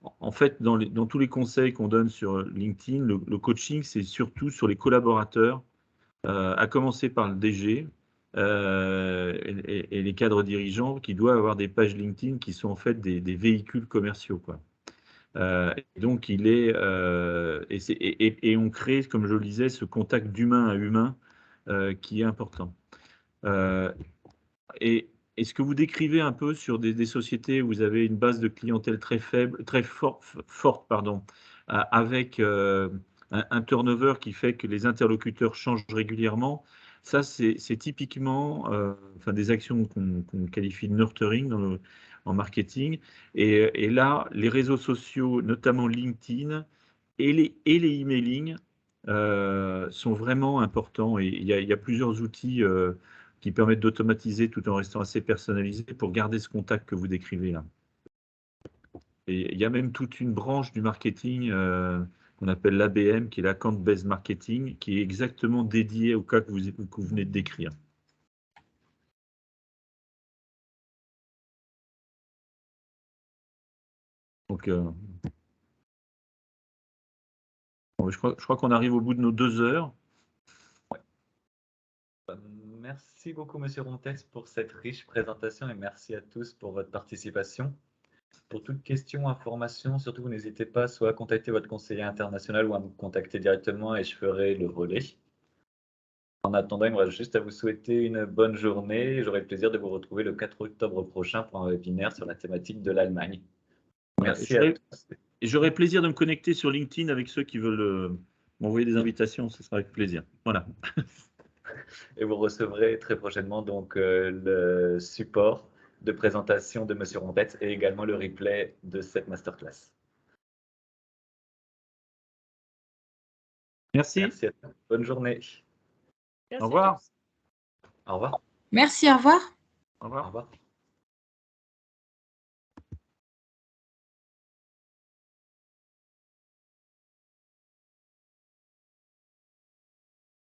en fait, dans tous les conseils qu'on donne sur LinkedIn, le coaching, c'est surtout sur les collaborateurs, à commencer par le DG et les cadres dirigeants qui doivent avoir des pages LinkedIn qui sont en fait des véhicules commerciaux, quoi. Et donc, on crée, comme je le disais, ce contact d'humain à humain qui est important. Et ce que vous décrivez un peu sur des sociétés où vous avez une base de clientèle très faible, très forte, pardon, avec un turnover qui fait que les interlocuteurs changent régulièrement, ça, c'est typiquement des actions qu'on qualifie de nurturing en marketing. Et là, les réseaux sociaux, notamment LinkedIn et les emailing, sont vraiment importants. Et il y a plusieurs outils qui permettent d'automatiser tout en restant assez personnalisé pour garder ce contact que vous décrivez là. Et il y a même toute une branche du marketing qu'on appelle l'ABM, qui est l'Account Based Marketing, qui est exactement dédiée au cas que vous venez de décrire. Donc, je crois qu'on arrive au bout de nos 2 heures. Ouais. Merci beaucoup, Monsieur Rontex, pour cette riche présentation et merci à tous pour votre participation. Pour toute question, information, surtout vous n'hésitez pas soit à contacter votre conseiller international ou à me contacter directement et je ferai le relais. En attendant, il me reste juste à vous souhaiter une bonne journée. J'aurai le plaisir de vous retrouver le 4 octobre prochain pour un webinaire sur la thématique de l'Allemagne. Merci à tous. Et j'aurai plaisir de me connecter sur LinkedIn avec ceux qui veulent m'envoyer des invitations. Ce sera avec plaisir. Voilà. Et vous recevrez très prochainement donc le support de présentation de Monsieur Rontex et également le replay de cette masterclass. Merci. Merci à tous. Bonne journée. Au revoir. Au revoir. Merci, au revoir. Au revoir. Au revoir.